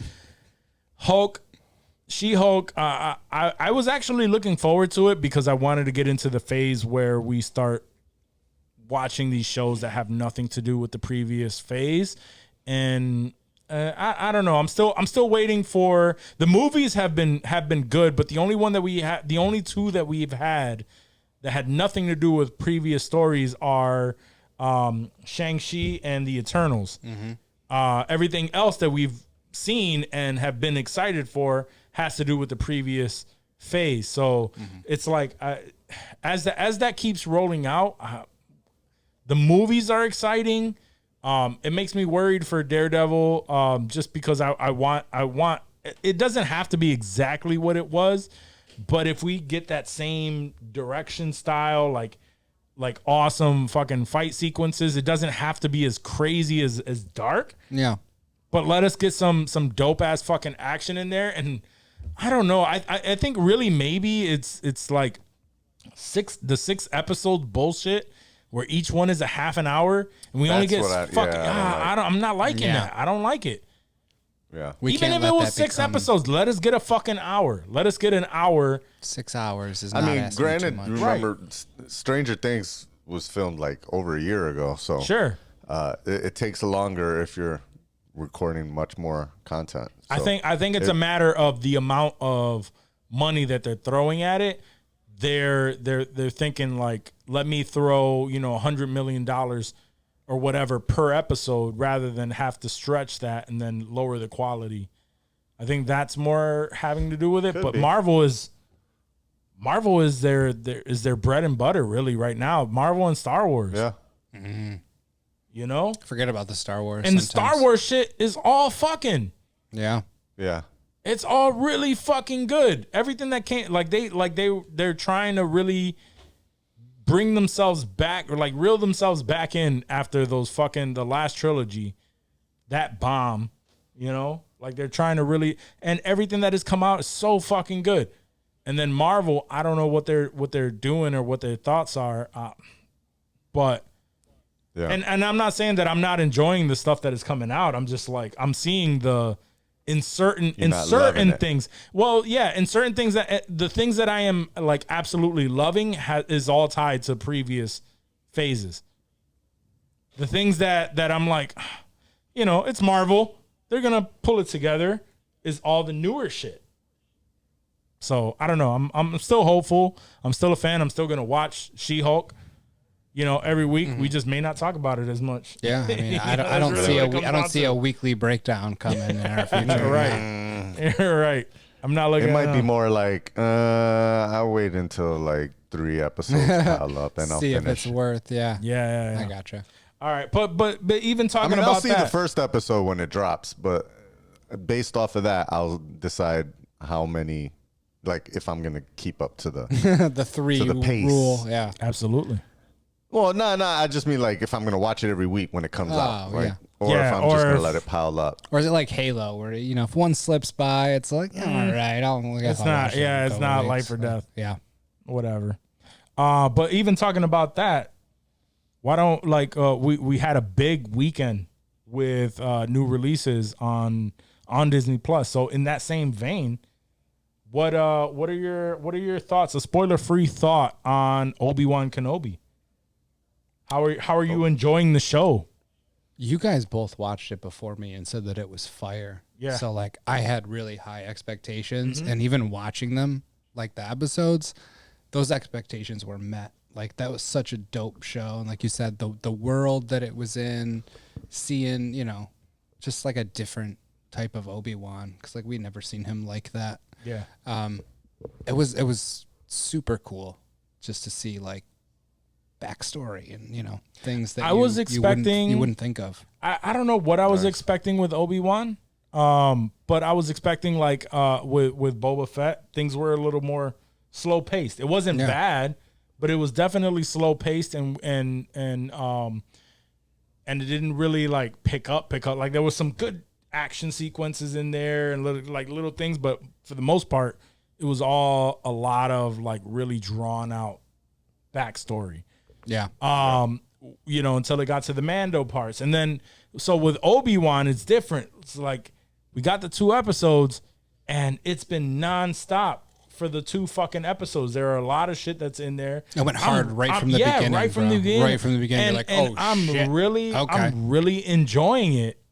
She-Hulk. I was actually looking forward to it because I wanted to get into the phase where we start watching these shows that have nothing to do with the previous phase, and I don't know. I'm still waiting for the movies. Have been good, but the only two that we've had that had nothing to do with previous stories are Shang-Chi and the Eternals. Everything else that we've seen and have been excited for has to do with the previous phase. So it's like as that keeps rolling out, the movies are exciting. It makes me worried for Daredevil, just because I want. It doesn't have to be exactly what it was, but if we get that same direction style, like awesome fucking fight sequences, it doesn't have to be as crazy as dark. Yeah. But let us get some dope ass fucking action in there. And I don't know. I think really maybe it's like the 6 episode bullshit where each one is a half an hour and we only get fucking. I'm not liking that. I don't like it. Yeah. Even if it was 6 episodes, let us get a fucking hour. Let us get an hour. 6 hours is. I not mean, asking granted, too much. remember, Stranger Things was filmed like over a year ago, so Sure. It takes longer if you're recording much more content. I think it's a matter of the amount of money that they're throwing at it. They're thinking like, let me throw $100 million or whatever per episode rather than have to stretch that and then lower the quality. I think that's more having to do with it. But Marvel is their bread and butter really right now. Marvel and Star Wars. Yeah. Forget about the Star Wars. And sometimes. the Star Wars shit is all fucking. Yeah. Yeah. It's all really fucking good. Everything that came, they're trying to really bring themselves back or like reel themselves back in after those fucking the last trilogy, that bomb, like they're trying to really, and everything that has come out is so fucking good. And then Marvel, I don't know what they're doing or what their thoughts are, but. Yeah. And I'm not saying that I'm not enjoying the stuff that is coming out. I'm just like I'm seeing in certain things. Well, yeah, in certain things that the things that I am like absolutely loving is all tied to previous phases. The things that I'm like, it's Marvel. They're gonna pull it together. Is all the newer shit. So I don't know. I'm still hopeful. I'm still a fan. I'm still gonna watch She-Hulk. Every week we just may not talk about it as much. Yeah, I mean, I don't see a weekly breakdown coming in our future. Right, you're right. I'm not looking. It might be more like I'll wait until like 3 episodes pile up and I'll see finish. if it's worth. Yeah. I gotcha. All right, but even talking about I'll see that, the first episode when it drops, but based off of that, I'll decide how many, like if I'm gonna keep up to the the 3 to the pace. rule. Yeah, absolutely. Well, no, I just mean like if I'm gonna watch it every week when it comes out, like, or if I'm just gonna let it pile up. Or is it like Halo, where if one slips by, it's like all right, it's not. Yeah, it's not life or death. Yeah, whatever. But even talking about that, why don't we had a big weekend with new releases on Disney Plus. So in that same vein, what are your thoughts? A spoiler-free thought on Obi-Wan Kenobi. How are you enjoying the show? You guys both watched it before me and said that it was fire. Yeah. So like I had really high expectations, and even watching them, like the episodes, those expectations were met. Like that was such a dope show, and like you said, the world that it was in, seeing just like a different type of Obi-Wan, because like we'd never seen him like that. Yeah. It was super cool just to see like backstory and things that I was expecting you wouldn't think of. I don't know what I was expecting with Obi-Wan, but I was expecting like with Boba Fett, things were a little more slow paced. It wasn't bad, but it was definitely slow paced and it didn't really like pick up. Like there was some good action sequences in there and little things, but for the most part, it was all a lot of like really drawn out backstory. Yeah. Until it got to the Mando parts. And then, so with Obi-Wan, it's different. It's like, we got the 2 episodes, and it's been nonstop for the 2 fucking episodes. There are a lot of shit that's in there. It went hard right from the beginning. Right from the beginning. Right from the beginning. And, you're like, I'm really enjoying it.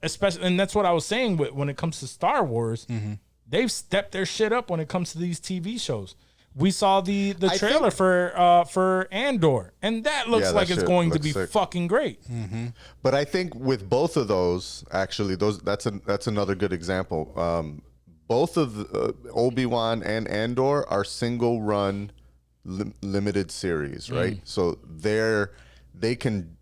Especially, and that's what I was saying when it comes to Star Wars. Mm-hmm. They've stepped their shit up when it comes to these TV shows. We saw the trailer for Andor, and that looks like it's going to be fucking great. Mm-hmm. But I think with both of those, actually, that's another good example. Both of the, Obi-Wan and Andor are single run limited series, right? So they can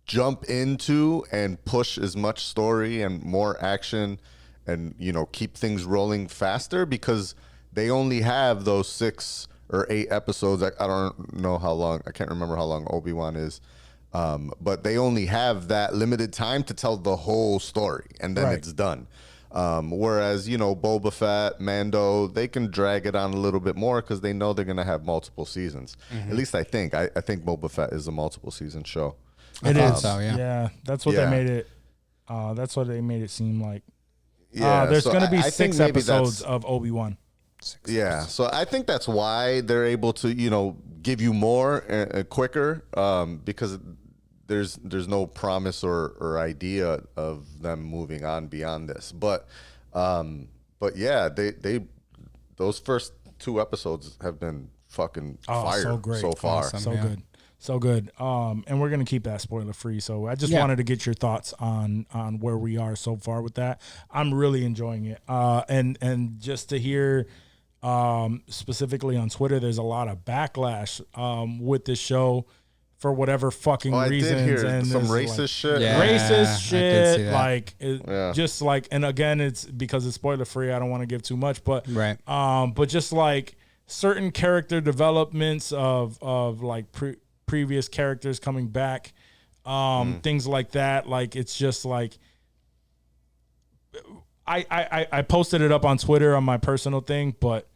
jump into and push as much story and more action, and keep things rolling faster because they only have those 6 or 8 episodes. I don't know how long. I can't remember how long Obi-Wan is. But they only have that limited time to tell the whole story, and then it's done. Whereas, Boba Fett, Mando, they can drag it on a little bit more because they know they're going to have multiple seasons. Mm-hmm. At least I think. I think Boba Fett is a multiple season show. It is. So, yeah. That's what they made it. That's what they made it seem like. Yeah, there's going to be 6 episodes of Obi-Wan. Yeah, so I think that's why they're able to, give you more quicker, because there's no promise or idea of them moving on beyond this. But yeah, they those first 2 episodes have been fucking fire so great. So far. Awesome, so good. And we're gonna keep that spoiler free. So I just wanted to get your thoughts on where we are so far with that. I'm really enjoying it. And just to hear. Specifically on Twitter, there's a lot of backlash with this show for whatever fucking reasons. I did hear and some racist shit. Yeah, racist shit. Like, just like, and again, it's because it's spoiler free. I don't want to give too much, but but just like certain character developments of like previous characters coming back, things like that. Like, it's just like. I posted it up on Twitter on my personal thing, but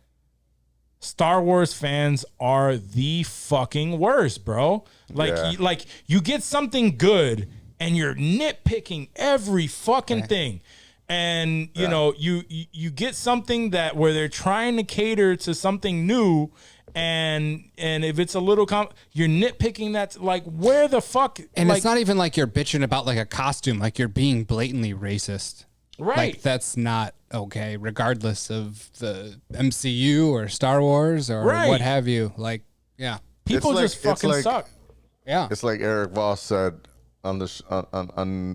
Star Wars fans are the fucking worst, bro. Like you get something good and you're nitpicking every fucking thing. And you get something that where they're trying to cater to something new, and if it's a little you're nitpicking that, like, where the fuck. And it's not even like you're bitching about like a costume, like you're being blatantly racist. Right. Like, that's not okay, regardless of the MCU or Star Wars or what have you. Like, yeah. People just fucking suck. Yeah. It's like Eric Voss said on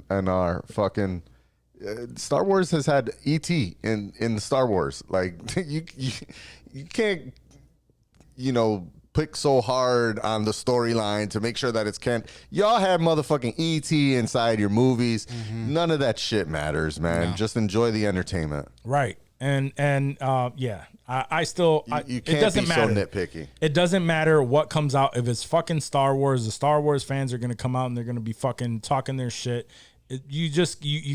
our fucking Star Wars has had E.T. in Star Wars. Like, you can't, pick so hard on the storyline to make sure that it's y'all have motherfucking E.T. inside your movies. Mm-hmm. None of that shit matters, man. No. Just enjoy the entertainment. Right. And I still you can't it doesn't be matter. So nitpicky. It doesn't matter what comes out. If it's fucking Star Wars, the Star Wars fans are gonna come out and they're gonna be fucking talking their shit. You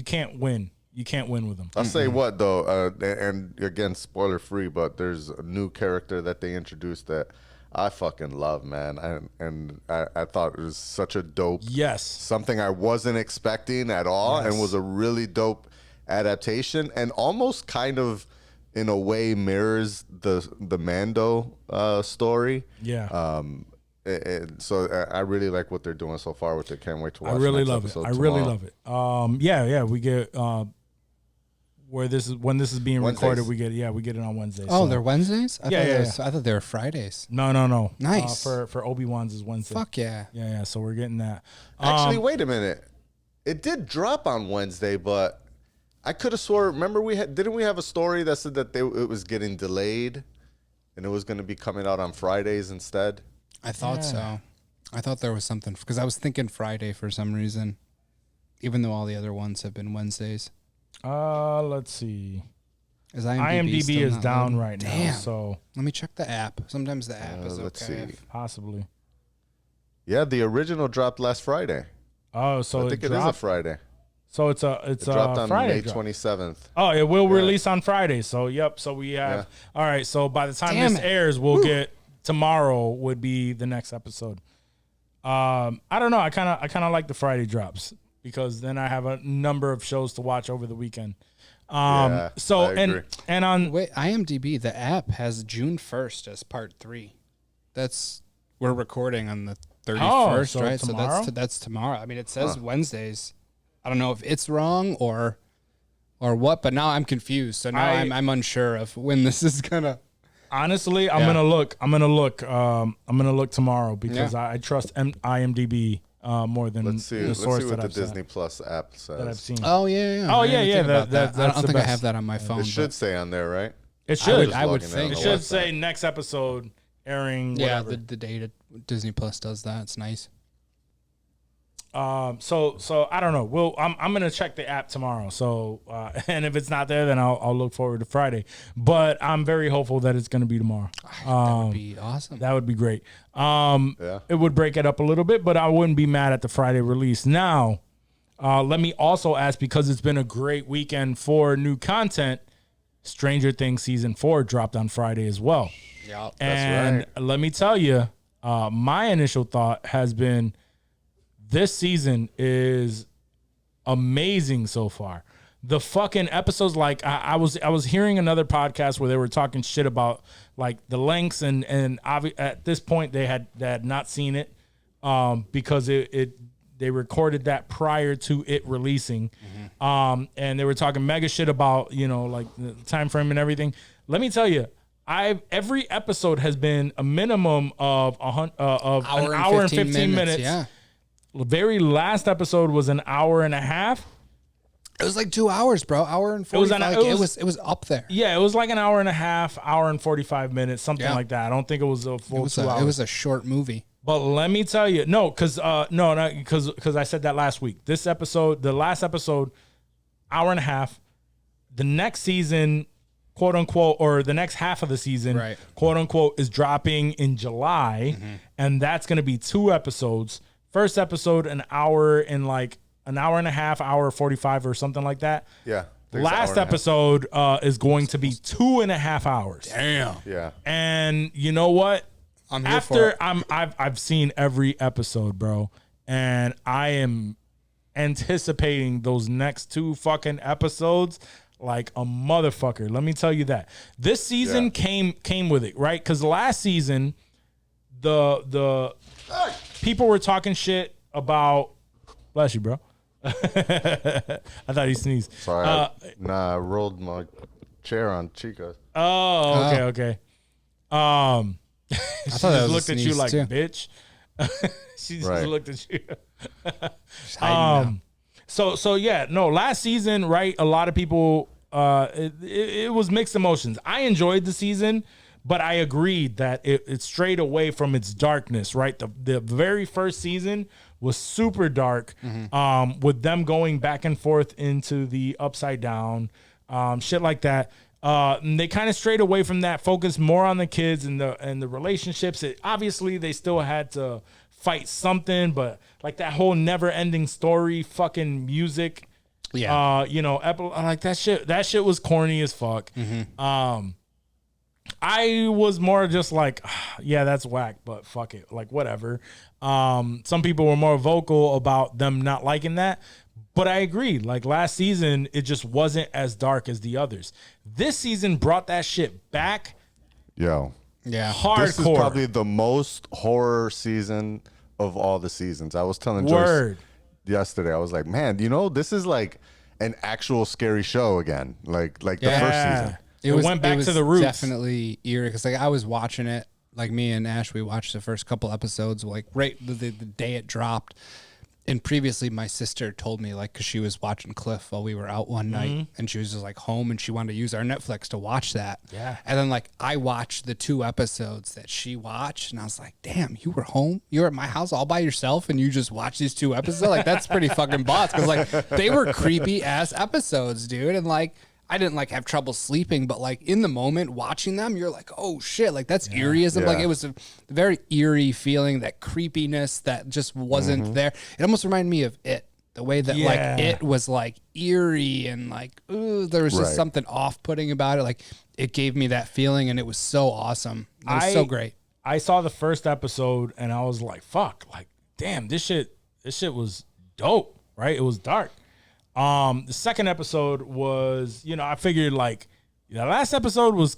can't win. You can't win with them. I'll say what though, and again, spoiler free, but there's a new character that they introduced that I fucking love, man. I thought it was such a dope, something I wasn't expecting at all, and was a really dope adaptation, and almost kind of in a way mirrors the Mando story. Yeah. So I really like what they're doing so far with it. Can't wait to watch. I really love it. I really love it. We get when this is being Wednesdays. recorded, we get it on Wednesdays. Oh, so. they're Wednesdays? I Yeah, thought they were Fridays. No. Nice. For Obi-Wan's is Wednesday. Fuck yeah. Yeah. So we're getting that. Actually, wait a minute. It did drop on Wednesday, but I could have swore. Remember, didn't we have a story that said that it was getting delayed, and it was going to be coming out on Fridays instead? I thought so. I thought there was something because I was thinking Friday for some reason, even though all the other ones have been Wednesdays. Let's see. Is IMDb is down loading? right now. Damn. So let me check the app. Sometimes the app is let's okay. see. possibly. Yeah, the original dropped last Friday. Oh, so I think it is a Friday. So it's It dropped on Friday May drop. 27th. Oh, it will release on Friday. So yep. So we have. All right. So by the time Damn this it. airs, we'll get tomorrow would be the next episode. I don't know. I kind of like the Friday drops because then I have a number of shows to watch over the weekend. So I agree. and on Wait, IMDb, the app has June 1st as part 3. We're recording on the 31st, so right? tomorrow? So that's tomorrow. I mean, it says Wednesdays. I don't know if it's wrong or what, but now I'm confused. So now I'm unsure of when this is gonna. honestly, I'm gonna look tomorrow because I trust IMDb more than Let's see. the Let's source see what that the I've Disney Plus app says. that I've seen. Oh yeah. Oh, I yeah, didn't yeah, think about that- I that's don't the think I best. have that on my phone. It should but- say on there, right? It should. I would Logging in think. on It the should website. say next episode airing. Yeah, Whatever. the day that Disney Plus does that. It's nice. So I don't know. I'm gonna check the app tomorrow. So and if it's not there, then I'll look forward to Friday. But I'm very hopeful that it's gonna be tomorrow. That would be awesome. That would be great. It would break it up a little bit, but I wouldn't be mad at the Friday release. Now, let me also ask, because it's been a great weekend for new content, Stranger Things season 4 dropped on Friday as well. Yeah, And let me tell you, my initial thought has been this season is amazing so far. The fucking episodes, like I was hearing another podcast where they were talking shit about like the lengths and at this point they had not seen it because they recorded that prior to it releasing, and they were talking mega shit about like the time frame and everything. Let me tell you, every episode has been a minimum of an hour and 15 minutes. Yeah. The very last episode was an hour and a half. It was like 2 hours, bro. Hour and 45. It was up there. Yeah, it was like an hour and a half, hour and 45 minutes, something like that. I don't think it was a full 2 hours. It was a short movie. But let me tell you, because I said that last week. The last episode, hour and a half. The next season, quote unquote, or the next half of the season, right, quote unquote, is dropping in July, and that's going to be 2 episodes. First episode, an hour and a half, hour 45 or something like that. Yeah. Last episode is going to be 2.5 hours. Damn. Yeah. And you know what? I'm here for it. I've seen every episode, bro, and I am anticipating those next 2 fucking episodes like a motherfucker. Let me tell you that. This season came with it, right? Because last season, the people were talking shit about. Bless you, bro. I thought he sneezed. Sorry. I rolled my chair on Chica. Oh, okay. She thought that just was a looked at you sneeze, like, too. bitch. She just looked at you. So yeah, no, last season, right? A lot of people, it was mixed emotions. I enjoyed the season, but I agreed that it strayed away from its darkness, right? The very first season was super dark, with them going back and forth into the upside down, shit like that. And they kind of strayed away from that, focused more on the kids and the relationships. Obviously, they still had to fight something, but like that whole never-ending story, fucking music, like that shit. That shit was corny as fuck. I was more just like, yeah, that's whack, but fuck it, like whatever. Some people were more vocal about them not liking that. But I agree. Like last season, it just wasn't as dark as the others. This season brought that shit back. Yo. Yeah. Hardcore. This is probably the most horror season of all the seasons. I was telling Joyce yesterday, I was like, man, this is like an actual scary show again, like the first season. It went back to the roots. Definitely eerie because like I was watching it, like me and Ash, we watched the first couple episodes like right the day it dropped. And previously, my sister told me, like, because she was watching Cliff while we were out one night, and she was just, like, home, and she wanted to use our Netflix to watch that. Yeah. And then, like, I watched the 2 episodes that she watched, and I was like, damn, you were home? You were at my house all by yourself, and you just watched these 2 episodes? Like, that's pretty fucking boss, because, like, they were creepy-ass episodes, dude. And, like, I didn't, like, have trouble sleeping, but, like, in the moment watching them, you're like, oh, shit, like, that's eerieism. Like, it was a very eerie feeling, that creepiness that just wasn't there. It almost reminded me of It, the way that, like, It was, like, eerie and, like, ooh, there was just something off-putting about it. Like, it gave me that feeling, and it was so awesome. It was so great. I saw the first episode, and I was like, fuck, like, damn, this shit was dope, right? It was dark. The second episode was, I figured like the last episode was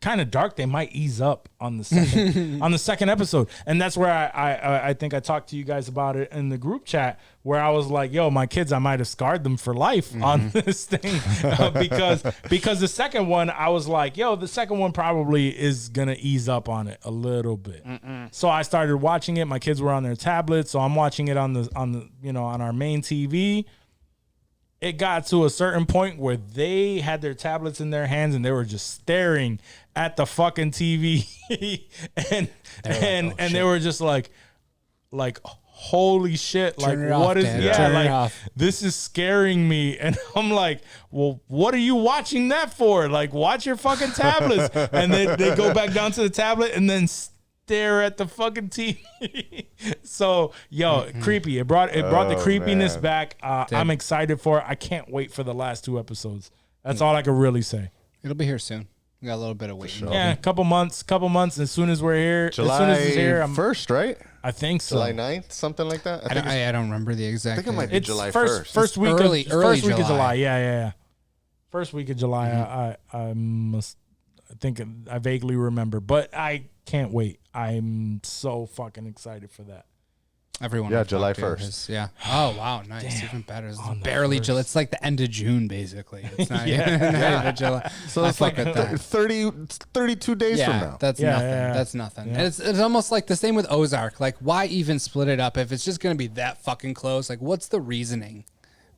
kind of dark. They might ease up on the second on the second episode, and that's where I think I talked to you guys about it in the group chat where I was like, yo, my kids, I might have scarred them for life on this thing because the second one I was like, yo, the second one probably is gonna ease up on it a little bit. So I started watching it. My kids were on their tablets, so I'm watching it on our main TV. It got to a certain point where they had their tablets in their hands and they were just staring at the fucking TV and they were just like holy shit, like what is this is scaring me. And I'm like, well, what are you watching that for? Like, watch your fucking tablets. And then they go back down to the tablet and then stare at the fucking TV. So, creepy. It brought the creepiness back. I'm excited for it. I can't wait for the last 2 episodes. That's all I can really say. It'll be here soon. We got a little bit of waiting. Yeah, a couple months. As soon as we're here, July as soon as it's here, I'm 1st, right? I think so. July 9th, something like that. I don't remember the exact. I think it might be July 1st. First week early of July. July. Yeah. First week of July. I think I vaguely remember, but I can't wait. I'm so fucking excited for that. Everyone. Yeah, July 1st. Yeah. Oh wow, nice. Even better. It's barely July. It's like the end of June, basically. It's not even July. So it's like 32 days from now. That's nothing. That's nothing. Yeah. And it's almost like the same with Ozark. Like, why even split it up if it's just going to be that fucking close? Like, what's the reasoning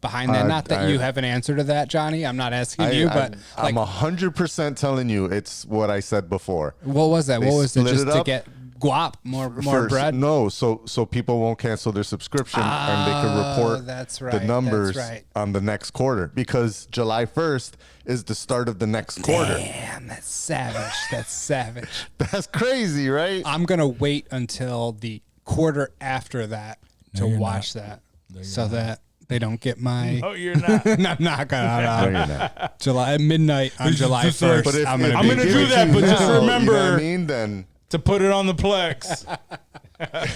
behind that? Not that you have an answer to that, Johnny. I'm not asking you, but I'm 100% telling you it's what I said before. What was that? What was it? Just to get guap, more bread? No, so people won't cancel their subscription and they can report the numbers on the next quarter, because July 1st is the start of the next quarter. Damn, that's savage. That's savage. That's crazy, right? I'm going to wait until the quarter after that to watch that so that they don't get my. No, you're not. I'm not gonna. No, you're not. July at midnight on July 1st. I'm gonna do that, but just remember. You know what I mean? Then to put it on the Plex.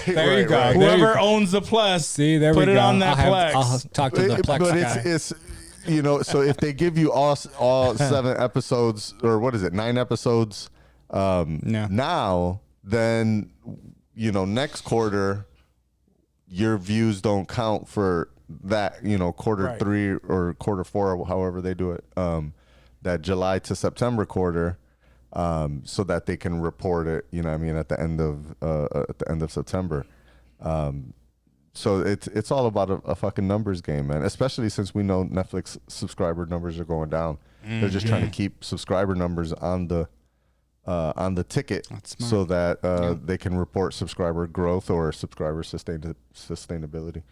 There you go. Whoever owns the Plex, see, there put we it go. on that Plex. I'll talk to the Plex but guy. it's so if they give you all 7 episodes, or what is it, 9 episodes now, then next quarter your views don't count for that, quarter 3 or quarter 4, however they do it, that July to September quarter, so that they can report it, at the end of September. So it's all about a fucking numbers game, man. Especially since we know Netflix subscriber numbers are going down. They're just trying to keep subscriber numbers on the ticket, so that they can report subscriber growth or subscriber sustainability.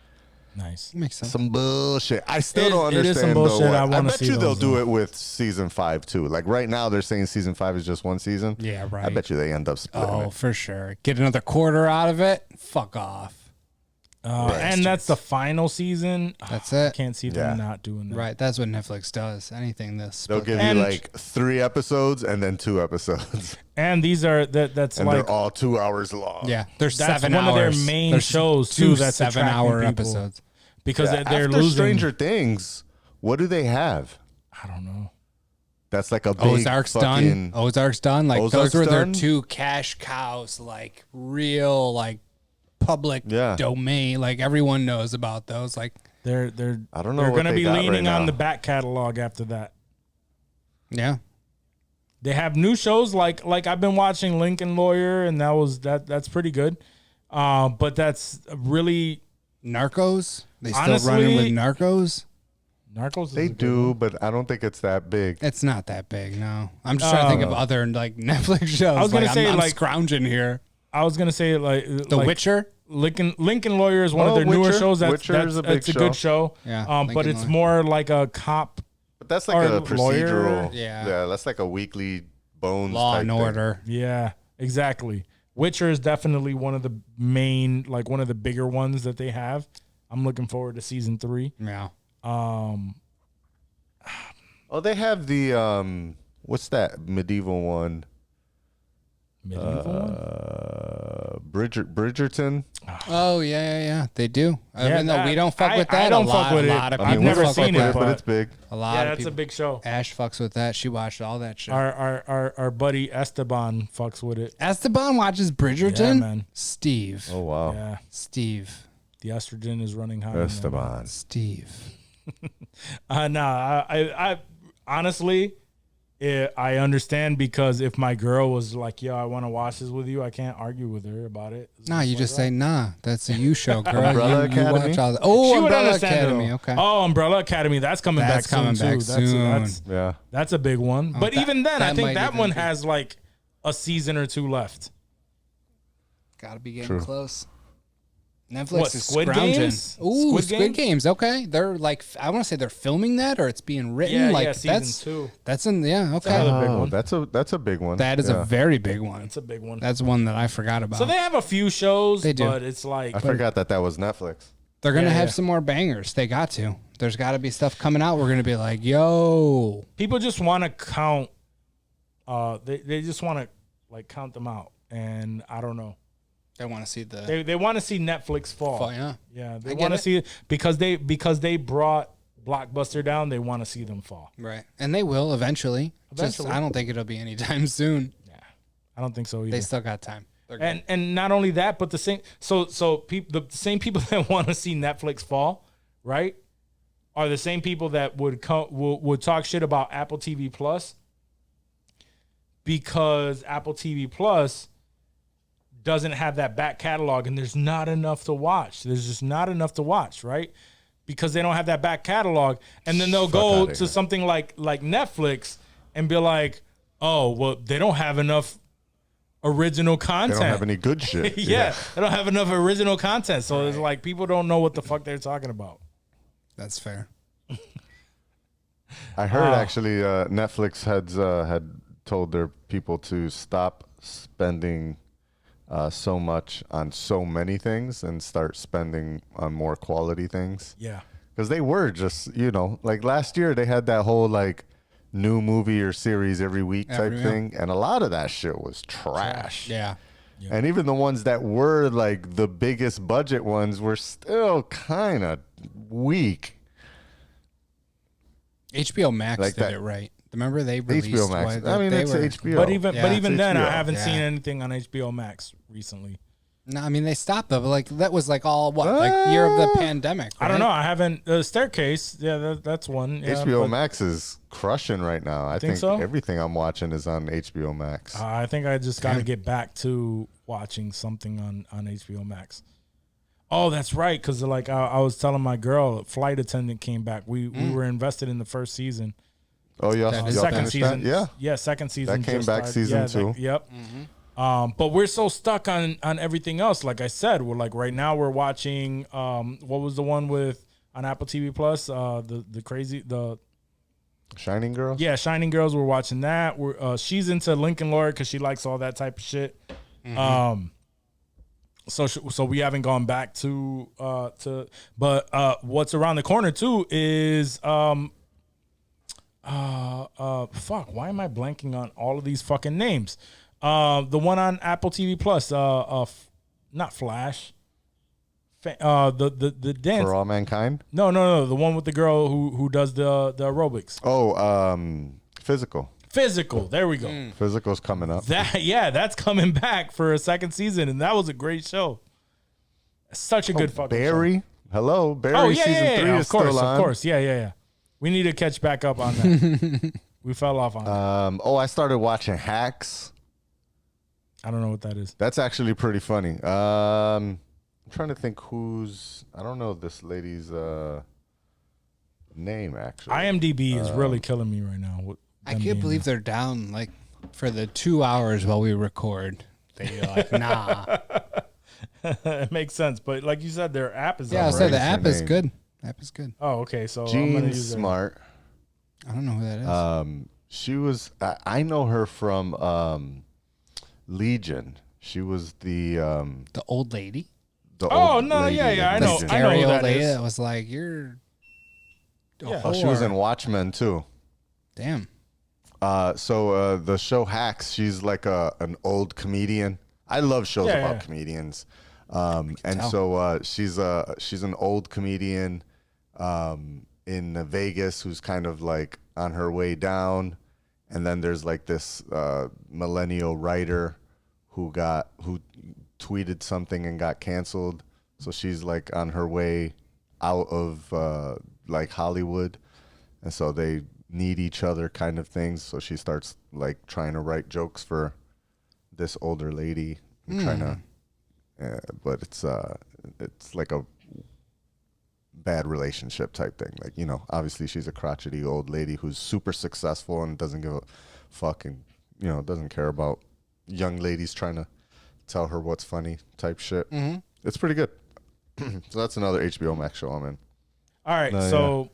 Nice. Makes sense. Some bullshit. I still don't understand. It is some bullshit. Though. I bet you they'll do it with season 5 too. Like right now, they're saying season 5 is just 1 season. Yeah, right. I bet you they end up splitting it. For sure. Get another quarter out of it. Fuck off. And that's the final season. That's it. I can't see them not doing that. Right. That's what Netflix does. Anything this. They'll give you like 3 episodes and then 2 episodes. And these are that's and like they're all 2 hours long. Yeah, there's that's 7 one hours. of their main there's shows two too. That's 7-hour episodes. Because they're after losing. Stranger Things, what do they have? I don't know. That's like a big Ozark's done. Ozark's done. Like Ozark's those were their done? 2 cash cows, like real, like public domain. Like everyone knows about those. Like They're I don't know They're what going to they be got leaning right on now. the back catalog after that. Yeah. They have new shows like I've been watching Lincoln Lawyer, and that's pretty good. But that's really Narcos. They still Honestly, running with Narcos. Narcos. They do, but I don't think it's that big. It's not that big, no. I'm just trying to think of other like Netflix shows. I was gonna say, I'm like- scrounging here. I was gonna say The Witcher. Lincoln Lawyer is one of their newer Witcher. shows. Witcher is a big it's a good show. Yeah, but Lincoln it's Lawyer. more like a cop. But that's like Or a procedural. lawyer. Yeah. That's like a weekly Bones Law type and thing. Order. Yeah, exactly. Witcher is definitely one of the main, like one of the bigger ones that they have. I'm looking forward to season 3. Yeah. Oh, they have the what's that medieval one? Medieval one? Bridgerton. Oh yeah. They do. Yeah, Even though we don't fuck with I that. don't a fuck lot, with a it. lot of I've people never fuck seen with it, but it's big. A lot Yeah, of that's people. a big show. Ash fucks with that. She watched all that shit. Our buddy Esteban fucks with it. Esteban watches Bridgerton. Yeah, man. Steve. Oh wow, Yeah, Steve. the estrogen is running high. in there. Esteban. Steve. No, I honestly, I understand, because if my girl was like, "Yo, I want to watch this with you," I can't argue with her about it. It's Nah, you like, just "Right." say nah. That's a you show, girl. Umbrella you Academy? watch all the, oh, She would Umbrella understand it, Academy. though. Okay. Oh, Umbrella Academy. That's coming That's back coming soon back too. soon. Yeah. That's a big one. But that- even then, I that think might that even one be- has like a season or 2 left. Gotta be getting True. close. Netflix What, is Squid scrounging. Games? Ooh, Squid Squid Games? Games. Okay, they're like, I want to say they're filming that, or it's being written. Yeah, like yeah, season that's 2. That's in okay. another big Oh, one. that's a big one. That is Yeah. a very big one. It's a big one. That's one that I forgot about. So they have a few shows, They do. but it's like I forgot that was Netflix. They're gonna Yeah, have yeah. some more bangers. They got to. There's got to be stuff coming out. We're gonna be like, yo, people just want to count. They just want to like count them out, and I don't know. they want to see the. They want to see Netflix fall. Yeah. Yeah, they I get want to it. see it because they brought Blockbuster down. They want to see them fall. Right, and they will eventually. Eventually. I don't think it'll be anytime soon. I don't think so either. They still got time. They're good. And not only that, but the same the same people that want to see Netflix fall, right, are the same people that would talk shit about Apple TV Plus, because Apple TV Plus doesn't have that back catalog, and there's not enough to watch. There's just not enough to watch, right? Because they don't have that back catalog, and then they'll go outta to here. something like Netflix and be like, "Oh, well, they don't have enough original They content." don't have any good shit. yeah, they don't have enough original content, so it's like people don't know what the fuck they're talking about. That's fair. I heard actually Netflix had told their people to stop spending so much on so many things and start spending on more quality things. Yeah, Because they were just, like last year they had that whole like new movie or series every week type Every- thing. And a lot of that shit was trash. Yeah. And even the ones that were like the biggest budget ones were still kind of weak. HBO Max Like did that. it right. Remember they released HBO Max. what- I mean, they it's were- HBO. but even Yeah, even it's then, I HBO. haven't Yeah. seen anything on HBO Max recently. No, I mean they stopped though. But like that was like all like year of the pandemic. I don't right? know. I haven't. Staircase, yeah, that's one. Yeah, HBO but, Max is crushing right now. I Think think so? everything I'm watching is on HBO Max. I think I just got to get back to watching something on HBO Max. Oh, that's right. Because like I was telling my girl, Flight Attendant came back. We were invested in the first season. Oh, y'all, That y'all is Second finished season, that? Yeah. second season. That came just back started. season 2. Yep. But we're so stuck on everything else. Like I said, we're like right now we're watching. What was the one with on Apple TV Plus? The Shining Girls? Shining Girls. We're watching that. She's into Lincoln Lawyer because she likes all that type of shit. So we haven't gone back to. But what's around the corner too is fuck. Why am I blanking on all of these fucking names? The one on Apple TV Plus. Not Flash. The dance. For All Mankind? No. The one with the girl who does the aerobics. Oh, Physical. Physical. There we go. Physical's coming up. That's coming back for a second season, and that was a great show. Such a good fucking Barry? show. Hello, Barry. Oh yeah, season 3 is of course, still on. of course, yeah. We need to catch back up on that. We fell off on that. I started watching Hacks. I don't know what that is. That's actually pretty funny. I'm trying to think I don't know this lady's name actually. IMDb is really killing me right now. I can't believe they're down like for the 2 hours while we record. They're like, nah. It makes sense, but like you said, their app is Yeah, I up, said right? the app is good. App is good. Oh, okay. So I'm Jean gonna use Smart. I don't know who that is. She was. I know her from Legion. She was the old lady. Oh no, lady yeah, in I know. Legion. I know who Scary that old lady is. that was like, you're. Yeah. Oh, she was in Watchmen too. Damn. So the show Hacks, she's like an old comedian. I love shows about comedians. And so she's an old comedian in Vegas who's kind of like on her way down. And then there's like this millennial writer who tweeted something and got canceled. So she's like on her way out of like Hollywood. And so they need each other kind of things. So she starts like trying to write jokes for this older lady and trying to, but it's like a bad relationship type thing. Like, you know, obviously she's a crotchety old lady who's super successful and doesn't give a fuck and, you know, doesn't care about young ladies trying to tell her what's funny type shit. Mm-hmm. It's pretty good. So that's another HBO Max show I'm in. All right, so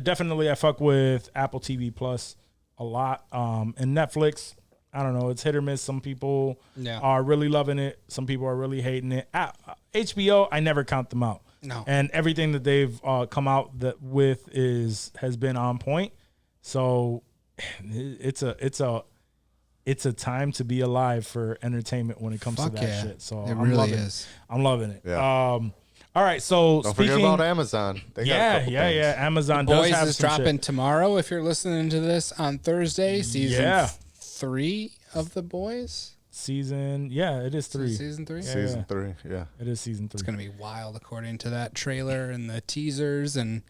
definitely I fuck with Apple TV Plus a lot. And Netflix, I don't know, it's hit or miss. Some people are really loving it. Some people are really hating it. HBO, I never count them out. No. And everything that they've come out with has been on point. So it's a time to be alive for entertainment when it comes to that shit. So it really is. I'm loving it. Yeah. All right, so Don't forget about Amazon. They got a couple things. Amazon The does Boys have is some dropping shit. tomorrow. If you're listening to this on Thursday, season 3 of The Boys. It is 3. Season 3? Yeah, Season 3, yeah. It is season 3. It's going to be wild according to that trailer and the teasers and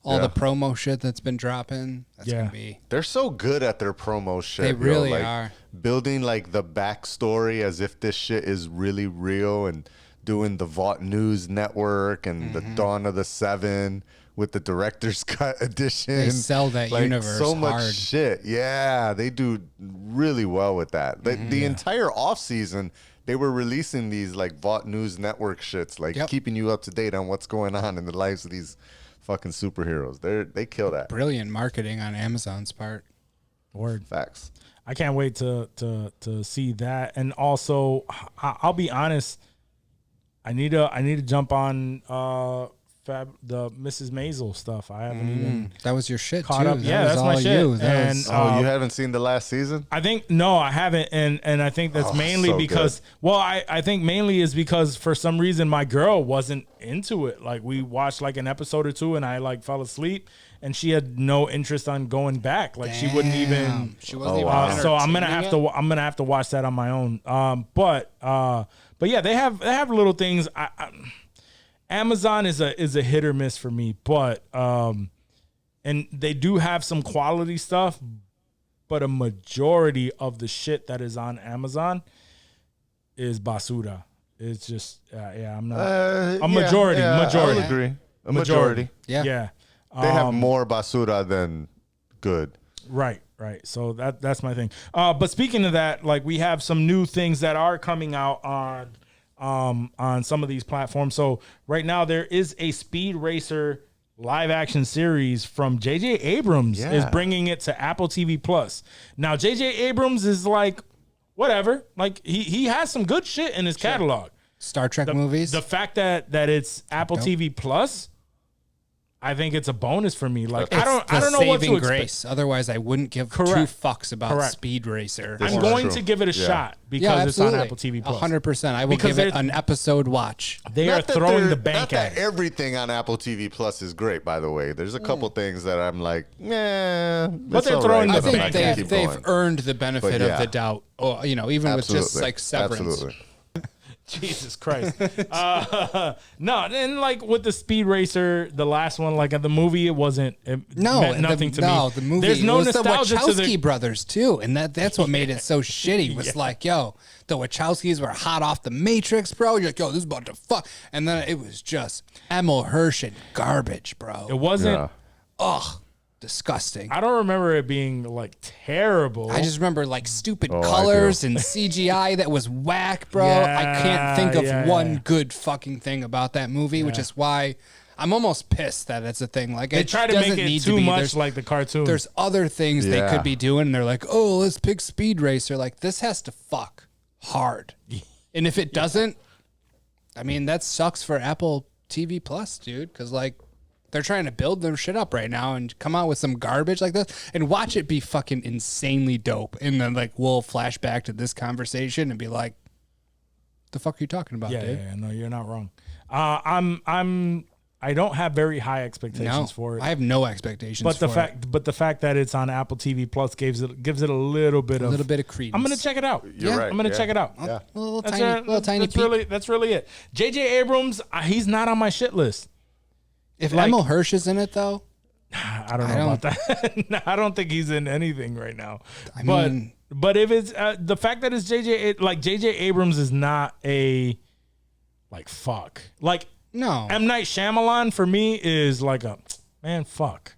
all the promo shit that's been dropping. That's going to be... They're so good at their promo shit. They really like, are. Building like the backstory as if this shit is really real and doing the Vought News Network and the Dawn of the Seven with the director's cut edition. They sell that like, universe so much hard. shit. Yeah, they do really well with that. The entire off season, they were releasing these like Vought News Network shits, like keeping you up to date on what's going on in the lives of these fucking superheroes. They kill that. Brilliant marketing on Amazon's part. Word. Facts. I can't wait to see that. And also, I'll be honest, I need to jump on the Mrs. Maisel stuff. I haven't even That was your shit caught too. up. That Yeah, was that's my all shit. you. That And was- You haven't seen the last season? I think no, I haven't, and I think that's mainly so because I think mainly is because for some reason my girl wasn't into it. Like we watched like an episode or two, and I like fell asleep, and she had no interest on going back. Like she wouldn't even. She wasn't even So I'm gonna entertaining have to watch that on my own. But yeah, they have little things. Amazon is a hit or miss for me, but and they do have some quality stuff, but a majority of the shit that is on Amazon is basura. It's just I'm not a majority. I'll agree. A majority. Yeah. They have more basura than good. Right. So that's my thing. But speaking of that, like we have some new things that are coming out on some of these platforms. So right now there is a Speed Racer live action series from J.J. Abrams is bringing it to Apple TV Plus. Now J.J. Abrams is like whatever, like he has some good shit in his catalog. Star Trek movies. The fact that it's Apple TV Plus, I think it's a bonus for me. Like I don't know what to saving expect. grace. Otherwise, I wouldn't give two fucks about Speed Racer. I'm going to give it a shot because it's on Apple TV Plus. 100%. I will give it an episode watch. They are throwing the bank not at that it. everything on Apple TV Plus is great, by the way. There's a couple things that I'm like, nah. But they're throwing the I bank think at it. they've earned the benefit of the doubt. Oh, even with just like Severance. Absolutely. Jesus Christ. No, and like with the Speed Racer, the last one, like at the movie, it wasn't. It meant nothing to me. No, the movie. There's no it was nostalgia the to Wachowski the brothers too, and that's what made it so shitty. Was like, yo, the Wachowskis were hot off the Matrix, bro. You're like, yo, this is about to fuck, and then it was just Emil Hirsch and garbage, bro. It wasn't. Yeah. Ugh. Disgusting. I don't remember it being like terrible. I just remember like stupid I colors do. and CGI that was whack, bro. Yeah, I can't think of one yeah. good fucking thing about that movie, which is why I'm almost pissed that it's a thing. Like they it try to doesn't make it need too to be. much There's, like the cartoon. there's other things they Yeah. could be doing. And they're like, oh, let's pick Speed Racer. Like this has to fuck hard, and if it doesn't, I mean that sucks for Apple TV Plus, dude. Because like. They're trying to build their shit up right now and come out with some garbage like this and watch it be fucking insanely dope. And then like we'll flash back to this conversation and be like, the fuck are you talking about, yeah, dude? yeah, no, you're not wrong. I don't have very high expectations for it. I have no expectations But for the fact that it's on Apple TV Plus gives it a little bit a little bit of credence. I'm gonna check it out. You're right, I'm gonna yeah. check it out. Yeah. A little That's tiny, it. little tiny peek. That's really it. J.J. Abrams, he's not on my shit list. If like- Emil Hirsch is in it though, I don't know about that. No, I don't think he's in anything right now. I mean- but if it's the fact that it's J.J. Abrams is not a like fuck. Like no. M. Night Shyamalan for me is like a man. Fuck.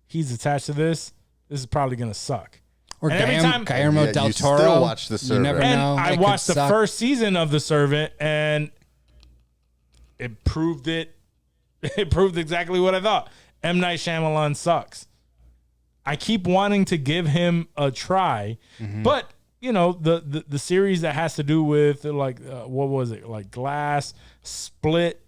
He's attached to this. This is probably gonna suck. Or and every time- Guillermo Yeah, del you Toro. still watch The You Servant. never And know. I It could watched the suck. first season of The Servant, and it proved it. It proved exactly what I thought. M. Night Shyamalan sucks. I keep wanting to give him a try, but you know the series that has to do with like what was it, like Glass, Split,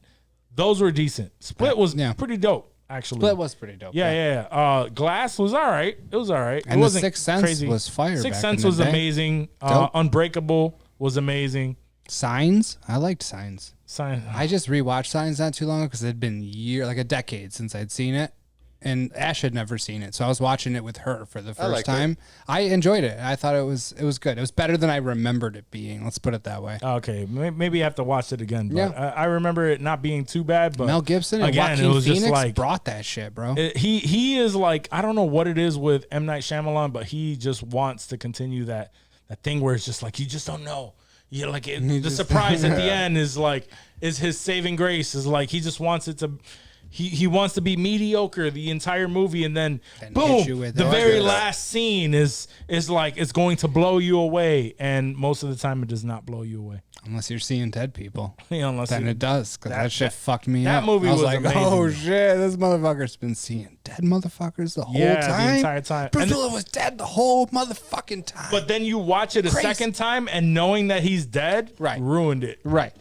those were decent. Split was pretty dope actually. Split was pretty dope. Yeah. Glass was all right. It was all right. And it The wasn't Sixth Sense crazy. was fire Sixth back Sense in the was day. amazing. Dope. Unbreakable was amazing. Signs. I liked Signs. Sign. I just rewatched Signs not too long ago because it had been like a decade since I'd seen it, and Ash had never seen it, so I was watching it with her for the first liked time. I enjoyed it. I thought it was good. It was better than I remembered it being. Let's put it that way. Okay, maybe I have to watch it again. But Yeah. I remember it not being too bad. But Mel Gibson and again, Joaquin it was Phoenix just like brought that shit, bro. he is like, I don't know what it is with M. Night Shyamalan, but he just wants to continue that thing where it's just like you just don't know. You like the surprise at the end is his saving grace. Is like he just wants it to. He wants to be mediocre the entire movie, and then hit you boom, with the it. very last scene is like it's going to blow you away, and most of the time it does not blow you away. Unless you're seeing dead people. Unless Then it does, because that shit fucked me that up. movie I was was like, amazing, oh though. shit, this motherfucker's been seeing dead motherfuckers the whole Yeah, time. the entire time. And Priscilla was dead the whole motherfucking time. But then you watch it a Crazy. second time, and knowing that he's dead, ruined it. Right.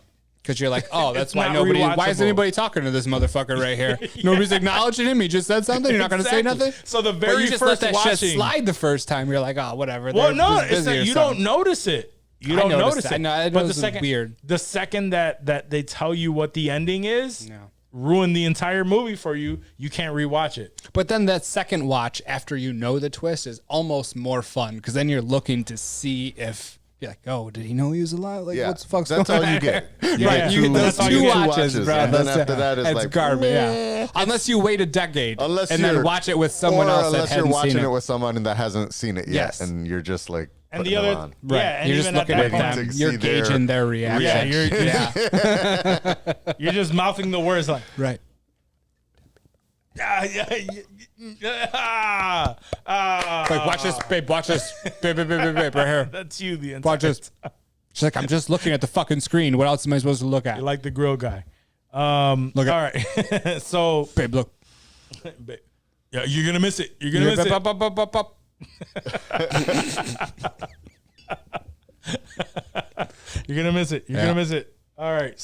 Because you're like, oh, that's It's why not nobody. Why rewatchable. is anybody talking to this motherfucker right here? Nobody's acknowledging him. He just said something. You're not going to say Exactly. nothing. So the But very you just first let that shit watching- slide the first time. You're like, oh, whatever. Well, They're no, just it's busy that or you something. don't notice it. You I don't noticed notice it. it. I know, it but was weird. The second that they tell you what the ending is, No. ruin the entire movie for you. You can't rewatch it. But then that second watch after you know the twist is almost more fun because then you're looking to see if you're like, oh, did he know he was alive? Like, Yeah, what's the fuck's that's going all on? you get. Right, You get those that's all two you get. watches, bro. and then That's after that it's like garbage. Yeah. Unless you wait a decade Unless and then you're- watch it with someone or else that unless you're hadn't watching seen it it. with someone that hasn't seen it yet, Yes. and you're just like And putting the them other, on. Right. yeah, and You're just even looking at at that them. point, to You're see their gauging their reaction. yeah, you're Yeah. you're just mouthing the words like, Right. Like, watch this, babe. Watch this. Babe, right here. That's you the entire Watch this. She's like, I'm just looking at the fucking screen. What else am I supposed to look at? You're like the grill guy. Look All at, right. So, babe, look. yeah, you're gonna miss it. You're gonna miss it. Up, up, up, up, up. You're gonna miss it. You're Yeah. gonna miss it. All right.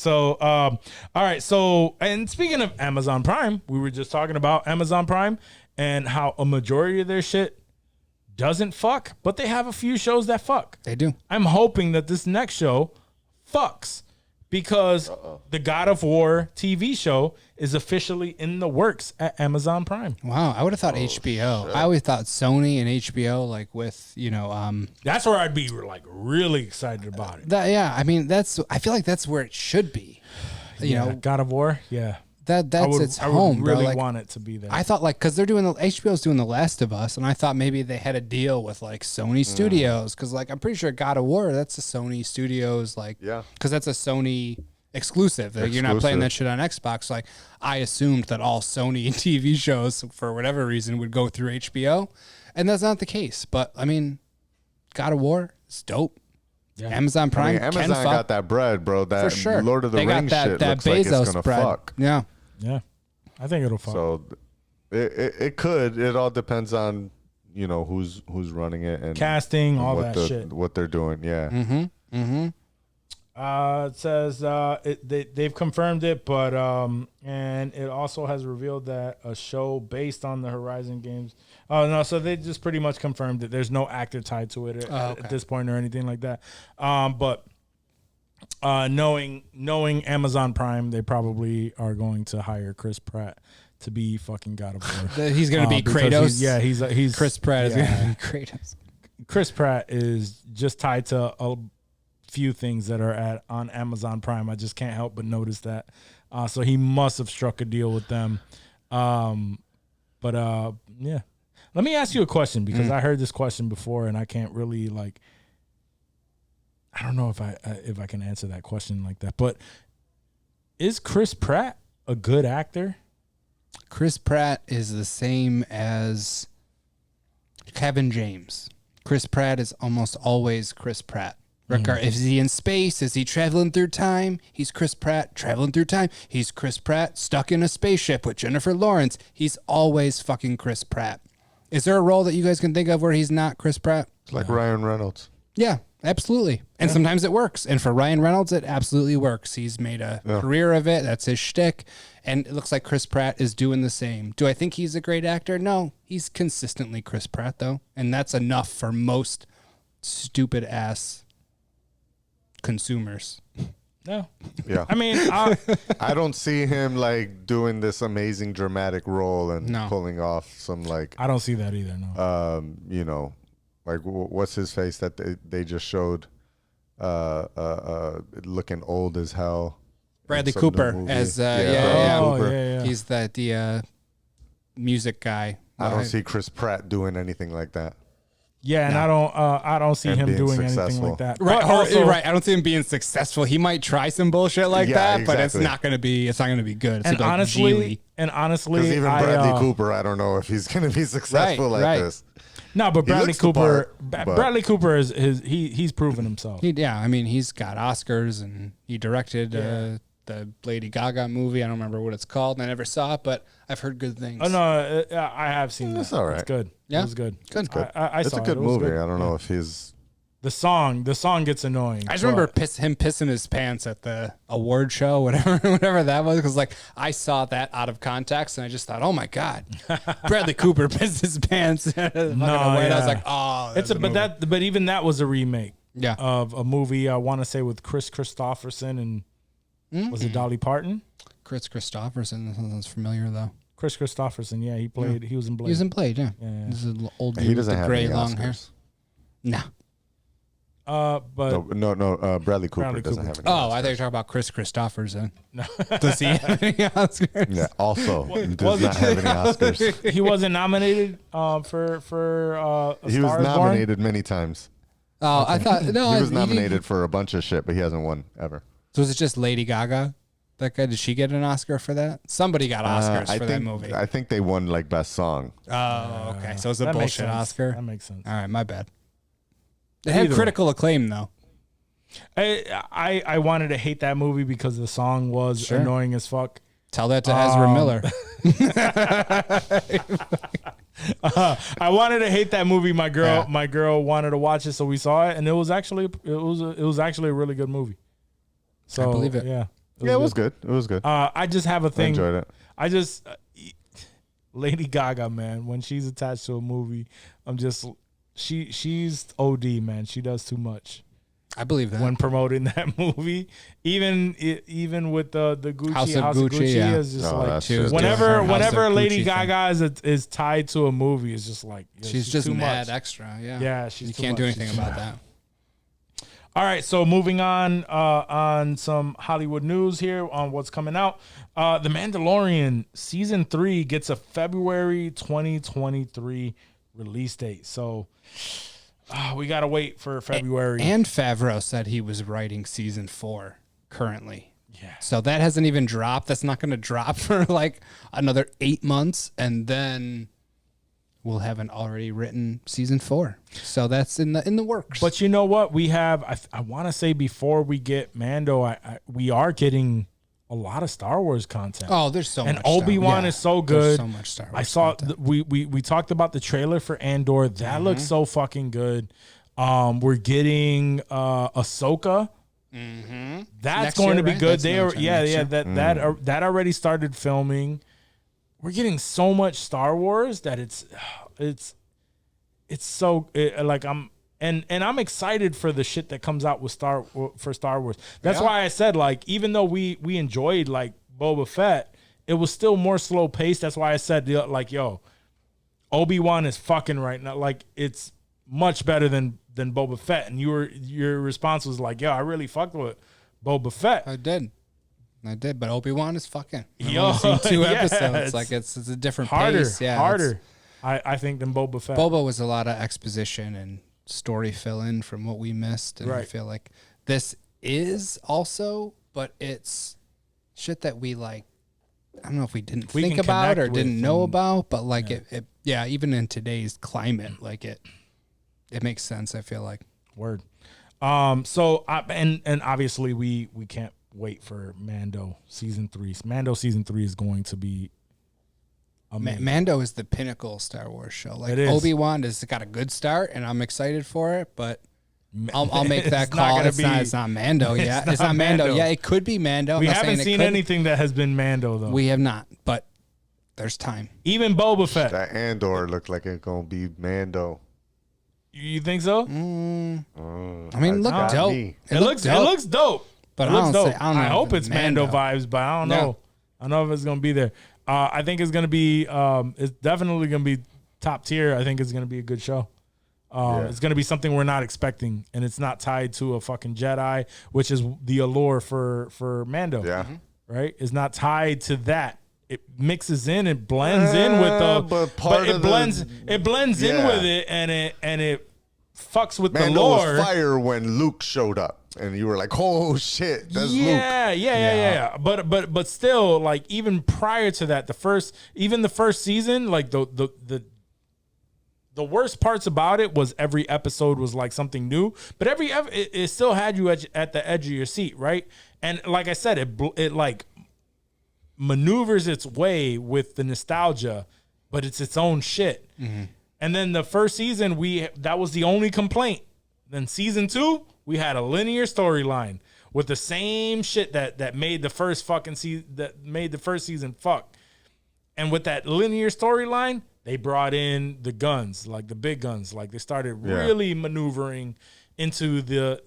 So, and speaking of Amazon Prime, we were just talking about Amazon Prime and how a majority of their shit doesn't fuck, but they have a few shows that fuck. They do. I'm hoping that this next show fucks because the God of War TV show is officially in the works at Amazon Prime. Wow, I would have thought HBO. I always thought Sony and HBO, like with That's where I'd be like really excited about it. I mean, I feel like that's where it should be. You know, God of War. Yeah, that's its home. I would really bro. Like, want it to be there. I thought because they're doing HBO's doing The Last of Us, and I thought maybe they had a deal with like Sony Studios because like I'm pretty sure God of War that's a Sony Studios because that's a Sony exclusive. Like, you're not playing that shit on Xbox. Like I assumed that all Sony TV shows for whatever reason would go through HBO, and that's not the case. But I mean, God of War is dope. Yeah. Amazon Prime. Amazon got that bread, bro. That for sure. Lord of the Rings shit that looks Bezos like it's gonna bread. fuck. Yeah. Yeah, I think it'll fuck. So it could. It all depends on who's running it and casting, all that shit. What they're doing. Yeah. It says they've confirmed it, but and it also has revealed that a show based on the Horizon games. Oh no, so they just pretty much confirmed it. There's no actor tied to it at this point or anything like that. But knowing Amazon Prime, they probably are going to hire Chris Pratt to be fucking God of War. He's gonna be Kratos. He's Chris Pratt is gonna be Kratos. Chris Pratt is just tied to a few things that are on Amazon Prime. I just can't help but notice that. So he must have struck a deal with them. Yeah. Let me ask you a question because I heard this question before and I can't really I don't know if I can answer that question like that. But is Chris Pratt a good actor? Chris Pratt is the same as Kevin James. Chris Pratt is almost always Chris Pratt. Is he in space? Is he traveling through time? He's Chris Pratt traveling through time. He's Chris Pratt stuck in a spaceship with Jennifer Lawrence. He's always fucking Chris Pratt. Is there a role that you guys can think of where he's not Chris Pratt? It's like Ryan Reynolds. Yeah, absolutely. And sometimes it works. And for Ryan Reynolds, it absolutely works. He's made a career of it. That's his shtick. And it looks like Chris Pratt is doing the same. Do I think he's a great actor? No. He's consistently Chris Pratt, though. And that's enough for most stupid ass consumers. No. Yeah. I mean, I don't see him like doing this amazing dramatic role and pulling off some like. I don't see that either. No. Like what's his face that they just showed, looking old as hell. Bradley Cooper as Cooper. He's the music guy. I don't see Chris Pratt doing anything like that. Yeah, and I don't see him doing anything like that. Right, right. I don't see him being successful. He might try some bullshit like that, but it's not going to be. It's not going to be good. It's and honestly, because even Bradley Cooper, I don't know if he's going to be successful this. No, but Bradley Cooper is he's proven himself. I mean, he's got Oscars and he directed the Lady Gaga movie. I don't remember what it's called. I never saw it, but I've heard good things. Oh no, I have seen that. It's all right. It's good. Yeah, it was good. Good. I it's saw a good it. It was movie. good. I don't know if he's the song gets annoying. I just remember him pissing his pants at the award show, whatever that was, because like I saw that out of context and I just thought, oh my god, Bradley Cooper pissed his pants. I was like, oh, but even that was a remake. Yeah. Of a movie I want to say with Chris Christopherson and was it Dolly Parton? Chris Christopherson. That sounds familiar though. Chris Christopherson, yeah, he played. He was in Blade. He was in Blade, yeah. This is an old dude with the gray long hair. No. But no. Bradley Cooper doesn't have any. Oh, I thought you were talking about Chris Christopherson. No. Does he have any Oscars? Yeah. Also, does not have any Oscars. He wasn't nominated for. He was nominated many times. Oh, I thought he was nominated for a bunch of shit, but he hasn't won ever. So was it just Lady Gaga? That guy, did she get an Oscar for that? Somebody got Oscars for that movie. I think they won like best song. Oh, okay. So it's a bullshit Oscar. That makes sense. All right, my bad. It had critical acclaim though. I wanted to hate that movie because the song was annoying as fuck. Tell that to Ezra Miller. I wanted to hate that movie. My girl wanted to watch it, so we saw it, and it was actually a really good movie. So I believe it. Yeah. It was good. It was good. I just have a thing. I enjoyed it. Lady Gaga, man, when she's attached to a movie, she's OD, man. She does too much. I believe that. when promoting that movie. Even with the Gucci House of Gucci yeah. is just No, like that's just whenever different. Lady Gucci Gaga is tied to a movie, it's just like she's just too mad much. extra. Yeah, Yeah, she's you too can't do much. anything about that. All right, so moving on some Hollywood news here on what's coming out. The Mandalorian season 3 gets a February 2023 release date. So we gotta wait for February. And Favreau said he was writing season 4 currently. Yeah. So that hasn't even dropped. That's not going to drop for like another 8 months, and then we'll have an already written season 4. So that's in the works. But you know what? We have, I want to say before we get Mando, we are getting a lot of Star Wars content. Oh, there's so much. And Obi-Wan is so good. There's so much Star Wars I saw, content. we talked about the trailer for Andor. That looks so fucking good. We're getting Ahsoka. That's Next going year, to be right? good. That's They are, next year. that already started filming. We're getting so much Star Wars that it's so like I'm excited for the shit that comes out with Star Wars. That's why I said, like, even though we enjoyed like Boba Fett, it was still more slow paced. That's why I said, like, yo, Obi-Wan is fucking right now. Like, it's much better than Boba Fett. And your response was like, yo, I really fucked with Boba Fett. I did, but Obi-Wan is fucking. I've Yo, only seen 2 yeah, episodes. Like it's a different harder, pace. Yeah, harder. I think than Boba Fett. Boba was a lot of exposition and story fill in from what we missed, and I Right. feel like this is also, but it's shit that we like. I don't know if we didn't We think can about or connect didn't with know and- about, but like it, even in today's climate, like it makes sense. I feel like. Word. So and obviously we can't wait for Mando season 3. Mando season 3 is going to be amazing. Mando is the pinnacle Star Wars show. Like It is. Obi-Wan has got a good start, and I'm excited for it, but I'll make that It's not call. gonna It's not Mando yet. It's not Mando. Yeah, it could be Mando. We I'm not haven't saying it seen couldn't. anything that has been Mando though. We have not, but there's time. Even Boba Fett. That Andor looked like it's gonna be Mando. You think so? I mean, look got dope. me. It looks dope. But It looks I don't dope. say- I don't know I if hope it's it's Mando Mando. vibes, but I don't No. know. I don't know if it's gonna be there. I think it's gonna be. It's definitely gonna be top tier. I think it's gonna be a good show. It's gonna be something we're not expecting, and it's not tied to a fucking Jedi, which is the allure for Mando. Yeah. Right. It's not tied to that. It mixes in. It blends in with the. but it blends in Yeah. with it, and it fucks with the Mando lore. was fire when Luke showed up, and you were like, "Oh shit, that's Luke." Yeah. But still, like, even prior to that, the first season, like the worst parts about it was every episode was like something new, but it still had you at the edge of your seat, right? And like I said, it like maneuvers its way with the nostalgia, but it's its own shit. And then the first season, that was the only complaint. Then season 2, we had a linear storyline with the same shit that made the first season fuck. And with that linear storyline, they brought in the guns, like the big guns. Like they started really maneuvering into the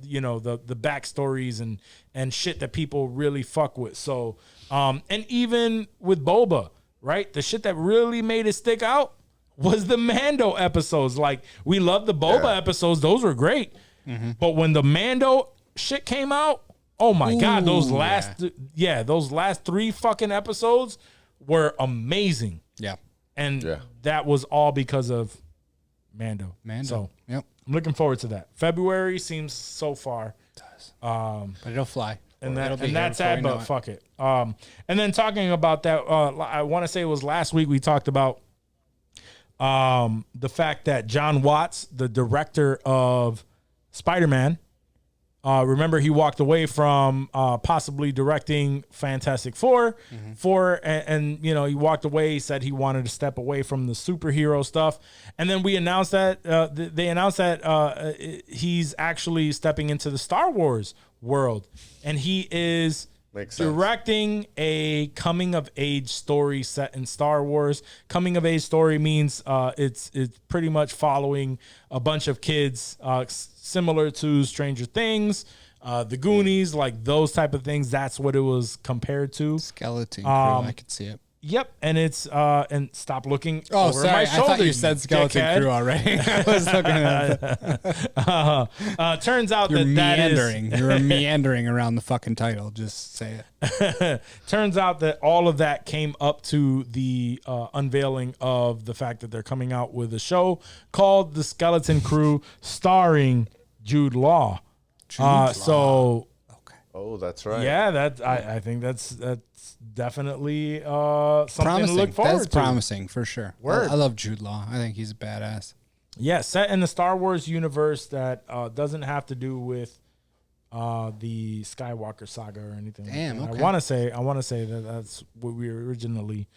backstories and shit that people really fuck with. So, and even with Boba, right? The shit that really made it stick out was the Mando episodes. Like, we love the Boba episodes. Those were great. But when the Mando shit came out, oh my God, those last 3 fucking episodes were amazing. Yeah. And that was all because of Mando. So Yep. I'm looking forward to that. February seems so far. But it'll fly. And It'll be here that's before sad, we know but it. fuck it. And then talking about that, I want to say it was last week we talked about the fact that John Watts, the director of Spider-Man, remember he walked away from possibly directing Fantastic Four, and you know, he walked away. He said he wanted to step away from the superhero stuff, and then we announced that they announced that he's actually stepping into the Star Wars world, and he is Makes sense. Directing a coming of age story set in Star Wars. Coming of age story means it's pretty much following a bunch of kids similar to Stranger Things, the Goonies, like those type of things. That's what it was compared to. Skeleton Crew, I could see it. Yep, and it's and stop looking Oh, over sorry. my I shoulder. thought you said Skeleton dickhead. Crew already. I was looking at it. Turns out You're that meandering. You're meandering around the fucking title. Just say it. Turns out that all of that came up to the unveiling of the fact that they're coming out with a show called The Skeleton Crew, starring Jude Law. So, oh, that's right. Yeah, that I think that's definitely something promising. to look forward That's to. promising for sure. Word. I love Jude Law. I think he's a badass. Yeah, set in the Star Wars universe that doesn't have to do with the Skywalker saga or anything. Damn, like that. okay. I want to say that that's what we originally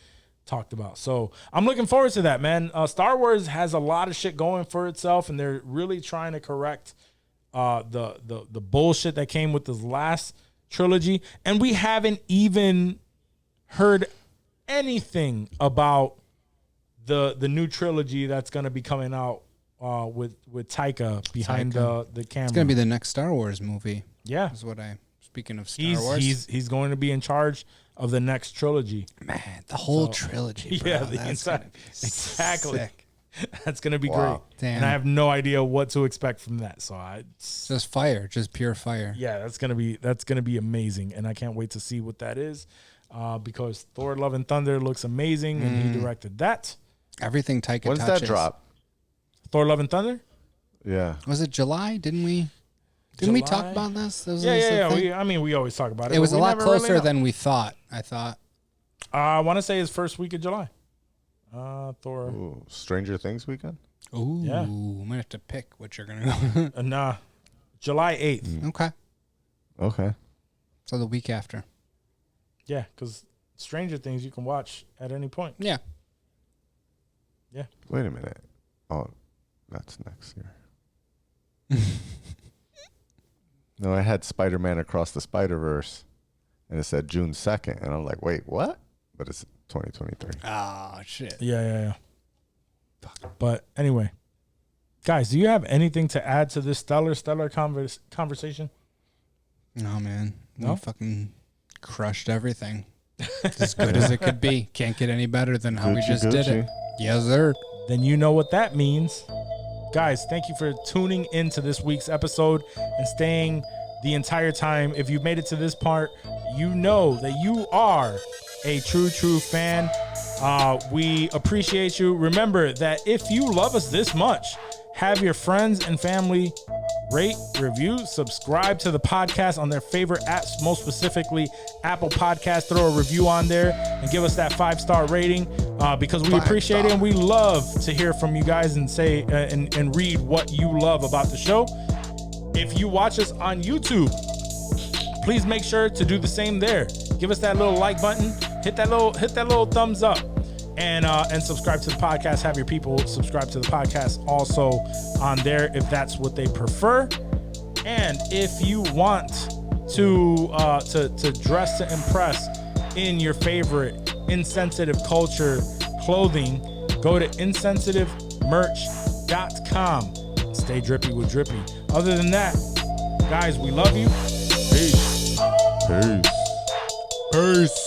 talked about. So I'm looking forward to that, man. Star Wars has a lot of shit going for itself, and they're really trying to correct the bullshit that came with this last trilogy, and we haven't even heard anything about the new trilogy that's going to be coming out with Taika behind the camera. It's gonna be the next Star Wars movie. Yeah, is what I. Speaking of Star Wars, he's going to be in charge of the next trilogy. Man, the whole trilogy. Bro. Yeah, that's gonna be exactly. sick. That's gonna be Wow. great. Damn. And I have no idea what to expect from that. So just fire, just pure fire. Yeah, that's gonna be amazing, and I can't wait to see what that is, because Thor: Love and Thunder looks amazing, and he directed that. Everything Taika When's touches. that drop? Thor: Love and Thunder. Yeah. Was it July? Didn't we July? talk about this? Yeah. We always talk about it. It was but a we lot never really closer know. than we thought. I thought. I want to say it's first week of July. Thor. Ooh, Stranger Things weekend? Ooh, Yeah. I'm gonna have to pick what you're gonna go. Nah, July 8th. Okay, Okay. so the week after. Yeah, because Stranger Things you can watch at any point. Yeah. Yeah. Wait a minute. Oh, that's next year. No, I had Spider-Man Across the Spider-Verse, and it said June 2nd, and I'm like, wait, what? But it's 2023. Oh shit. Yeah. But anyway, guys, do you have anything to add to this stellar conversation? No, man. No? We fucking crushed everything. As good as it could be. Can't get any better than how we just did it. Yes, sir. Then you know what that means. Guys, thank you for tuning into this week's episode and staying the entire time. If you've made it to this part, you know that you are a true fan. We appreciate you. Remember that if you love us this much, have your friends and family rate, review, subscribe to the podcast on their favorite apps, most specifically Apple Podcasts. Throw a review on there and give us that 5-star rating, because we appreciate it and we love to hear from you guys and say and read what you love about the show. If you watch us on YouTube, please make sure to do the same there. Give us that little like button, hit that little thumbs up, and subscribe to the podcast. Have your people subscribe to the podcast also on there if that's what they prefer. And if you want to dress to impress in your favorite insensitive culture clothing, go to insensitivemerch.com. Stay drippy with Drippy. Other than that, guys, we love you. Peace. Peace. Peace.